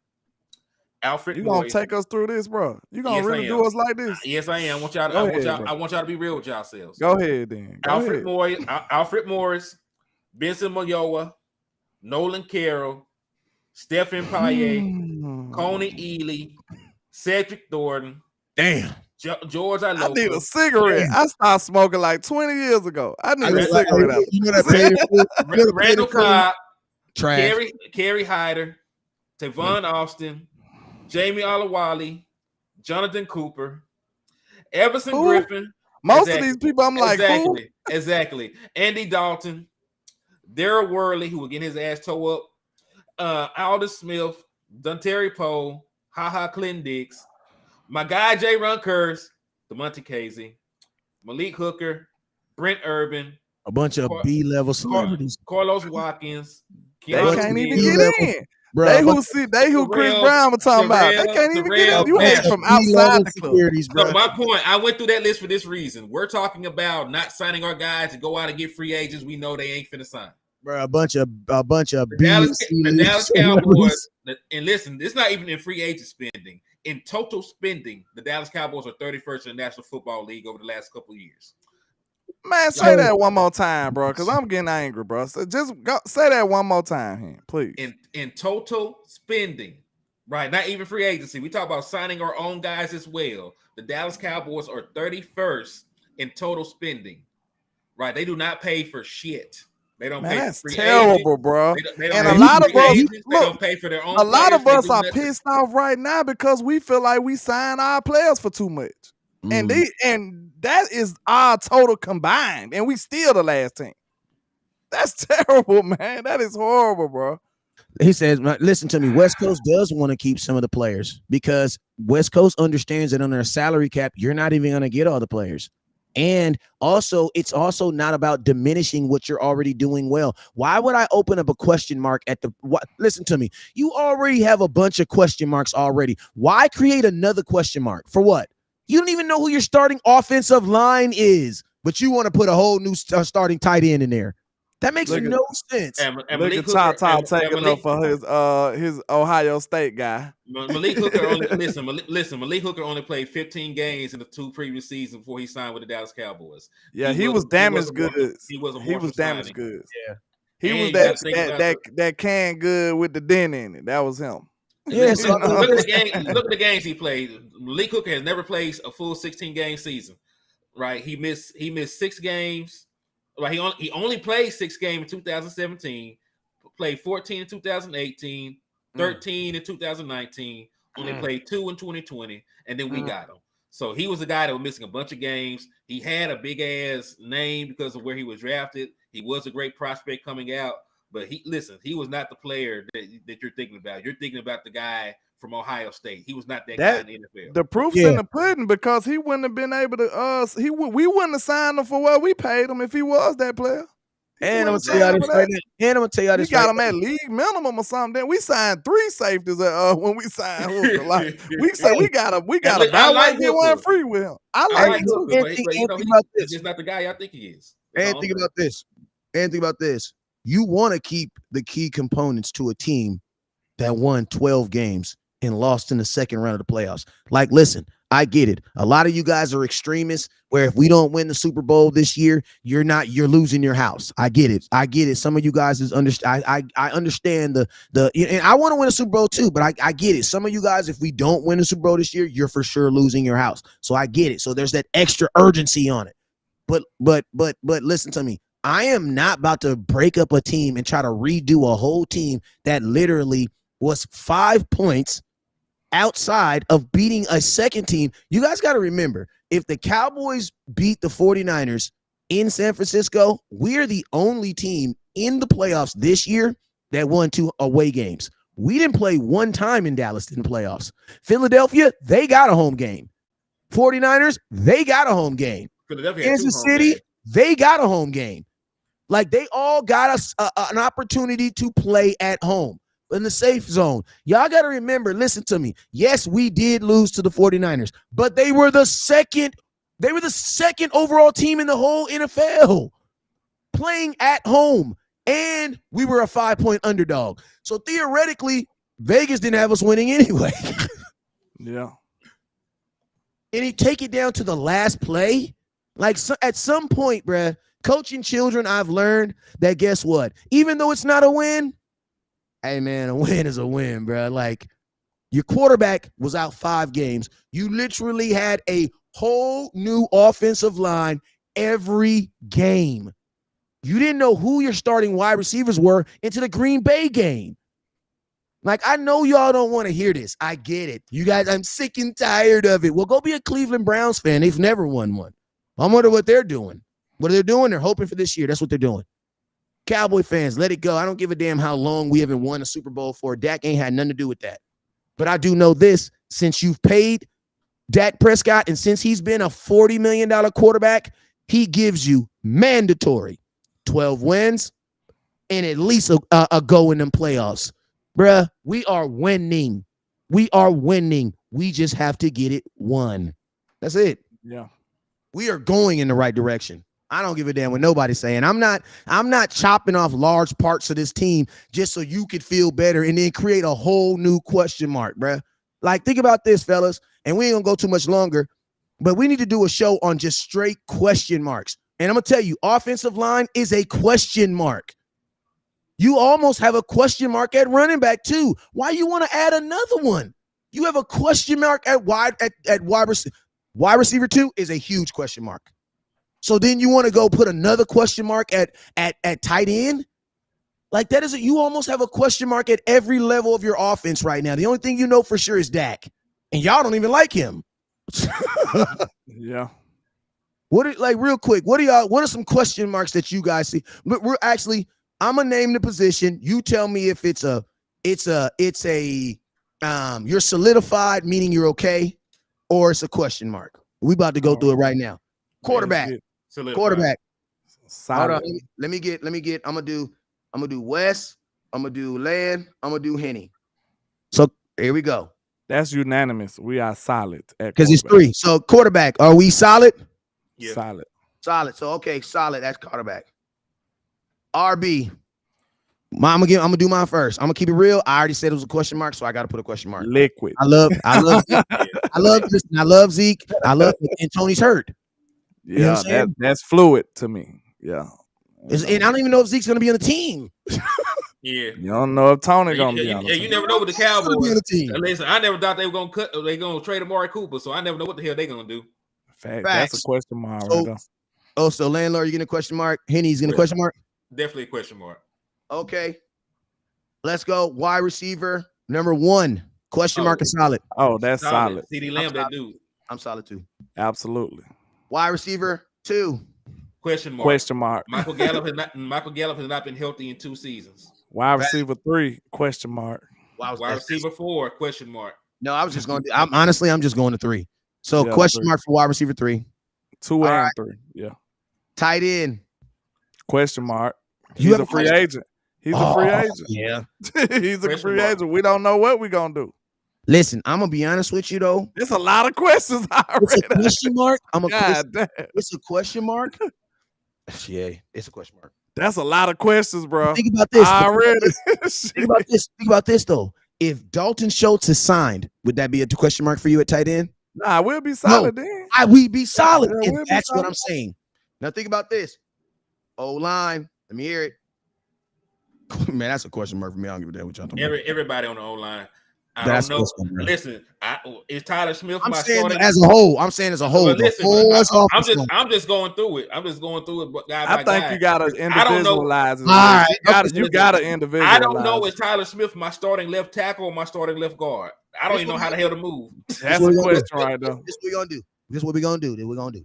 Alfred, you gonna take us through this, bro? You gonna really do us like this? Yes, I am. I want y'all to be real with yourselves. Go ahead, then. Alfred Morris, Benson Mayowa, Nolan Carroll, Stephen Paye, Coney Ely, Cedric Thornton. Damn. George, I need a cigarette. I stopped smoking like 20 years ago. I need a cigarette. You know that Randall Cobb, trash. Kerry Hyder, Tavon Austin, Jamie Olawale, Jonathan Cooper, Everson Griffin. Most of these people, I'm like, exactly. Andy Dalton, Darryl Worley, who will get his ass towed up, Aldous Smith, Dontarie Poe, HaHa Clinton Dix, my guy Jay Runkurse, DeMonte Casey, Malik Hooker, Brent Urban, a bunch of B-level celebrities, Carlos Watkins. They can't even get in. Bro, they who Chris Brown was talking about. They can't even get in. You hate from outside the club. So my point, I went through that list for this reason. We're talking about not signing our guys to go out and get free agents. We know they ain't finna sign. Bro, a bunch of the Dallas Cowboys. And listen, it's not even in free agent spending. In total spending, the Dallas Cowboys are 31st in the National Football League over the last couple of years. Man, say that one more time, bro, because I'm getting angry, bro. So just say that one more time here, please. In total spending, right? Not even free agency. We talk about signing our own guys as well. The Dallas Cowboys are 31st in total spending, right? They do not pay for shit. They don't pay for free terrible, agents. Bro. They and a lot of us, they don't pay for their own. A lot of us are nothing. pissed off right now because we feel like we sign our players for too much, and that is our total combined, and we still the last team. That's terrible, man. That is horrible, bro. He says, listen to me, West Coast does want to keep some of the players because West Coast understands that under a salary cap, you're not even going to get all the players. And also, it's also not about diminishing what you're already doing well. Why would I open up a question mark at the what? Listen to me. You already have a bunch of question marks already. Why create another question mark? For what? You don't even know who your starting offensive line is, but you want to put a whole new starting tight end in there. That makes no sense. And look at Ty taking up for his Ohio State guy. Malik Hooker only listen. Malik Hooker only played 15 games in the 2 previous seasons before he signed with the Dallas Cowboys. Yeah, he was damaged goods. He was damaged goods. Yeah, he was that canned good with the dent in it. That was him. Yeah, so look at the games he played. Malik Hooker has never played a full 16-game season. Right? He missed 6 games. Right, he only played 6 games in 2017, played 14 in 2018, 13 in 2019, only played 2 in 2020, and then we got him. So he was a guy that was missing a bunch of games. He had a big ass name because of where he was drafted. He was a great prospect coming out, But he was not the player that you're thinking about. You're thinking about the guy from Ohio State. He was not that guy in the NFL. The proof's in the pudding, because he wouldn't have been able to. We wouldn't have signed him for what we paid him if he was that player. And I'm gonna tell y'all this right now. And I'm gonna tell y'all this. We got him at league minimum or something. Then we signed 3 safeties when we signed Hooker. Like we got a buy one get one free with him. I like Hooker, and he's not the guy I think he is. And think about this. And think about this. You want to keep the key components to a team that won 12 games and lost in the second round of the playoffs. Like, listen, I get it. A lot of you guys are extremists where if we don't win the Super Bowl this year, you're losing your house. I get it. Some of you guys I understand the and I want to win a Super Bowl too, but I get it. Some of you guys, if we don't win the Super Bowl this year, you're for sure losing your house. So I get it. So there's that extra urgency on it. But listen to me. I am not about to break up a team and try to redo a whole team that literally was 5 points outside of beating a second team. You guys got to remember, if the Cowboys beat the 49ers in San Francisco, we're the only team in the playoffs this year that won 2 away games. We didn't play one time in Dallas in the playoffs. Philadelphia, they got a home game. 49ers, they got a home game. Kansas City, they got a home game. Like, they all got us an opportunity to play at home in the safe zone. Y'all got to remember, listen to me. Yes, we did lose to the 49ers, but they were the second overall team in the whole NFL playing at home, and we were a 5-point underdog. So theoretically, Vegas didn't have us winning anyway. Yeah. And he take it down to the last play. Like, at some point, bruh, coaching children, I've learned that, guess what? Even though it's not a win, hey, man, a win is a win, bro. Like, your quarterback was out 5 games. You literally had a whole new offensive line every game. You didn't know who your starting wide receivers were into the Green Bay game. Like, I know y'all don't want to hear this. I get it. You guys, I'm sick and tired of it. Well, go be a Cleveland Browns fan. They've never won one. I wonder what they're doing. What they're doing, they're hoping for this year. That's what they're doing. Cowboy fans, let it go. I don't give a damn how long we haven't won a Super Bowl for. Dak ain't had nothing to do with that. But I do know this. Since you've paid Dak Prescott and since he's been a $40 million quarterback, he gives you mandatory 12 wins and at least a go in them playoffs. Bruh, we are winning. We are winning. We just have to get it won. That's it. Yeah. We are going in the right direction. I don't give a damn what nobody's saying. I'm not chopping off large parts of this team just so you could feel better and then create a whole new question mark, bruh. Like, think about this, fellas, and we ain't gonna go too much longer, but we need to do a show on just straight question marks. And I'm gonna tell you, offensive line is a question mark. You almost have a question mark at running back too. Why you want to add another one? You have a question mark at wide receiver. Wide receiver 2 is a huge question mark. So then you want to go put another question mark at tight end? Like, that is you almost have a question mark at every level of your offense right now. The only thing you know for sure is Dak. And y'all don't even like him. Yeah. Real quick, what are some question marks that you guys see? I'm gonna name the position. You tell me if you're solidified, meaning you're okay, or it's a question mark. We about to go through it right now. Quarterback. Quarterback. Solid. Hold on. Let me get. I'm gonna do Wes. I'm gonna do Land. I'm gonna do Henny. So here we go. That's unanimous. We are solid because it's 3. So quarterback, are we solid? Yeah. Solid. So okay, solid. That's quarterback. RB. I'm gonna do mine first. I'm gonna keep it real. I already said it was a question mark, so I gotta put a question mark. Liquid. I love Zeke. And Tony's hurt. Yeah, you know that's fluid to me. Yeah. And I don't even know if Zeke's gonna be on the team. Yeah. You don't know if Tony gonna be on the team. You never know with the Cowboys. Listen, I never thought they were gonna trade Amari Cooper, so I never know what the hell they're gonna do. Facts. That's a question mark right there. So Landlord, you're getting a question mark. Henny's getting a question mark. Definitely a question mark. Okay. Let's go. Wide receiver number 1. Question mark is solid. Oh, that's solid. CeeDee Lamb, that dude. I'm solid too. Absolutely. Wide receiver 2. Question mark. Question mark. Michael Gallup has not been healthy in 2 seasons. Wide receiver 3? Question mark. Wow, Wide receiver 4? Question mark. No, I was just going to. I'm just going to 3. So Yeah, question 3. mark for wide receiver 3. 2 and 3. Yeah. Tight end. Question mark. You He's have a a free question? agent. He's a free agent. Yeah. He's a Question free mark. agent. We don't know what we're gonna do. Listen, I'm gonna be honest with you though. It's a lot of questions It's already. a question mark. God damn. It's a question mark. Yeah, it's a question mark. That's a lot of questions, bro. Think about this. Already. Think about this. Think about this though. If Dalton Schultz is signed, would that be a question mark for you at tight end? Nah, we'll be solid then. We'd be solid. Yeah, And we'll be that's what solid. I'm saying. Now think about this. O-line. Let me hear it. Man, that's a question mark for me. I don't give a damn what y'all talking about. Everybody on the O-line. I That's don't know. question mark. Listen, is Tyler Smith I'm my saying starting? as a whole. I'm saying as a whole. Well, listen, I'm I'm just going through it. I'm just going through it guy I by think guy. you gotta individualize it. All right. You gotta individualize. I don't know, is Tyler Smith my starting left tackle or my starting left guard? I don't even know how the hell to move. That's a question right there. This is what we're gonna do. This is what we're gonna do.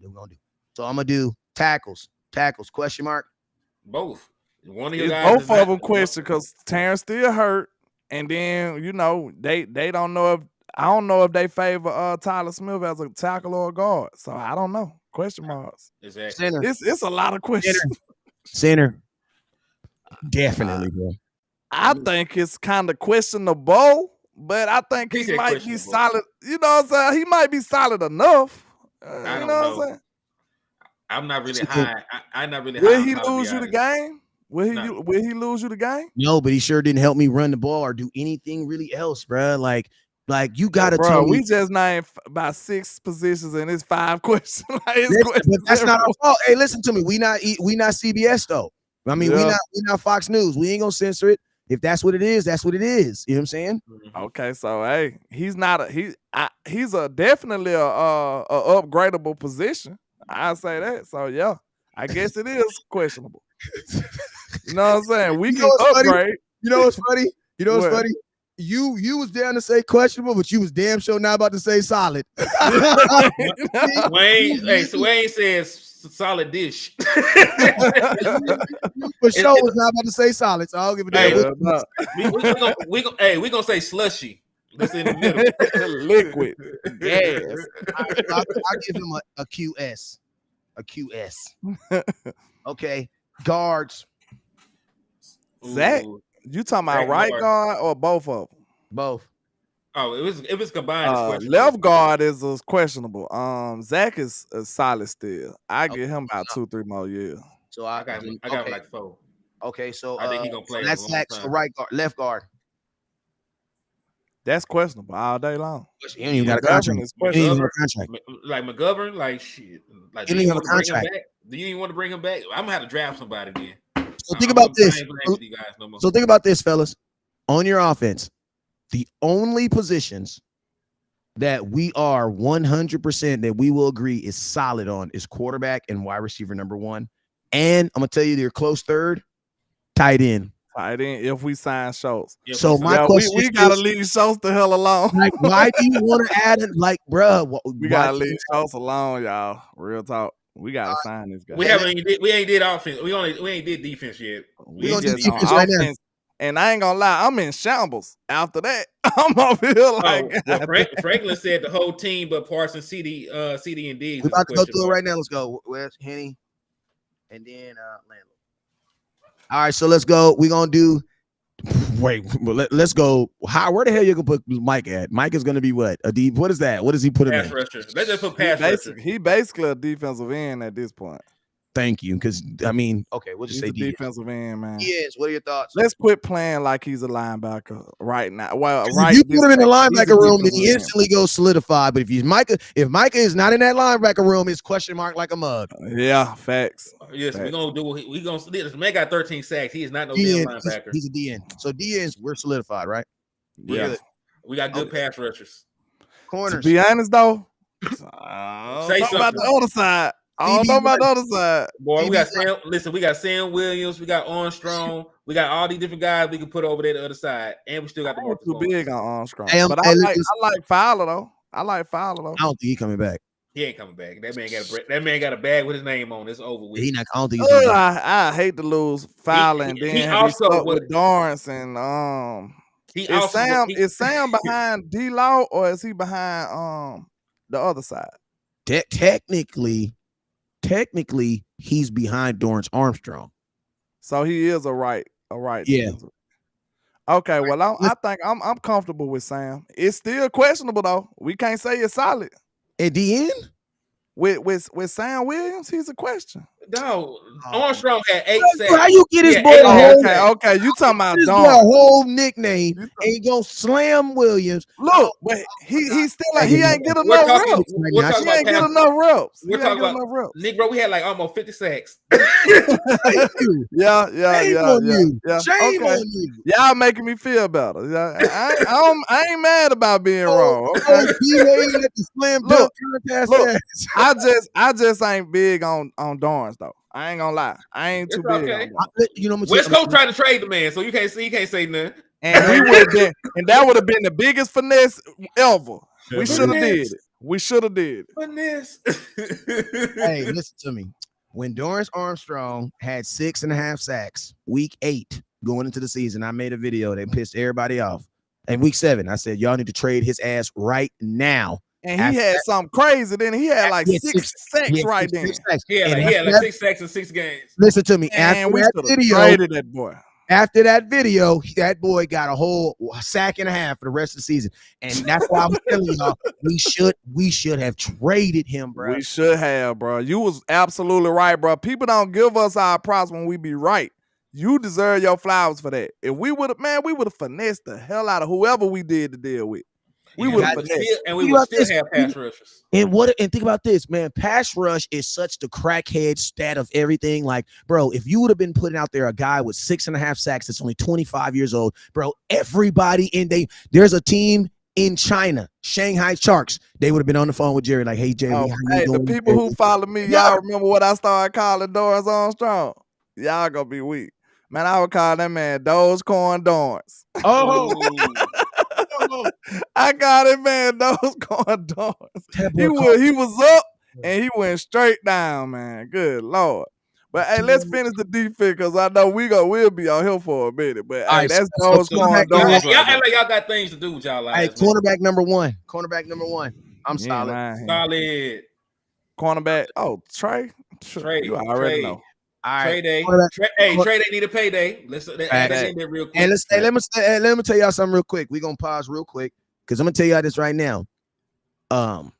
So I'm gonna do tackles. Tackles, question mark. Both. One of your guys. Both of them question because Terrence still hurt. And then, they don't know if I don't know if they favor Tyler Smith as a tackle or a guard. So I don't know. Question marks. Exactly. Center. It's a lot of questions. Center. Definitely, bro. I think it's kind of questionable, but I think he might be solid. You know what I'm saying? He might be solid enough. I don't know know. what I'm saying? I'm not really high. I'm not really high. Will he lose you the game? Will he lose you the game? No, but he sure didn't help me run the ball or do anything really else, bro. Like you gotta tell me. We just named about 6 positions and it's 5 questions. But that's not our fault. Hey, listen to me. We not CBS though. I mean, we not Fox News. We ain't gonna censor it. If that's what it is, that's what it is. You know what I'm saying? Okay, so hey, he's definitely a upgradable position. I say that. So yeah, I guess it is questionable. You know what I'm saying? We can upgrade. You know what's funny? What's funny? You was down to say questionable, but you was damn sure not about to say solid. Wayne says solid dish. For sure was not about to say solid, so I don't give a damn. We gonna say slushy. That's in the middle. Liquid. Gas. I'll give him a QS. A QS. Okay. Guards. Zach, you talking about right guard or both of them? Both. Oh, it was combined. Left guard is questionable. Zach is solid still. I give him about 2-3 more years. So I got him like 4. Okay, so I think he gonna play. That's Zach's right guard, left guard. That's questionable all day long. He ain't even got a contract. Like McGovern, like shit. Like, he ain't even have a contract. Do you even want to bring him back? I'm gonna have to draft somebody then. So think about this. So think about this, fellas. On your offense, the only positions that we are 100% that we will agree is solid on is quarterback and wide receiver number 1. And I'm gonna tell you, they're close third, tight end. Tight end if we sign Schultz. So my question we gotta leave Schultz the hell alone. Like, why do you want to add it? Like, bro, we gotta leave Schultz alone, y'all. Real talk. We gotta sign this guy. We ain't did offense. We ain't did defense yet. We gonna do defense right now. And I ain't gonna lie, I'm in shambles. After that, I'm over here like Franklin said the whole team, but Parsons, CD, and D. We're about to go through it right now. Let's go. Where's Henny? And then LandLord. All right, so let's go. We're gonna do. Wait, let's go. Where the hell you gonna put Mike at? Mike is gonna be what? A deep. What is that? What does he put him in? Pass rusher. Let's just put pass rusher. He basically a defensive end at this point. Thank you, because I mean, okay, we'll just say defensive end, man. Yes. What are your thoughts? Let's quit playing like he's a linebacker right now. Well, if you put him in the linebacker room, then he instantly goes solidified. But if Micah is not in that linebacker room, it's question mark like a mug. Yeah, facts. Yes, facts. we gonna this man got 13 sacks. He is not no damn linebacker. He's a DN. So DNs, we're solidified, right? Yeah, we got good pass rushers. Corners. To be honest, though, say something about the other side. I don't know about the other side. Boy, we got Sam Williams, we got Armstrong, we got all these different guys we can put over there the other side, and we still got the too big on Armstrong. Hey, but I like Fowler though. I don't think he's coming back. He ain't coming back. That man got a bag with his name on. It's over with. He not. I don't think he's gonna go. I hate to lose Fowler and he then be also stuck would. with Dorrance and He Is also Sam would- is Sam behind D-Law or is he behind the other side? Technically, he's behind Dorrance Armstrong. So he is a right. Yeah. defensive. Okay, well I think I'm comfortable with Sam. It's still questionable though. We can't say it's solid. At the end, With Sam Williams, he's a question. No, Armstrong had 8 sacks. how you get his Yeah, boy eight a sacks. whole? Okay. You talking about This boy a Dorrance? whole nickname, and he gonna slam Williams. Look, but he still he ain't get enough talking- reps. we're talking He ain't about get enough reps. We're He ain't talking get about enough reps. Nick, bro. We had like almost 50 sacks. Thank you. Yeah. Shame on you. Yeah. Shame Okay. on you. Y'all making me feel better. Yeah, I ain't mad about being wrong. Okay? D-Wade at the slam dunk contest. Look, I just ain't big on Dorrance though. I ain't gonna lie. I ain't too It's big okay. on Dorrance. You know, West Coast trying to trade the man, so you can't say nothing. And he would have been, and that would have been the biggest finesse ever. We should have did it. We should have did it. Finesse. Hey, listen to me. When Dorrance Armstrong had 6.5 sacks, week 8 going into the season, I made a video that pissed everybody off. And week 7, I said, y'all need to trade his ass right now. And he had something crazy. Then he had like 6 sacks right then. He had like 6 sacks in 6 games. Listen to me. And we after should that have video, traded that boy. After that video, that boy got a whole sack and a half for the rest of the season. And that's why I was telling y'all we should have traded him, bro. We should have, bro. You was absolutely right, bro. People don't give us our props when we be right. You deserve your flowers for that. If we would have finessed the hell out of whoever we did to deal with. We would have finessed. And we would still have pass rushers. And think about this, man. Pass rush is such the crackhead stat of everything. Like, bro, if you would have been putting out there a guy with 6.5 sacks that's only 25 years old, bro, everybody there's a team in China, Shanghai Sharks. They would have been on the phone with Jerry, like, hey, Jerry, the people who follow me, y'all remember what I started calling Dorrance Armstrong? Y'all gonna be weak. Man, I would call that man Dogecoin Dorrance. Oh. I got it, man. Dogecoin Dorrance. He was up and he went straight down, man. Good Lord. But hey, let's finish the defense because I know we'll be on here for a minute. But hey, that's Dogecoin Dorrance. Y'all act like y'all got things to do with y'all lives. Hey, cornerback number one. I'm solid. Solid. Cornerback. Oh, Trey. You already know. All right. Trey, they need a payday. Let's add that in there real quick. And let me tell y'all something real quick. We're gonna pause real quick because I'm gonna tell y'all this right now. All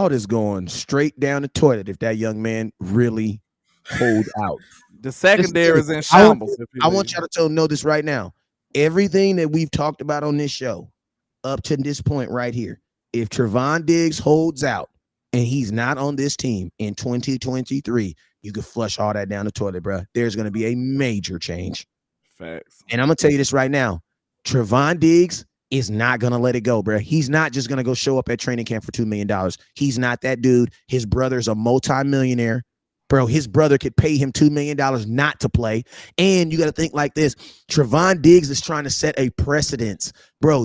this going straight down the toilet if that young man really hold out. The secondary is in shambles. I want y'all to know this right now. Everything that we've talked about on this show up to this point right here, if Trevon Diggs holds out and he's not on this team in 2023, you can flush all that down the toilet, bro. There's going to be a major change. Facts. And I'm going to tell you this right now. Trevon Diggs is not going to let it go, bro. He's not just going to go show up at training camp for $2 million. He's not that dude. His brother's a multimillionaire. Bro, his brother could pay him $2 million not to play. And you got to think like this. Trevon Diggs is trying to set a precedence. Bro,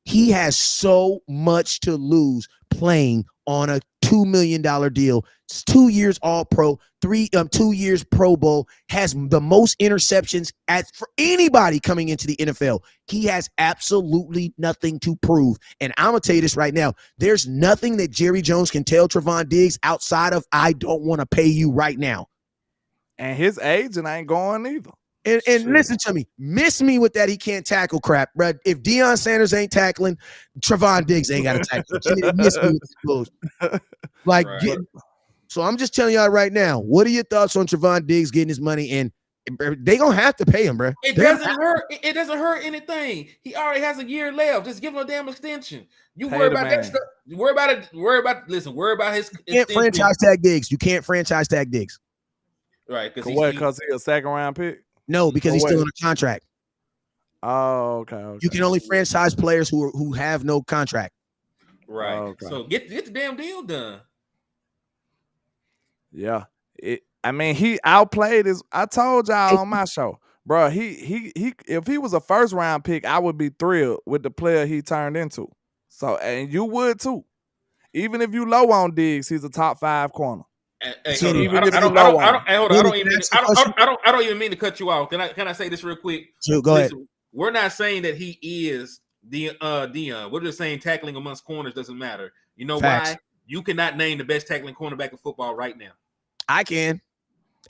he has so much to lose playing on a $2 million deal. It's 2 years all pro, 2 years Pro Bowl, has the most interceptions for anybody coming into the NFL. He has absolutely nothing to prove. And I'm going to tell you this right now. There's nothing that Jerry Jones can tell Trevon Diggs outside of, I don't want to pay you right now. And his agent ain't going either. And listen to me. Miss me with that he can't tackle crap, bro. If Deion Sanders ain't tackling, Trevon Diggs ain't got to tackle. Miss me with this bullshit. Like, right. So I'm just telling y'all right now, what are your thoughts on Trevon Diggs getting his money? And they going to have to pay him, bro. It doesn't hurt anything. He already has a year left. Just give him a damn extension. You worry about that stuff. Worry about his You can't franchise tag Diggs. You can't franchise tag Diggs. Right. Because he's a second round pick? No, because he's still on a contract. Oh, okay. You can only franchise players who have no contract. Right. Oh, okay. So get the damn deal done. Yeah. He outplayed his. I told y'all on my show, bro. He if he was a first round pick, I would be thrilled with the player he turned into. So, and you would too. Even if you low on Diggs, he's a top 5 corner. Hey, So even if I you don't, low I on. don't even mean to cut you off. Can I say this real quick? So go ahead. We're not saying that he is Dion. We're just saying tackling amongst corners doesn't matter. You know Facts. why? You cannot name the best tackling cornerback in football right now. I can.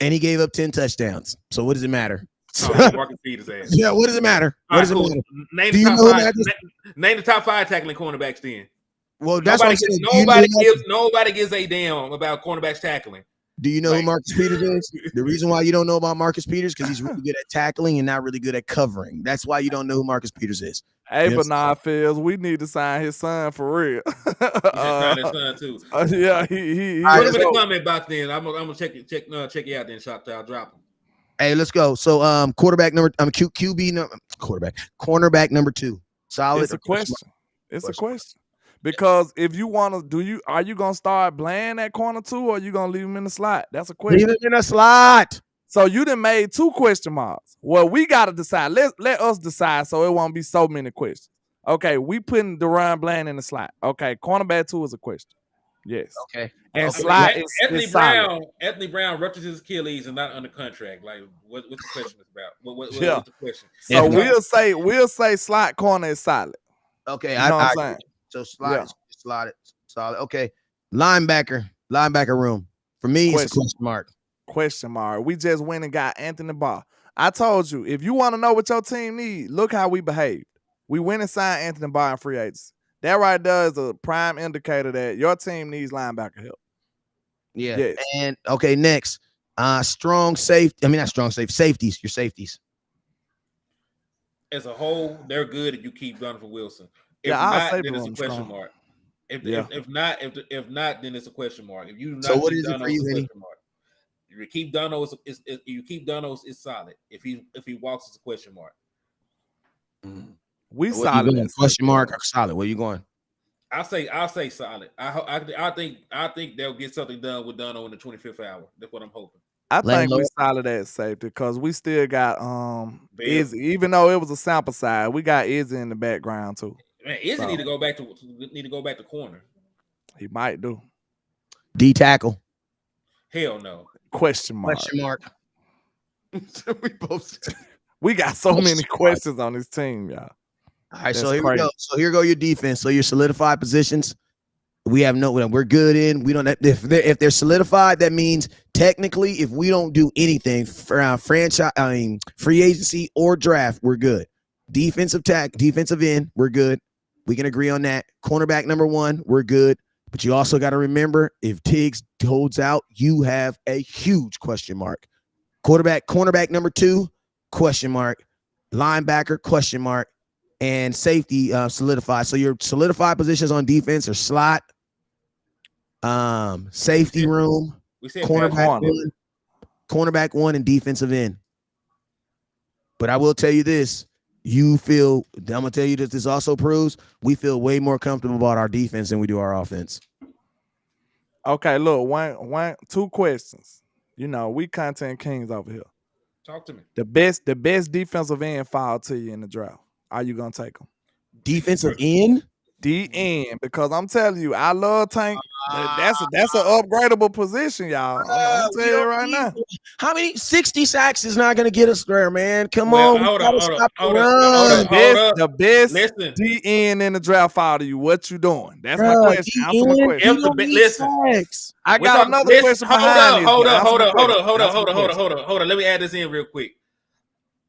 And he gave up 10 touchdowns. So what does it matter? Oh, Marcus Peters ass. Yeah, what does it matter? What does it matter? Name Do the you top know five. that? Name the top 5 tackling cornerbacks then. Well, that's what I'm saying. Do you know Nobody gives a damn about cornerbacks tackling. Do you know who Marcus Peters is? The reason why you don't know about Marcus Peters because he's really good at tackling and not really good at covering. That's why you don't know who Marcus Peters is. Hey, but nah, Phils, we need to sign his son for real. Sign his son too. Yeah, he put him in the comment box then. I'm gonna check you out then. I'll drop him. Hey, let's go. So cornerback number 2. Solid. It's a question. It's a question. Because if you want to, are you gonna start Bland at corner 2 or are you gonna leave him in the slot? That's a question. Leave him in a slot. So you done made 2 question marks. Well, we gotta decide. Let us decide so it won't be so many questions. Okay, we putting Deron Bland in the slot. Okay, cornerback 2 is a question. Yes. Okay. And slot is Anthony Brown ruptures his Achilles and not under contract. Like, what's the question about? What's the question? So we'll say slot corner is solid. Okay, you know what I'm saying? So slotted. Okay, linebacker room for me. It's a question mark. Question mark. We just went and got Anthony Barr. I told you, if you want to know what your team needs, look how we behaved. We went and signed Anthony Barr in free agency. That right there is a prime indicator that your team needs linebacker help. Yeah. Yes. And okay, next, safeties. Your safeties. As a whole, they're good if you keep Donovan Wilson. If not, then it's a question mark. If not, then it's a question mark. If you not so what is it for you, Henny? If you keep Dono, it's solid. If he walks, it's a question mark. We solid. Question mark or solid? Where you going? I'll say solid. I think they'll get something done with Dono in the 25th hour. That's what I'm hoping. I think we solid at safety because we still got Izzy. Even though it was a sample size, we got Izzy in the background too. Man, Izzy need to go back to corner. He might do. D tackle. Hell no. Question mark. We got so many questions on this team, y'all. All right, so here we go. So here go your defense. So your solidified positions. We have we're good in. We don't if they're solidified, that means technically if we don't do anything for free agency or draft, we're good. Defensive end, we're good. We can agree on that. Cornerback number 1, we're good. But you also got to remember, if Tiggs holds out, you have a huge question mark. Cornerback number 2, question mark. Linebacker, question mark. And safety solidified. So your solidified positions on defense are slot, safety room, cornerback 1, and defensive end. But I will tell you this. I'm gonna tell you that this also proves we feel way more comfortable about our defense than we do our offense. Okay, look, 2 questions. You know, we content kings over here. Talk to me. The best defensive end fall to you in the draft. Are you gonna take them? Defensive end? DN, because I'm telling you, I love Tank. That's an upgradable position, y'all. I'm telling you right now. How many 60 sacks is not going to get us there, man? Come on. Hold up. The best Listen. DN in the draft fall to you. What you doing? That's my question. Answer my question. Listen. I got another question behind this. Hold up. Let me add this in real quick.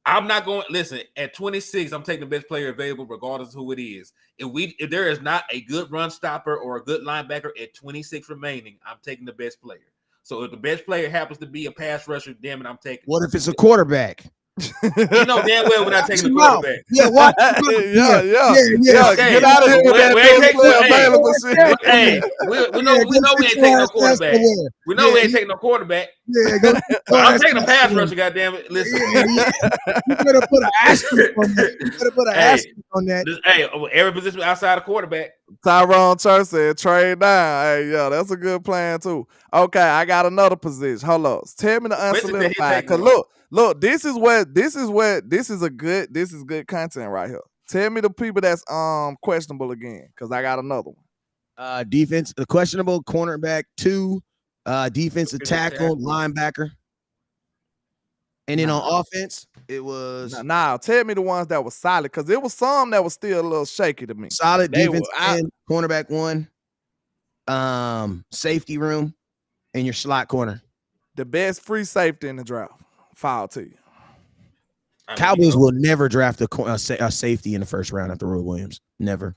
I'm not going. Listen, at 26, I'm taking the best player available, regardless of who it is. If there is not a good run stopper or a good linebacker at 26 remaining, I'm taking the best player. So if the best player happens to be a pass rusher, damn it, I'm taking. What if it's a quarterback? You know damn well we're not taking the quarterback. Yeah, what? Yeah. Get out of here with that. Hey, we know we ain't taking no quarterback. We know we ain't taking no quarterback. Yeah, I'm taking a pass rusher. Goddamn it! Listen, you better put an asterisk on that. Hey, every position outside of quarterback. Tyrone Church said trade down. Hey, yo, that's a good plan too. Okay, I got another position. Hold on. Tell me the unsolidified. Cause look, this is good content right here. Tell me the people that's questionable again, cause I got another one. Defense, the questionable cornerback 2, defensive tackle, linebacker. And then on offense, it was Now tell me the ones that were solid, because there was some that was still a little shaky to me. solid defense and cornerback 1, safety room, and your slot corner. The best free safety in the draft. Foul to you. Cowboys will never draft a safety in the first round after Roy Williams. Never.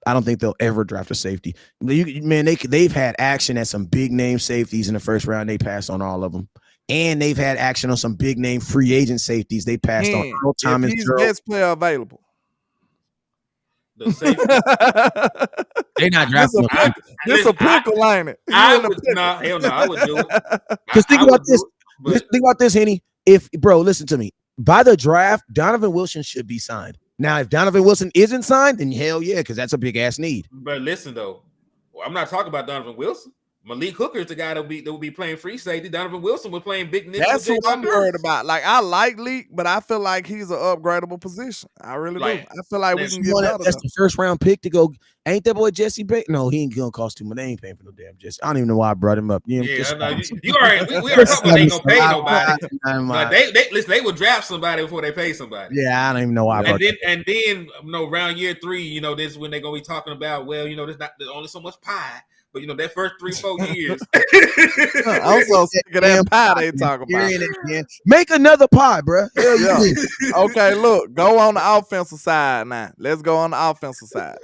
I don't think they'll ever draft a safety. They've had action at some big name safeties in the first round. They passed on all of them. And they've had action on some big name free agent safeties. They passed on Earl Thomas. He's best player available. The safety. They're not drafting. This a pickle, ain't it? Hell no, I would do it. Because think about this. Think about this, Henny. Listen to me. By the draft, Donovan Wilson should be signed. Now, if Donovan Wilson isn't signed, then hell yeah, because that's a big ass need. But listen though, I'm not talking about Donovan Wilson. Malik Hooker is the guy that will be playing free safety. Donovan Wilson was playing big nickel. That's who I'm worried about. Like, I like Leak, but I feel like he's an upgradable position. I really do. I feel like we can get better. That's the first round pick to go. Ain't that boy Jesse Bates? No, he ain't gonna cost too much. They ain't paying for no damn Jesse. I don't even know why I brought him up. You already. We already talking about they gonna pay nobody. But they would draft somebody before they pay somebody. Yeah, I don't even know why. And then around year 3, this is when they're gonna be talking about. Well, there's only so much pie. But that first 3-4 years, I'm so sick of that pie they talking about. Make another pie, bro. Yeah. Okay, look, go on the offensive side now. Let's go on the offensive side.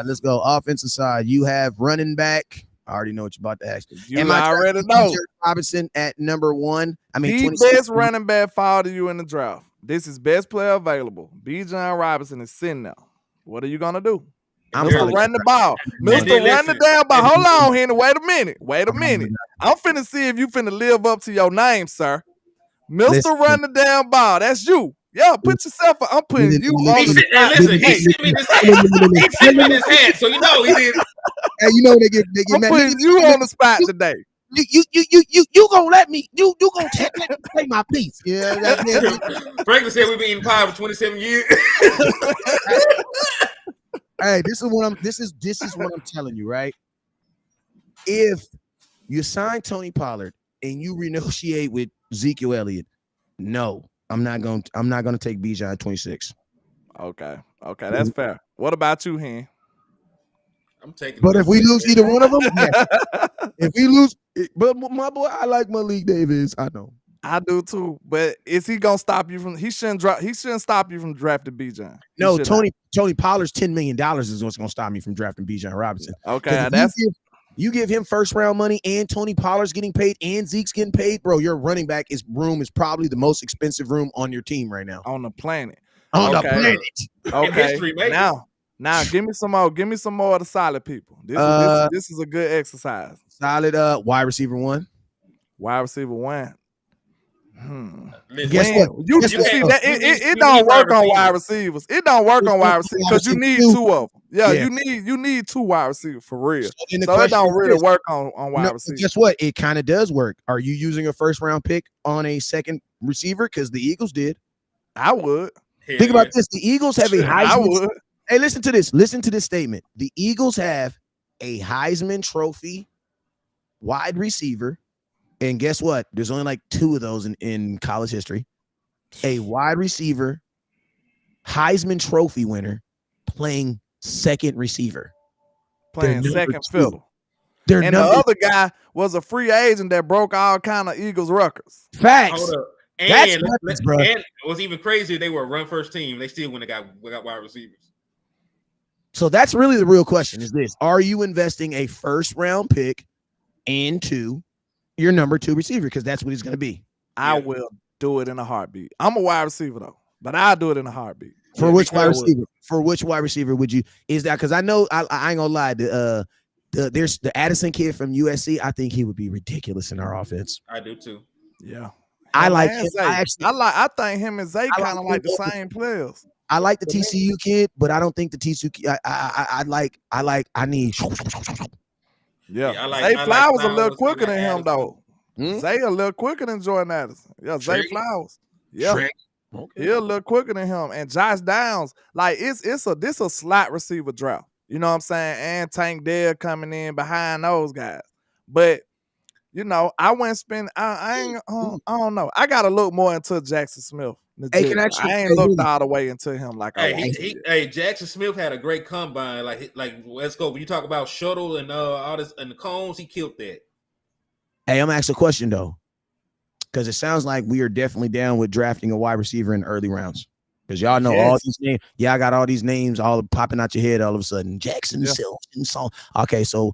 Let's go offensive side. You have running back. I already know what you're about to ask. You already know. Robinson at number 1. The best running back fall to you in the draft. This is best player available. Bijan Robinson is sitting there. What are you gonna do? Mr. Run the ball. Mr. Run the damn ball. Hold on, Henry. Wait a minute. I'm finna see if you finna live up to your name, sir. Mr. Run the damn ball. That's you. Yeah, put yourself. I'm putting you on the spot. Listen, he's sitting in his hand, so he did. Hey, they get I'm putting you on the spot today. You gonna let me? You gonna let me play my piece? Yeah. Franklin said we've been eating pie for 27 years. Hey, this is what I'm telling you, right? If you sign Tony Pollard and you renegotiate with Ezekiel Elliott, no, I'm not gonna take Bijan at 26. Okay, that's fair. What about you, Hen? I'm taking. But if we lose either one of them, yes. If we lose, but my boy, I like Malik Davis. I know. I do too, but is he gonna stop you from? He shouldn't stop you from drafting Bijan. No, Tony Pollard's $10 million is what's gonna stop me from drafting Bijan Robinson. Okay, you give him first round money, and Tony Pollard's getting paid, and Zeke's getting paid, bro. Your running back room is probably the most expensive room on your team right now. On the planet. Okay. Now give me some more. Give me some more of the solid people. This is a good exercise. Solid wide receiver 1. Wide receiver 1. Guess what? You see that it don't work on wide receivers. It don't work on wide receivers because you need 2 of them. Yeah, you need 2 wide receivers for real. So it don't really work on wide receivers. Guess what? It kind of does work. Are you using a first round pick on a second receiver? Because the Eagles did. I would. Think about this. The Eagles have a Heisman. I would. Hey, listen to this. Listen to this statement. The Eagles have a Heisman Trophy wide receiver. And guess what? There's only like 2 of those in college history. A wide receiver, Heisman Trophy winner, playing second receiver. Playing second fiddle. And the other guy was a free agent that broke all kind of Eagles records. Facts. Hold up. And what's even crazier, they were a run first team. They still wouldn't have got wide receivers. So that's really the real question is this. Are you investing a first round pick into your number 2 receiver? Because that's what he's going to be. I will do it in a heartbeat. I'm a wide receiver though, but I'll do it in a heartbeat. For which wide receiver? For which wide receiver would you? Is that because I know I ain't gonna lie. There's the Addison kid from USC. I think he would be ridiculous in our offense. I do too. Yeah, I like him. I think him and Zay kind of like the same players. I like the TCU kid, but I don't think the TCU kid. I need. Yeah, Zay Flowers a little quicker than him though. Zay a little quicker than Jordan Addison. Yeah, Zay Flowers. Yeah, he a little quicker than him. And Josh Downs, like this a slot receiver draft. You know what I'm saying? And Tank Dell coming in behind those guys. But you know, I wouldn't spend. I don't know. I gotta look more into Jackson Smith. Hey, can I actually? I ain't looked all the way into him like I want to. Hey, Jackson Smith had a great combine. Like let's go. When you talk about shuttle and all this and the cones, he killed that. Hey, I'm gonna ask a question though, because it sounds like we are definitely down with drafting a wide receiver in early rounds. Because y'all know all these names. Yeah, I got all these names all popping out your head all of a sudden. Jackson, Silverton, so okay, so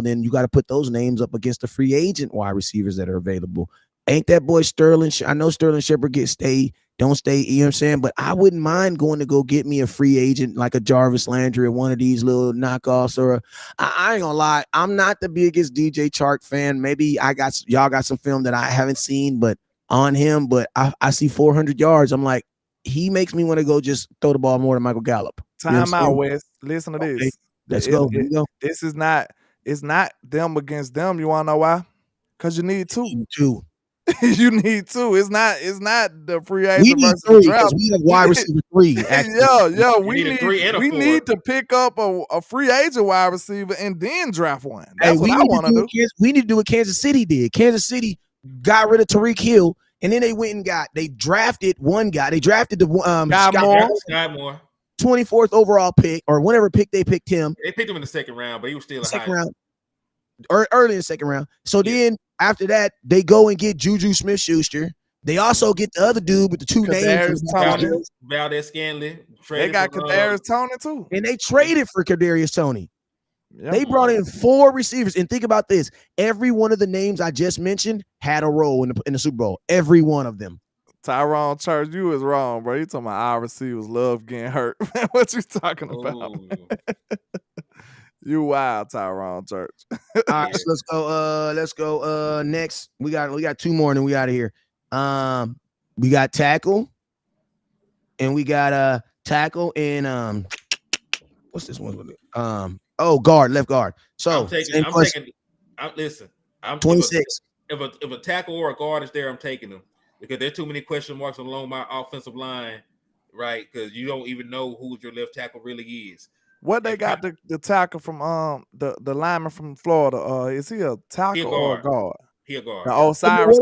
then you got to put those names up against the free agent wide receivers that are available. Ain't that boy Sterling? I know Sterling Shepard don't stay, you know what I'm saying? But I wouldn't mind going to go get me a free agent like a Jarvis Landry or one of these little knockoffs. Or I ain't gonna lie, I'm not the biggest DJ Chark fan. Maybe y'all got some film that I haven't seen, but on him, but I see 400 yards. I'm like, he makes me want to go just throw the ball more than Michael Gallup. Time out, Wes. Listen to this. Let's go. This is not. It's not them against them. You want to know why? Because you need two. You need two. It's not the free agent versus the draft. We have wide receiver 3. We need to pick up a free agent wide receiver and then draft one. That's what I want to do. We need to do what Kansas City did. Kansas City got rid of Tariq Hill. And then they drafted one guy. They drafted the Scott Moore, 24th overall pick, or whatever pick they picked him. They picked him in the second round, but he was still second round, or early in the second round. So then after that, they go and get Juju Smith-Schuster. They also get the other dude with the two names, Valdez-Scantling. They got Kadarius Toney too, and they traded for Kadarius Toney. Yep. They brought in 4 receivers, and think about this: every one of the names I just mentioned had a role in the Super Bowl. Every one of them. Tyrone Church, you was wrong, bro. You talking about our receivers love getting hurt? What you talking about? You wild, Tyrone Church. All right, so let's go. Next, we got 2 more, and then we out of here. We got tackle, and we got tackle and what's this one? Left guard. So I'm 26. If a tackle or a guard is there, I'm taking them because there's too many question marks along my offensive line, right? Because you don't even know who your left tackle really is. What they got the tackle from the lineman from Florida? Is he a tackle or a guard? He a guard. The Osiris.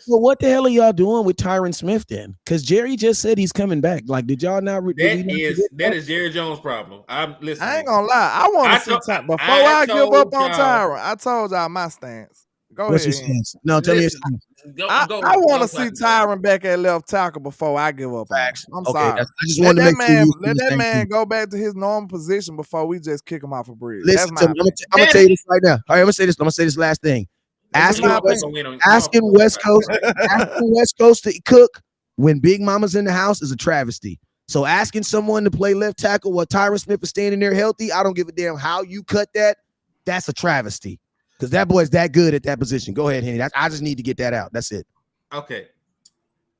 Well, what the hell are y'all doing with Tyron Smith then? Because Jerry just said he's coming back. Like, did y'all not? That is Jerry Jones' problem. I ain't gonna lie. I want to see before I give up on Tyron. I told y'all my stance. Go What's ahead. Your stance? No, tell me your stance. I want to see Tyron back at left tackle before I give up. Facts. I'm sorry. I just want to let that man go back to his normal position before we just kick him off a bridge. Listen, I'm gonna tell you this right now. All right, I'm gonna say this last thing. Asking West Coast to cook when Big Mama's in the house is a travesty. So asking someone to play left tackle while Tyron Smith is standing there healthy, I don't give a damn how you cut that. That's a travesty because that boy's that good at that position. Go ahead, Henry. I just need to get that out. That's it. Okay.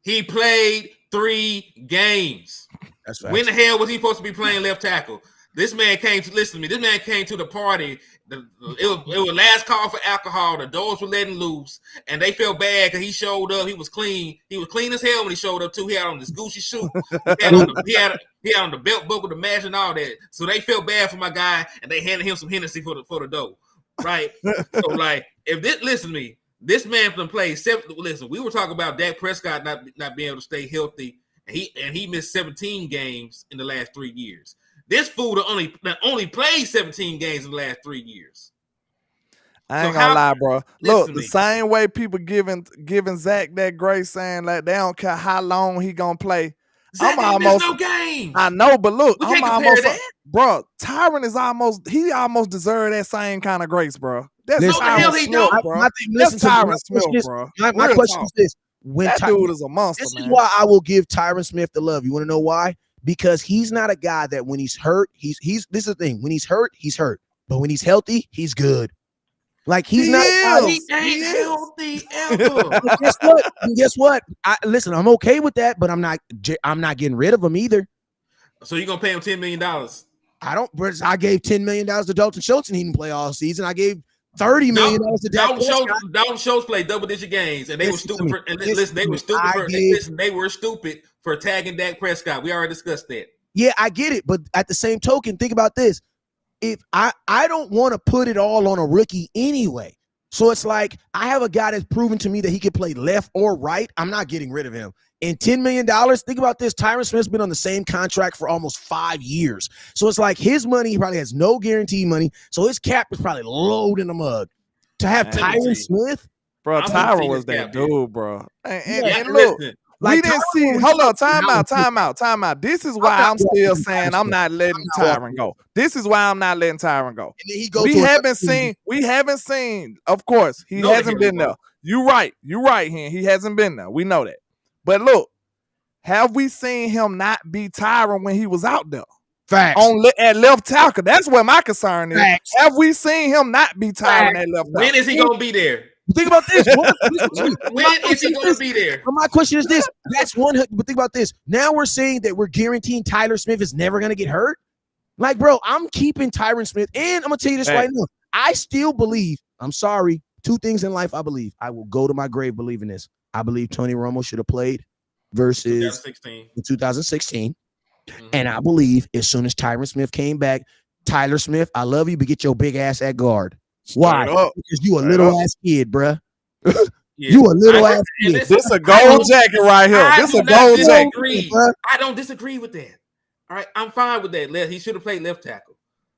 He played 3 games. That's facts. When the hell was he supposed to be playing left tackle? This man came to the party. It was last call for alcohol. The doors were letting loose, and they felt bad because he showed up. He was clean. He was clean as hell when he showed up too. He had on this Gucci suit. He had on the belt buckle, the match, and all that. So they felt bad for my guy, and they handed him some Hennessy for the dough. Right. So like, listen to me. This man can play 7. Listen, we were talking about Dak Prescott not being able to stay healthy, and he missed 17 games in the last 3 years. This fool only played 17 games in the last 3 years. I ain't gonna lie, bro. Look, the same way people giving Zach that grace, saying like they don't care how long he gonna play. Zach ain't missed no games. I know, but look, I'm almost bro. Tyron is almost deserved that same kind of grace, bro. That's no the hell he don't, bro. That's Tyron Smith, bro. My question is this: that dude is a monster. This is why I will give Tyron Smith the love. You want to know why? Because he's not a guy that when he's hurt, he's this is the thing. When he's hurt, he's hurt. But when he's healthy, he's good. Like he ain't healthy ever. Guess what? Listen, I'm okay with that, but I'm not getting rid of him either. So you're gonna pay him $10 million? I gave $10 million to Dalton Schultz and he didn't play all season. I gave $30 million to Dalton Schultz played double-digit games, and they were stupid. They were stupid for tagging Dak Prescott. We already discussed that. Yeah, I get it, but at the same token, think about this. If I don't want to put it all on a rookie anyway. So it's like I have a guy that's proven to me that he can play left or right. I'm not getting rid of him. And $10 million, think about this. Tyron Smith's been on the same contract for almost 5 years. So it's like his money, he probably has no guaranteed money. So his cap is probably low in the mug. To have Tyron Smith, bro, Tyron was that dude, bro. And look, we didn't see. Hold on, time out. This is why I'm still saying I'm not letting Tyron go. This is why I'm not letting Tyron go. We haven't seen. Of course, he hasn't been there. You're right. He hasn't been there. We know that. But look, have we seen him not be Tyron when he was out there? Facts. At left tackle. That's what my concern is. Facts. Have we seen him not be Tyron at left tackle? When is he gonna be there? Think about this. When is he going to be there? My question is this. That's one. But think about this. Now we're saying that we're guaranteeing Tyler Smith is never going to get hurt. Like, bro, I'm keeping Tyron Smith. And I'm going to tell you this right now. I still believe, I'm sorry, two things in life I believe. I will go to my grave believing this. I believe Tony Romo should have played versus 2016. Mm-hmm. And I believe as soon as Tyron Smith came back, Tyler Smith, I love you, but get your big ass at guard. Why? Because you a little ass kid, bruh. You a little ass kid. This a gold jacket right here. This a gold jacket. I don't disagree with that. All right, I'm fine with that. He should have played left tackle,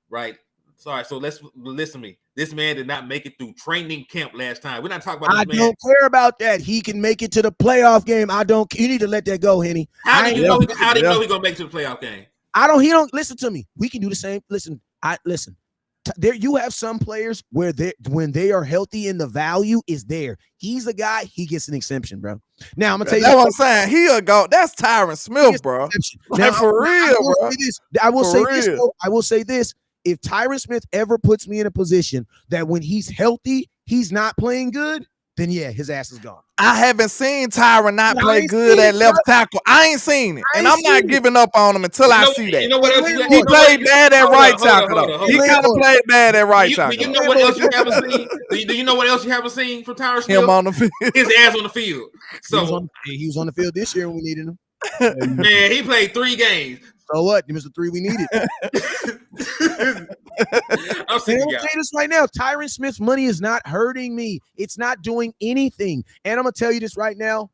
right? Sorry, so let's listen to me. This man did not make it through training camp last time. We're not talking about this man. I don't care about that. He can make it to the playoff game. You need to let that go, Henny. How do you know he's gonna make it to the playoff game? He don't listen to me. We can do the same. Listen. There, you have some players where when they are healthy and the value is there. He's a guy, he gets an exemption, bro. Now I'm gonna tell you that's what I'm saying. He'll go. That's Tyron Smith, bro. Now, for real, bro. I will say this. If Tyron Smith ever puts me in a position that when he's healthy, he's not playing good, then yeah, his ass is gone. I haven't seen Tyron not play good at left tackle. I ain't seen it. And I'm not giving up on him until I see that. You know what else he played bad at right tackle. He kind of played bad at right tackle. Do you know what else you haven't seen? Do you know what else you haven't seen from Tyron Smith? Him on the field. His ass on the field. So he was on the field this year when we needed him. Man, he played 3 games. So what? It was the 3 we needed. I'll say this right now. Tyron Smith's money is not hurting me. It's not doing anything. And I'm gonna tell you this right now.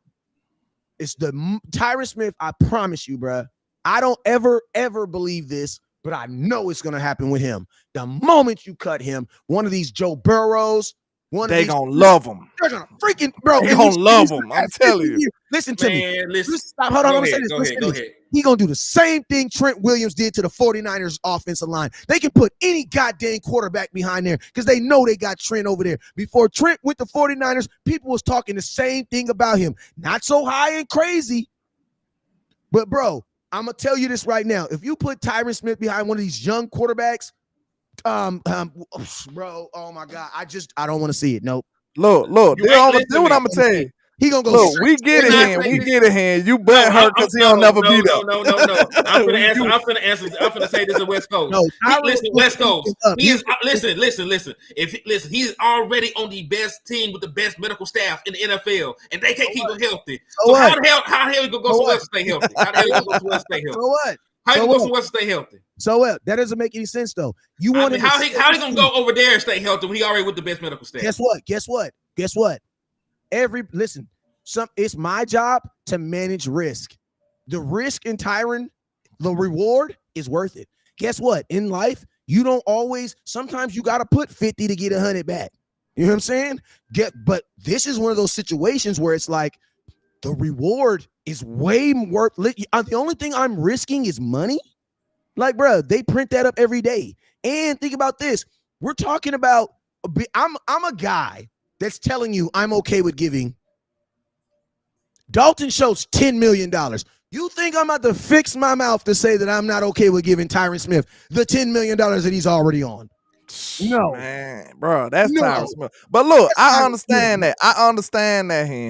It's the Tyron Smith. I promise you, bro. I don't ever believe this, but I know it's gonna happen with him. The moment you cut him, one of these Joe Burrows. They gonna love him. They're gonna freaking bro. They gonna love him. I'm telling you. Listen to me. Stop. Hold on. I'm saying this. Go ahead. He gonna do the same thing Trent Williams did to the 49ers offensive line. They can put any goddamn quarterback behind there because they know they got Trent over there. Before Trent went to 49ers, people was talking the same thing about him. Not so high and crazy, but bro, I'm gonna tell you this right now. If you put Tyron Smith behind one of these young quarterbacks. Bro, oh my God, I don't want to see it. Nope. Look, do what I'm gonna tell you. He gonna go. Look, we get it here. You bet her because he don't never be there. No. I'm gonna say this is West Coast. No, listen, West Coast. Listen. He's already on the best team with the best medical staff in the NFL, and they can't keep him healthy. So how the hell he gonna go somewhere to stay healthy? How the hell he gonna go somewhere to stay healthy? So what? How you gonna go somewhere to stay healthy? So what? That doesn't make any sense though. How he gonna go over there and stay healthy when he already with the best medical staff? Guess what? It's my job to manage risk. The risk in Tyron, the reward is worth it. Guess what? In life, you don't always. Sometimes you got to put 50 to get 100 back. You know what I'm saying? But this is one of those situations where it's like the reward is way worth. The only thing I'm risking is money. Like, bro, they print that up every day. And think about this. We're talking about. I'm a guy that's telling you I'm okay with giving Dalton Schultz $10 million. You think I'm about to fix my mouth to say that I'm not okay with giving Tyron Smith the $10 million that he's already on? No, man, bro, that's Tyron Smith. But look, I understand that.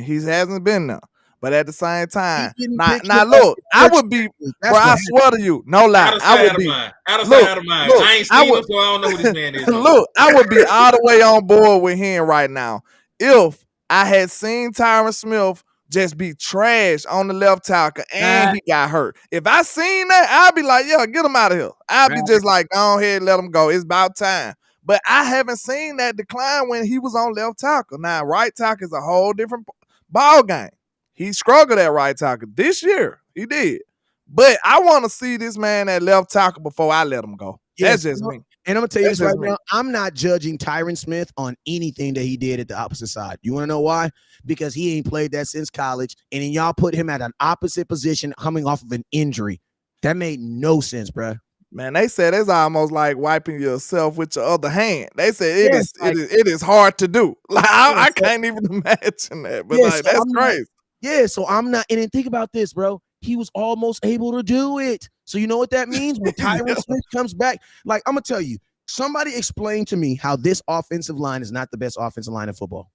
He hasn't been there. But at the same time, now look, I would be, bro. I swear to you, no lie, I would be out of mind. I ain't seen him, so I don't know who this man is. Look, I would be all the way on board with him right now if I had seen Tyron Smith just be trash on the left tackle and he got hurt. If I seen that, I'd be like, yeah, get him out of here. I'd be just like, go ahead, let him go. It's about time. But I haven't seen that decline when he was on left tackle. Now, right tackle is a whole different ball game. He struggled at right tackle this year. He did. But I want to see this man at left tackle before I let him go. Yes, That's just me. And I'm gonna tell you That's this right just me. now. I'm not judging Tyron Smith on anything that he did at the opposite side. You want to know why? Because he ain't played that since college, and then y'all put him at an opposite position coming off of an injury. That made no sense, bro. Man, they said it's almost like wiping yourself with your other hand. They said Yes, it is hard to do. Like I so- can't even imagine that. But Yeah, like so that's I'm not- crazy. Yeah, so I'm not. And then think about this, bro. He was almost able to do it. So you know what that means when Tyron Smith comes back? Like, I'm gonna tell you, somebody explain to me how this offensive line is not the best offensive line in football.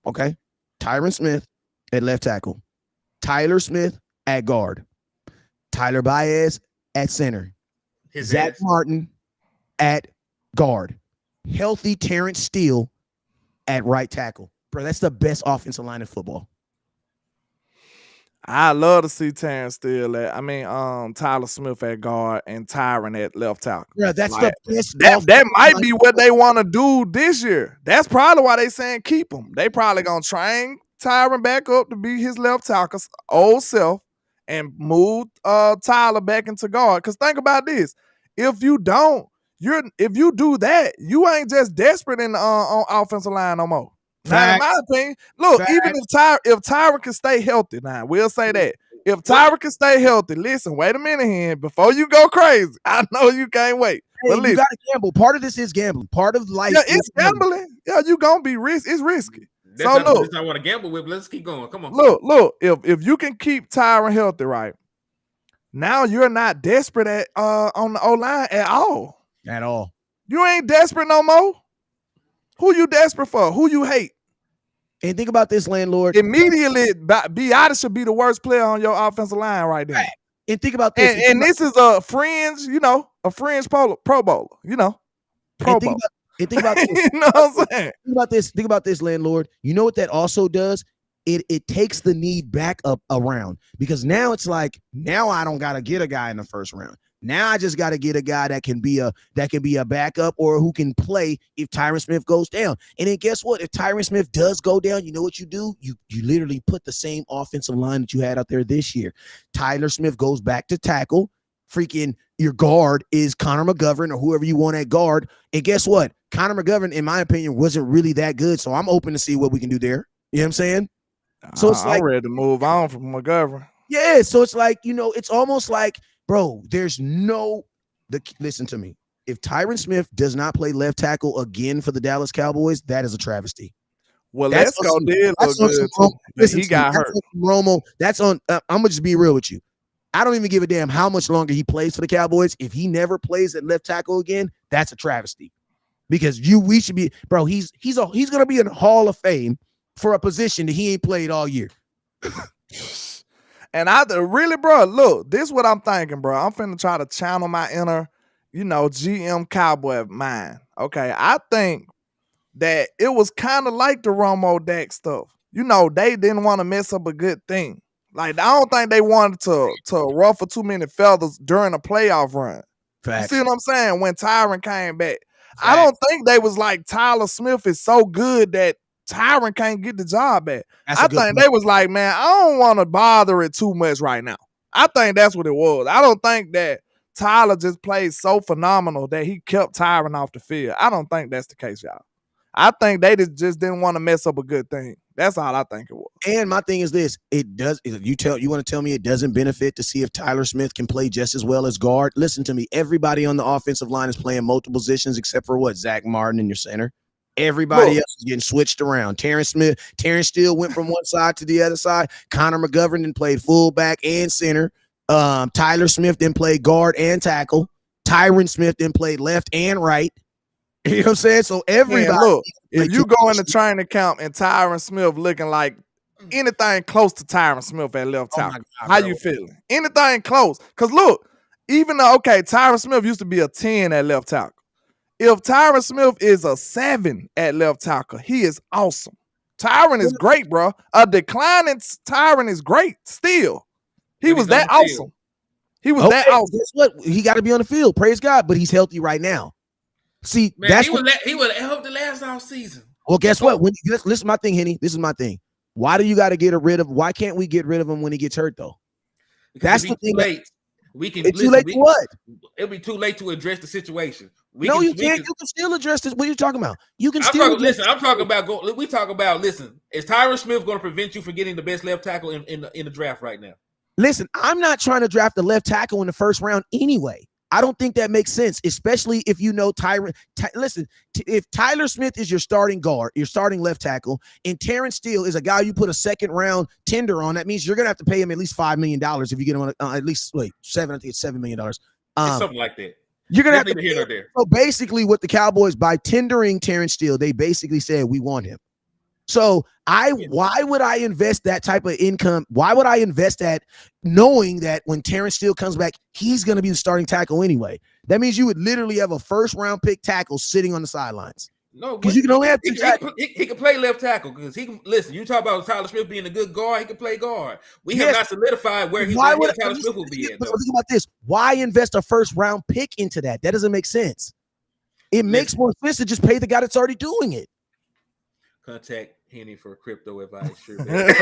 Okay, Tyron Smith at left tackle, Tyler Smith at guard, Tyler Baez at center, Zach Martin at guard, healthy Terrence Steele at right tackle. Bro, that's the best offensive line in football. I love to see Terrence Steele Tyler Smith at guard and Tyron at left tackle. Yeah, that's like, the best. That might be what they want to do this year. That's probably why they saying keep him. They probably gonna train Tyron back up to be his left tackle's old self and move Tyler back into guard. Because think about this: if you do that, you ain't just desperate in the on offensive line no more. Now, in my opinion, look, even if Tyron can stay healthy, now we'll say that. If Tyron can stay healthy, listen, wait a minute here. Before you go crazy, I know you can't wait. Hey, but you gotta gamble. Part of this is gambling. Part of life. Yeah, it's gambling. Yeah, you gonna be it's risky. That's not I want to gamble with. Let's keep going. Come on. Look, if you can keep Tyron healthy, right? Now you're not desperate at on the O-line at all. At all. You ain't desperate no more. Who you desperate for? Who you hate? And think about this, landlord. Immediately, Biotis should be the worst player on your offensive line right now. Right. And think about this. And this is a fringe, a fringe Pro Bowler, Pro Bowl. And think about this. You know what I'm saying? Think about this, landlord. You know what that also does? It takes the need back up around, because now it's like, now I don't gotta get a guy in the first round. Now I just got to get a guy that can be a backup or who can play if Tyron Smith goes down. And then guess what? If Tyron Smith does go down, you know what you do? You literally put the same offensive line that you had out there this year. Tyler Smith goes back to tackle. Freaking your guard is Connor McGovern or whoever you want at guard. And guess what? Connor McGovern, in my opinion, wasn't really that good. So I'm open to see what we can do there. You know what I'm saying? So it's like, I'm ready to move on from McGovern. Yeah. So it's like, it's almost like, bro, listen to me. If Tyron Smith does not play left tackle again for the Dallas Cowboys, that is a travesty. Well, let's go did look good too. He got hurt. Romo, that's on. I'm gonna just be real with you. I don't even give a damn how much longer he plays for the Cowboys. If he never plays at left tackle again, that's a travesty. Because we should be, bro. He's gonna be in the Hall of Fame for a position that he ain't played all year. And really, bro, look, this is what I'm thinking, bro. I'm finna try to channel my inner, GM Cowboy mind. Okay, I think that it was kind of like the Romo Dak stuff. They didn't want to mess up a good thing. Like, I don't think they wanted to ruffle too many feathers during a playoff run. Facts. You see what I'm saying? When Tyron came back. Facts. I don't think they was like, Tyler Smith is so good that Tyron can't get the job back. I think they was like, man, I don't want to bother it too much right now. I think that's what it was. I don't think that Tyler just played so phenomenal that he kept Tyron off the field. I don't think that's the case, y'all. I think they just didn't want to mess up a good thing. That's all I think it was. And my thing is this: you want to tell me it doesn't benefit to see if Tyler Smith can play just as well as guard? Listen to me. Everybody on the offensive line is playing multiple positions except for Zach Martin in your center. Everybody else is getting switched around. Terrence Steele went from one side to the other side. Connor McGovern then played fullback and center. Tyler Smith then played guard and tackle. Tyron Smith then played left and right. You know what I'm saying? So everybody. Man, look, if you go in the training camp and Tyron Smith looking like anything close to Tyron Smith at left tackle, how you feeling? Anything close? Because look, even though, Tyron Smith used to be a 10 at left tackle. If Tyron Smith is a 7 at left tackle, he is awesome. Tyron is great, bro. A declining Tyron is great still. He was that awesome. He was that awesome. Guess what? He got to be on the field. Praise God, but he's healthy right now. See, man, that's he would help the last off season. Well, guess what? Listen to my thing, Henny. This is my thing. Why do you got to get rid of? Why can't we get rid of him when he gets hurt though? Because that's the thing. Late. We can. It's too late for what? It'll be too late to address the situation. You can't. You can still address this. What are you talking about? You can still. I'm talking about. We talk about. Listen, is Tyron Smith going to prevent you from getting the best left tackle in the draft right now? Listen, I'm not trying to draft the left tackle in the first round anyway. I don't think that makes sense, especially if you know Tyron. Listen, if Tyler Smith is your starting guard, your starting left tackle, and Terrence Steele is a guy you put a second round tender on, that means you're gonna have to pay him at least $5 million if you get him on at least seven. I think it's $7 million. It's something like that. You're gonna have to pay him. So basically, what the Cowboys, by tendering Terrence Steele, they basically said we want him. So why would I invest that type of income? Why would I invest that knowing that when Terrence Steele comes back, he's going to be the starting tackle anyway? That means you would literally have a first round pick tackle sitting on the sidelines. No, because you can only have he can play left tackle because he can listen. You talk about Tyler Smith being a good guard, he can play guard. We have not solidified where Tyler Smith will be at. But think about this. Why invest a first round pick into that? That doesn't make sense. It makes more sense to just pay the guy that's already doing it. Contact Henny for crypto advice. Sure. Hey,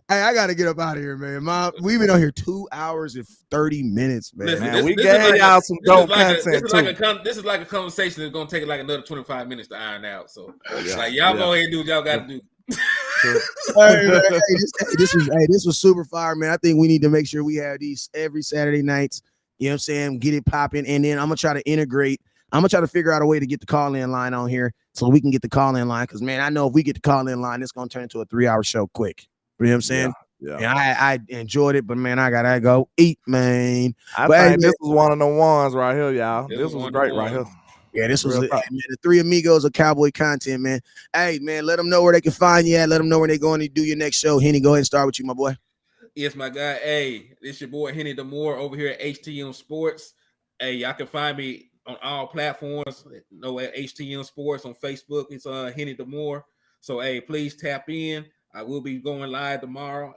I gotta get up out of here, man. We've been on here 2 hours and 30 minutes, man. Listen, we gave y'all some dope content this is like a conversation that's gonna take like another 25 minutes to iron out. So y'all go ahead and do what y'all gotta do. This was super fire, man. I think we need to make sure we have these every Saturday nights. You know what I'm saying? Get it popping, and then I'm gonna try to integrate. I'm gonna try to figure out a way to get the call-in line on here so we can get the call-in line. Because man, I know if we get the call-in line, it's gonna turn into a 3-hour show quick. You know what I'm saying? Yeah. And I enjoyed it, but man, I gotta go eat, man. I think this was one of the ones right here, y'all. This was great right here. Yeah, this was man, the three amigos of Cowboy content, man. Hey, man, let them know where they can find you at. Let them know where they're going to do your next show. Henny, go ahead and start with you, my boy. Yes, my guy. Hey, this your boy Henny DeMoore over here at HTM Sports. Hey, y'all can find me on all platforms. At HTM Sports on Facebook. It's Henny DeMoore. So hey, please tap in. I will be going live tomorrow.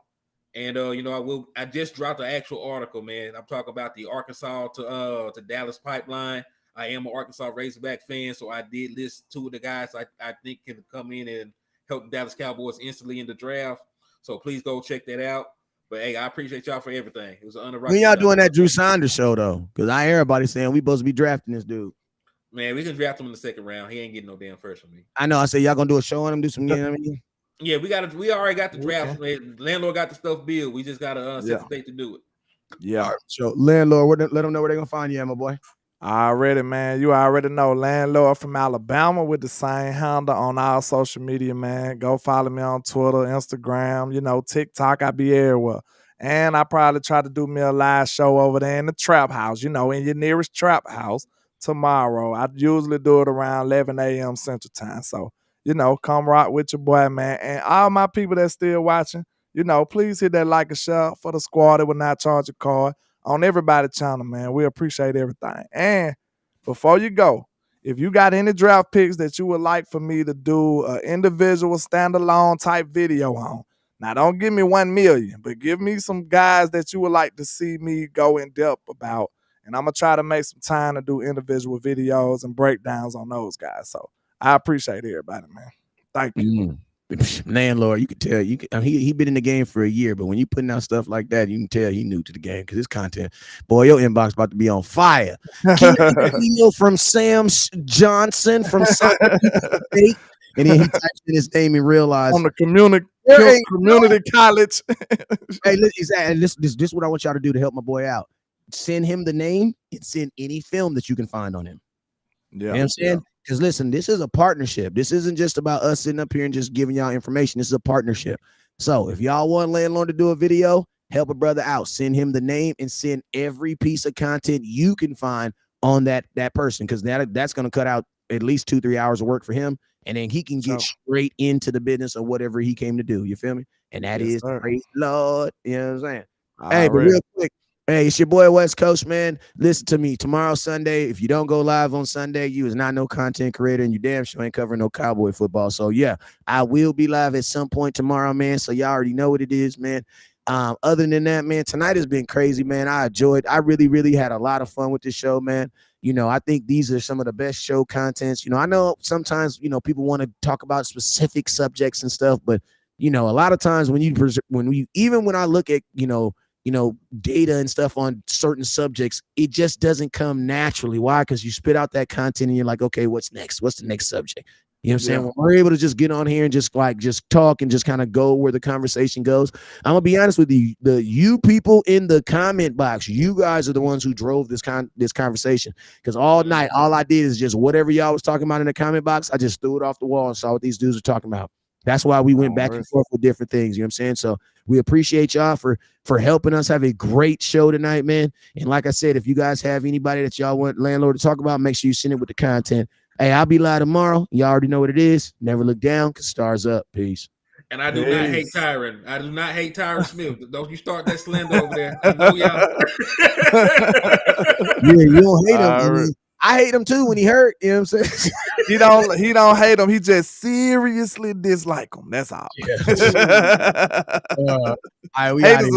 And I just dropped the actual article, man. I'm talking about the Arkansas to Dallas pipeline. I am an Arkansas Razorback fan, so I did list two of the guys I think can come in and help the Dallas Cowboys instantly in the draft. So please go check that out. But hey, I appreciate y'all for everything. It was an honor. When y'all doing that Drew Saunders show though? Because I hear everybody saying we supposed to be drafting this dude. Man, we can draft him in the second round. He ain't getting no damn first from me. I know. I said y'all gonna do a show on him, do some. You know what I mean? Yeah, we already got the draft. Okay. LandLord got the stuff built. We just gotta set the date to do it. Yeah. Right, so LandLord, let them know where they're gonna find you, my boy. Already, man. You already know LandLord from Alabama with the same handle on all social media, man. Go follow me on Twitter, Instagram, TikTok. I be everywhere. And I probably try to do me a live show over there in the trap house, in your nearest trap house tomorrow. I usually do it around 11 a.m. Central Time. So, come rock with your boy, man. And all my people that's still watching, please hit that like and share for the squad that will not charge a card on everybody's channel, man. We appreciate everything. And before you go, if you got any draft picks that you would like for me to do an individual standalone type video on, now don't give me 1 million, but give me some guys that you would like to see me go in depth about. And I'm going to try to make some time to do individual videos and breakdowns on those guys. So I appreciate everybody, man. Thank you. LandLord, you can tell he been in the game for a year, but when you putting out stuff like that, you can tell he new to the game because his content, boy, your inbox about to be on fire. Email from Sam Johnson from State, and then he types in his name and realized on the community college. Hey, this is what I want y'all to do to help my boy out. Send him the name and send any film that you can find on him. Yeah, you know what I'm saying? Because listen, this is a partnership. This isn't just about us sitting up here and just giving y'all information. This is a partnership. So if y'all want LandLord to do a video, help a brother out. Send him the name and send every piece of content you can find on that person, because that's going to cut out at least 2-3 hours of work for him, and then he can get straight into the business of whatever he came to do. You feel me? And that is praise Lord. You know what I'm saying? Hey, but real quick, Hey, it's your boy West Coast, man. Listen to me. Tomorrow, Sunday. If you don't go live on Sunday, you is not no content creator, and you damn sure ain't covering no Cowboy football. So yeah, I will be live at some point tomorrow, man. So y'all already know what it is, man. Other than that, man, tonight has been crazy, man. I really, really had a lot of fun with this show, man. I think these are some of the best show contents. I know sometimes, people want to talk about specific subjects and stuff, but a lot of times when I look at, data and stuff on certain subjects, it just doesn't come naturally. Why? Because you spit out that content and you're like, okay, what's next? What's the next subject? You know what I'm saying? When we're able to just get on here and just talk and just kind of go where the conversation goes. I'm gonna be honest with you. You people in the comment box, you guys are the ones who drove this conversation. Because all night, all I did is just whatever y'all was talking about in the comment box, I just threw it off the wall and saw what these dudes are talking about. That's why we went back and forth with different things. You know what I'm saying? So we appreciate y'all for helping us have a great show tonight, man. And like I said, if you guys have anybody that y'all want LandLord to talk about, make sure you send it with the content. Hey, I'll be live tomorrow. Y'all already know what it is. Never look down, because stars up. Peace. And I do not hate Tyron. I do not hate Tyron Smith. Don't you start that slander over there. I know y'all. Yeah, you don't hate him. I hate him too when he hurt. You know what I'm saying? He don't hate him. He just seriously dislike him. That's all. Yeah. All right, we out of here.